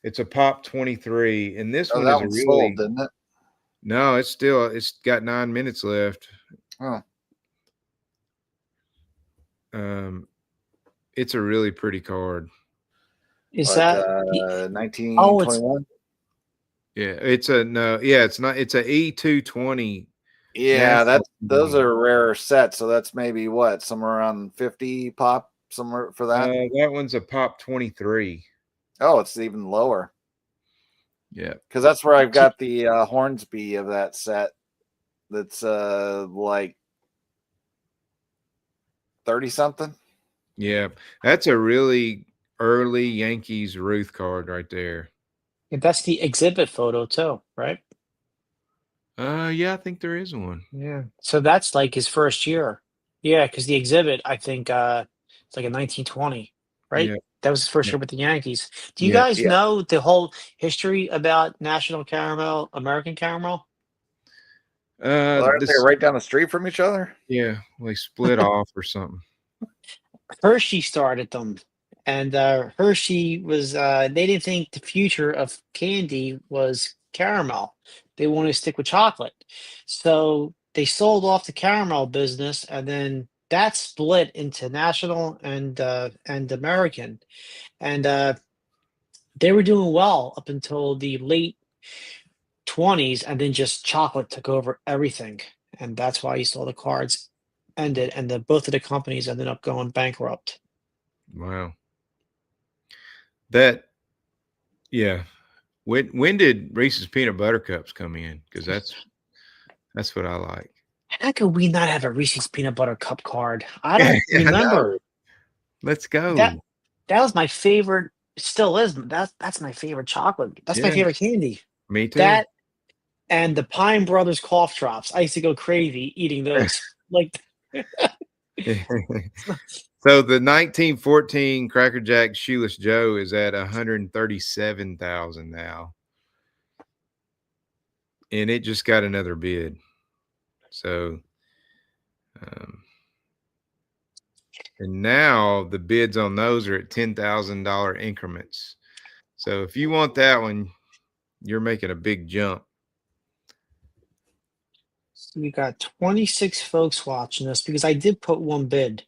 [SPEAKER 2] It's a Pop 23, and this one
[SPEAKER 1] that
[SPEAKER 2] is a
[SPEAKER 1] one
[SPEAKER 2] really
[SPEAKER 1] sold, didn't it?
[SPEAKER 2] no. It's got 9 minutes left.
[SPEAKER 1] Oh,
[SPEAKER 2] It's a really pretty card.
[SPEAKER 4] Is
[SPEAKER 1] what,
[SPEAKER 4] that? Oh, it's
[SPEAKER 1] 1921?
[SPEAKER 2] Yeah, it's a no. Yeah, it's not. It's a E220.
[SPEAKER 1] Yeah,
[SPEAKER 2] National
[SPEAKER 1] those
[SPEAKER 2] Caramel.
[SPEAKER 1] are rare sets. So that's maybe what, somewhere around 50 pop, somewhere for that.
[SPEAKER 2] That one's a Pop 23.
[SPEAKER 1] Oh, it's even lower.
[SPEAKER 2] Yeah,
[SPEAKER 1] Because that's where I've got the Hornsby of that set. That's like 30 something.
[SPEAKER 2] yeah. That's a really early Yankees Ruth card right there.
[SPEAKER 4] that's the exhibit photo too, right?
[SPEAKER 2] Yeah, I think there is one.
[SPEAKER 4] Yeah. So that's like his first year. Yeah, because the exhibit, I think, it's like a 1920, right?
[SPEAKER 2] Yeah,
[SPEAKER 4] That was his first
[SPEAKER 2] yeah,
[SPEAKER 4] year with the Yankees. Do you
[SPEAKER 2] yeah.
[SPEAKER 4] guys
[SPEAKER 1] Yeah.
[SPEAKER 4] know the whole history about National Caramel, American Caramel?
[SPEAKER 1] Well, aren't they
[SPEAKER 2] This,
[SPEAKER 1] right down the street from each other?
[SPEAKER 2] yeah, they split off or something.
[SPEAKER 4] Hershey started them, and Hershey was they didn't think the future of candy was caramel. They wanted to stick with chocolate, so they sold off the caramel business, and then that split into national and American, and they were doing well up until the late 20s, and then just chocolate took over everything, and that's why you saw the cards ended, and both of the companies ended up going bankrupt.
[SPEAKER 2] Wow. That, yeah. When did Reese's Peanut Butter Cups come in? Because that's what I like.
[SPEAKER 4] How could we not have a Reese's peanut butter cup card? I
[SPEAKER 2] Yeah,
[SPEAKER 4] don't
[SPEAKER 2] I
[SPEAKER 4] remember
[SPEAKER 2] know. Let's go.
[SPEAKER 4] that. That was my favorite. Still is. That's my favorite chocolate. That's my
[SPEAKER 2] Yeah,
[SPEAKER 4] favorite candy.
[SPEAKER 2] me too.
[SPEAKER 4] That and the Pine Brothers cough drops. I used to go crazy eating those. Like,
[SPEAKER 2] So the 1914 Cracker Jack Shoeless Joe is at 137,000 now, and it just got another bid. So, and now the bids on those are at $10,000 increments. So if you want that one, you're making a big jump.
[SPEAKER 4] so we got 26 folks watching this because I did put one bid.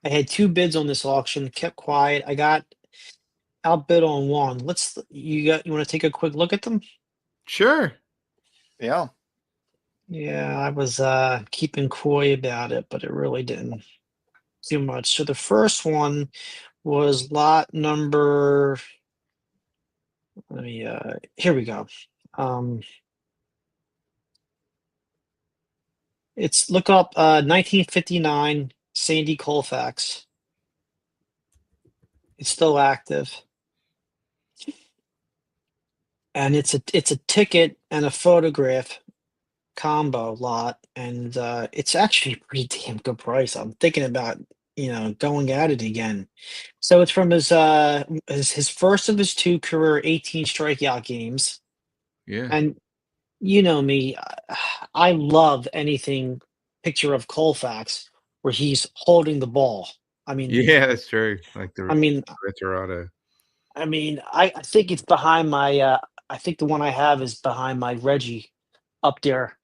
[SPEAKER 4] I had two bids on this auction. Kept quiet. I got outbid on one. You want to take a quick look at them?
[SPEAKER 2] Sure.
[SPEAKER 1] Yeah.
[SPEAKER 4] Yeah, I was keeping coy about it, but it really didn't do much. So the first one was lot number, let me here we go. It's look up 1959 Sandy Colfax. It's still active. And it's a ticket and a photograph combo lot, and it's actually a pretty damn good price. I'm thinking about going at it again. So it's from his first of his two career 18 strikeout games,
[SPEAKER 2] Yeah.
[SPEAKER 4] and you know me, I love anything picture of Colfax where he's holding the ball. I mean,
[SPEAKER 2] Yeah, that's true. Like the
[SPEAKER 4] I mean,
[SPEAKER 2] Retorado.
[SPEAKER 4] I think it's behind my. I think the one I have is behind my Reggie up there,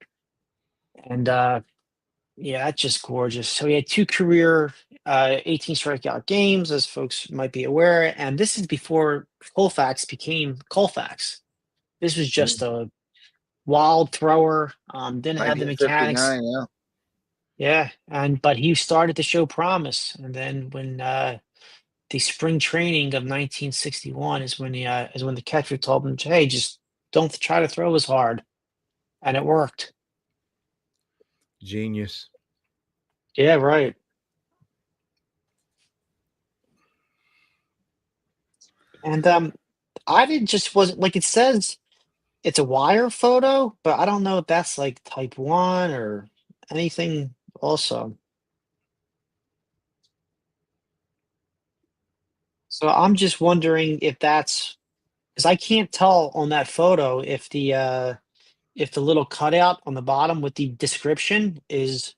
[SPEAKER 4] and yeah, that's just gorgeous. So he had two career 18 strikeout games, as folks might be aware, and this is before Colfax became Colfax. This was just a wild thrower. Didn't have the mechanics.
[SPEAKER 1] 1959, yeah.
[SPEAKER 4] Yeah, but he started to show promise, and then when the spring training of 1961 is when the catcher told him, "Hey, just don't try to throw as hard," and it worked.
[SPEAKER 2] Genius.
[SPEAKER 4] Yeah, right. And I didn't just wasn't like it says it's a wire photo, but I don't know if that's like type one or anything. Also, So I'm just wondering if that's because I can't tell on that photo if the little cutout on the bottom with the description is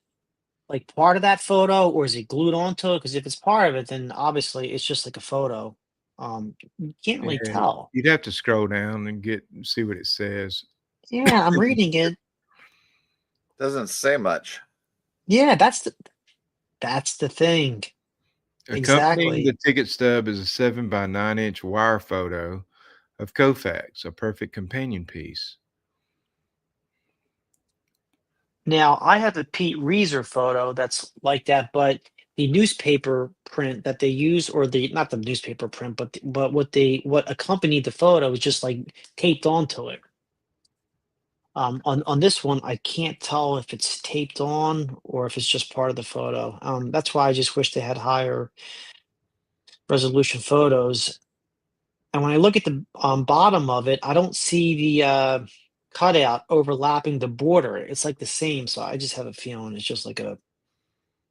[SPEAKER 4] like part of that photo or is it glued onto it? Because if it's part of it, then obviously it's just like a photo. You can't really
[SPEAKER 2] Yeah,
[SPEAKER 4] tell.
[SPEAKER 2] you'd have to scroll down and see what it says.
[SPEAKER 4] Yeah, I'm reading it.
[SPEAKER 1] Doesn't say much.
[SPEAKER 4] Yeah, that's the thing.
[SPEAKER 2] Accompanying the
[SPEAKER 4] Exactly.
[SPEAKER 2] ticket stub is a 7 by 9 inch wire photo of Koufax, a perfect companion piece.
[SPEAKER 4] Now I have a Pete Reeser photo that's like that, but the newspaper print that they use, or the not the newspaper print, but what accompanied the photo is just like taped onto it. On this one, I can't tell if it's taped on or if it's just part of the photo. That's why I just wish they had higher resolution photos. And when I look at the bottom of it, I don't see the cutout overlapping the border. It's like the same, so I just have a feeling it's just like a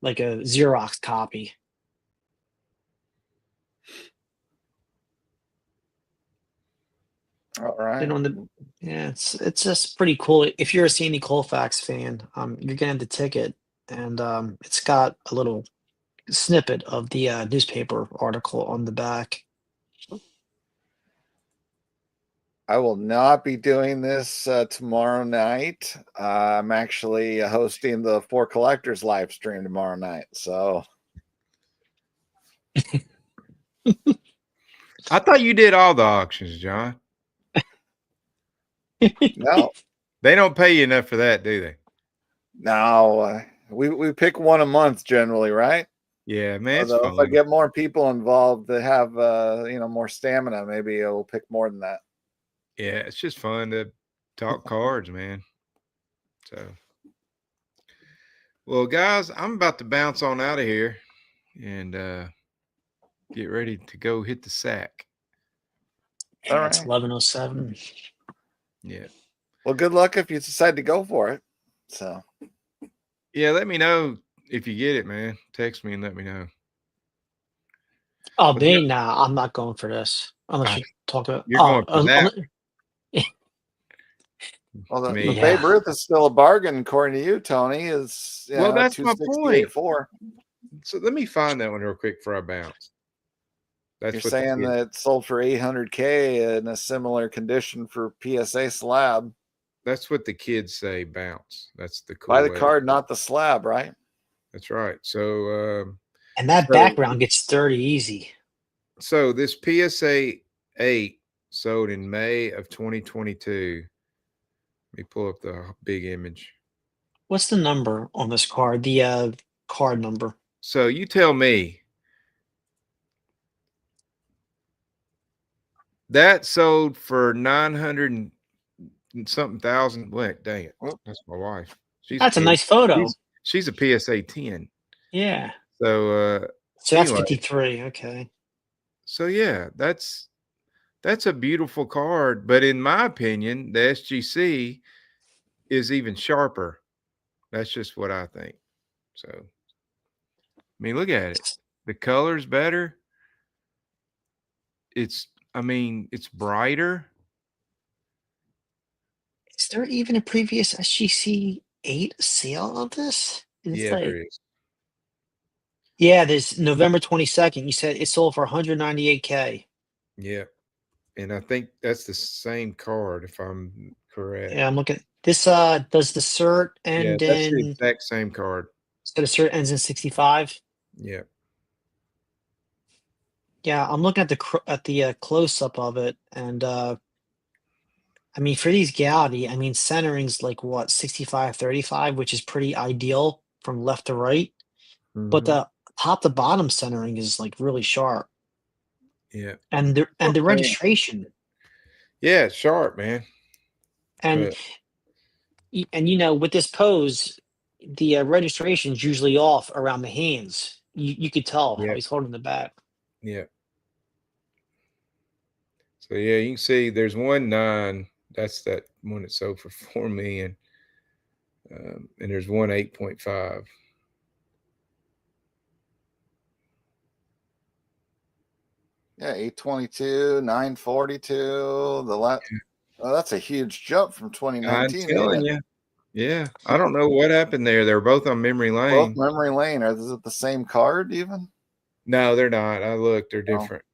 [SPEAKER 4] Xerox copy.
[SPEAKER 1] All
[SPEAKER 4] And
[SPEAKER 1] right.
[SPEAKER 4] on the yeah, it's just pretty cool. If you're a Sandy Colfax fan, you're getting the ticket, and it's got a little snippet of the newspaper article on the back.
[SPEAKER 1] I will not be doing this tomorrow night. I'm actually hosting the Four Collectors live stream tomorrow night. So
[SPEAKER 2] I thought you did all the auctions, John.
[SPEAKER 1] no,
[SPEAKER 2] They don't pay you enough for that, do they?
[SPEAKER 1] no, we pick one a month generally, right?
[SPEAKER 2] Yeah, man, it's
[SPEAKER 1] Although if I
[SPEAKER 2] fun.
[SPEAKER 1] get more people involved that have more stamina, maybe I'll pick more than that.
[SPEAKER 2] Yeah, it's just fun to talk cards, man. So, well, guys, I'm about to bounce on out of here and get ready to go hit the sack.
[SPEAKER 1] All
[SPEAKER 4] Yeah, it's
[SPEAKER 1] right.
[SPEAKER 4] 11:07.
[SPEAKER 2] Yeah.
[SPEAKER 1] Well, good luck if you decide to go for it. So
[SPEAKER 2] Yeah, let me know if you get it, man. Text me and let me know.
[SPEAKER 4] Oh,
[SPEAKER 2] But yeah,
[SPEAKER 4] me? Nah, I'm not going for this unless
[SPEAKER 2] ah,
[SPEAKER 4] you talk about.
[SPEAKER 2] you're going for that.
[SPEAKER 1] well, the
[SPEAKER 2] Me.
[SPEAKER 1] Babe
[SPEAKER 4] Yeah.
[SPEAKER 1] Ruth is still a bargain according to you, Tony. Is
[SPEAKER 2] Well, that's my point.
[SPEAKER 1] 268.4.
[SPEAKER 2] So let me find that one real quick before I bounce.
[SPEAKER 1] You're
[SPEAKER 2] That's what the
[SPEAKER 1] saying
[SPEAKER 2] kid,
[SPEAKER 1] that it sold for 800K in a similar condition for PSA slab.
[SPEAKER 2] that's what the kids say. Bounce. That's the
[SPEAKER 1] Buy
[SPEAKER 2] cool
[SPEAKER 1] the
[SPEAKER 2] way.
[SPEAKER 1] card, not the slab, right?
[SPEAKER 2] That's right. So,
[SPEAKER 4] And that
[SPEAKER 2] so
[SPEAKER 4] background gets dirty easy.
[SPEAKER 2] so this PSA 8 sold in May of 2022. Let me pull up the big image.
[SPEAKER 4] What's the number on this card? The card number.
[SPEAKER 2] So you tell me. That sold for 900 and something thousand. Wait, dang it.
[SPEAKER 1] Well,
[SPEAKER 2] That's my wife. She's a
[SPEAKER 4] That's a
[SPEAKER 2] PS,
[SPEAKER 4] nice photo.
[SPEAKER 2] she's a PSA 10.
[SPEAKER 4] Yeah.
[SPEAKER 2] So
[SPEAKER 4] So that's
[SPEAKER 2] anyway,
[SPEAKER 4] 53. Okay.
[SPEAKER 2] so yeah, that's a beautiful card, but in my opinion, the SGC is even sharper. That's just what I think. So I mean, look at it. The color's better. It's brighter.
[SPEAKER 4] Is there even a previous SGC 8 sale of this? It's
[SPEAKER 2] Yeah, there
[SPEAKER 4] like,
[SPEAKER 2] is.
[SPEAKER 4] yeah, there's November 22nd. You said it sold for 198K.
[SPEAKER 2] Yeah. And I think that's the same card if I'm correct.
[SPEAKER 4] Yeah, I'm looking. This does the cert
[SPEAKER 2] Yeah,
[SPEAKER 4] end
[SPEAKER 2] that's the
[SPEAKER 4] in
[SPEAKER 2] exact same card.
[SPEAKER 4] so the cert ends in 65?
[SPEAKER 2] Yeah.
[SPEAKER 4] Yeah, I'm looking at the close up of it, and I mean for these Gaudi, I mean centering's like what 65-35, which is pretty ideal from left to right. But
[SPEAKER 2] Mhm.
[SPEAKER 4] the top to bottom centering is like really sharp,
[SPEAKER 2] Yeah.
[SPEAKER 4] and
[SPEAKER 2] What
[SPEAKER 4] the
[SPEAKER 2] I'm saying.
[SPEAKER 4] registration
[SPEAKER 2] Yeah, it's sharp, man.
[SPEAKER 4] and
[SPEAKER 2] But
[SPEAKER 4] with this pose, the registration's usually off around the hands. You could tell how
[SPEAKER 2] yeah,
[SPEAKER 4] he's holding the bat.
[SPEAKER 2] yeah. So yeah, you can see there's 1.9. That's that one that sold for 4 million. And there's 1.8.5.
[SPEAKER 1] Yeah, 822, 942. Oh, that's a huge jump from
[SPEAKER 2] I'm
[SPEAKER 1] 2019.
[SPEAKER 2] telling you. Yeah. I don't know what happened there. They're both on memory
[SPEAKER 1] Both
[SPEAKER 2] lane.
[SPEAKER 1] memory lane. Is it the same card even?
[SPEAKER 2] No, they're not. I looked. They're
[SPEAKER 1] Oh.
[SPEAKER 2] different.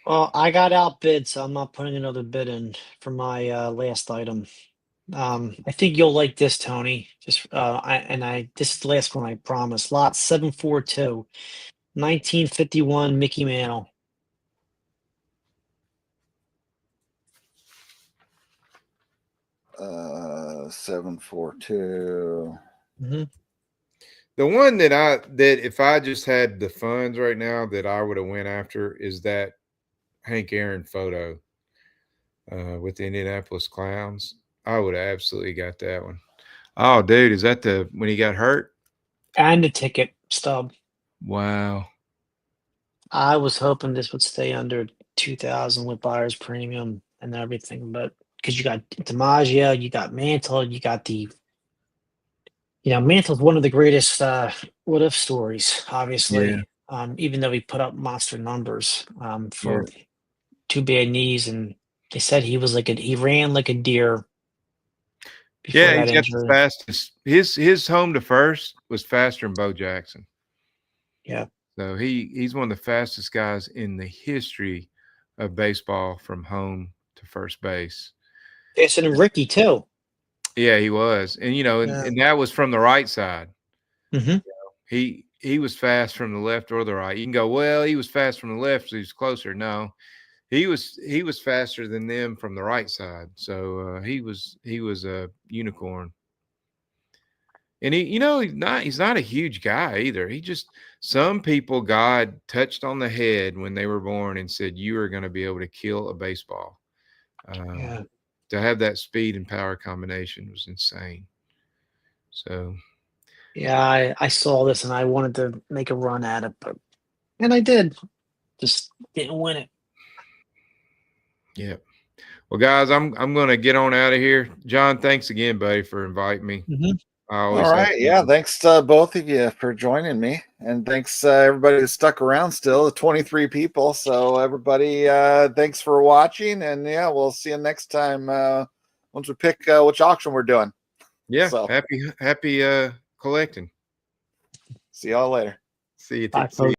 [SPEAKER 4] Well, I got outbid, so I'm not putting another bid in for my last item. I think you'll like this, Tony. Just this is the last one, I promise. Lot 742, 1951 Mickey Mantle.
[SPEAKER 1] Uh, 742.
[SPEAKER 4] Mm-hmm.
[SPEAKER 2] The one that if I just had the funds right now that I would have went after is that Hank Aaron photo with the Indianapolis Clowns. I would have absolutely got that one. Oh, dude, is that the when he got hurt?
[SPEAKER 4] And the ticket stub.
[SPEAKER 2] Wow.
[SPEAKER 4] I was hoping this would stay under 2,000 with buyer's premium and everything, but because you got DiMaggio, you got Mantle, you got Mantle's one of the greatest what if stories, obviously.
[SPEAKER 2] Yeah.
[SPEAKER 4] Even though he put up monster numbers for
[SPEAKER 2] Yeah.
[SPEAKER 4] 2 bad knees, and they said he ran like a deer before
[SPEAKER 2] Yeah,
[SPEAKER 4] that
[SPEAKER 2] he's got the
[SPEAKER 4] injury.
[SPEAKER 2] fastest. His home to first was faster than Bo Jackson.
[SPEAKER 4] Yeah.
[SPEAKER 2] So he's one of the fastest guys in the history of baseball from home to first base.
[SPEAKER 4] Faster than Ricky too.
[SPEAKER 2] Yeah, he was. And and that was from the right side.
[SPEAKER 4] Mm-hmm.
[SPEAKER 2] He was fast from the left or the right. You can go, well, he was fast from the left, so he's closer. No. He was faster than them from the right side. So he was a unicorn. And he's not a huge guy either. Some people God touched on the head when they were born and said, you are going to be able to kill a baseball.
[SPEAKER 4] Yeah.
[SPEAKER 2] To have that speed and power combination was insane. So
[SPEAKER 4] Yeah, I saw this and I wanted to make a run at it, and I did. Just didn't win it.
[SPEAKER 2] yeah. Well, guys, I'm gonna get on out of here. John, thanks again, buddy, for inviting me.
[SPEAKER 4] Mm-hmm.
[SPEAKER 1] All right. Yeah. Thanks to both of you for joining me. And thanks everybody who stuck around still, the 23 people. So everybody, thanks for watching. And yeah, we'll see you next time once we pick which auction we're doing.
[SPEAKER 2] Yeah.
[SPEAKER 1] So
[SPEAKER 2] Happy collecting.
[SPEAKER 1] see y'all later.
[SPEAKER 2] See you.
[SPEAKER 4] Bye,
[SPEAKER 2] See you.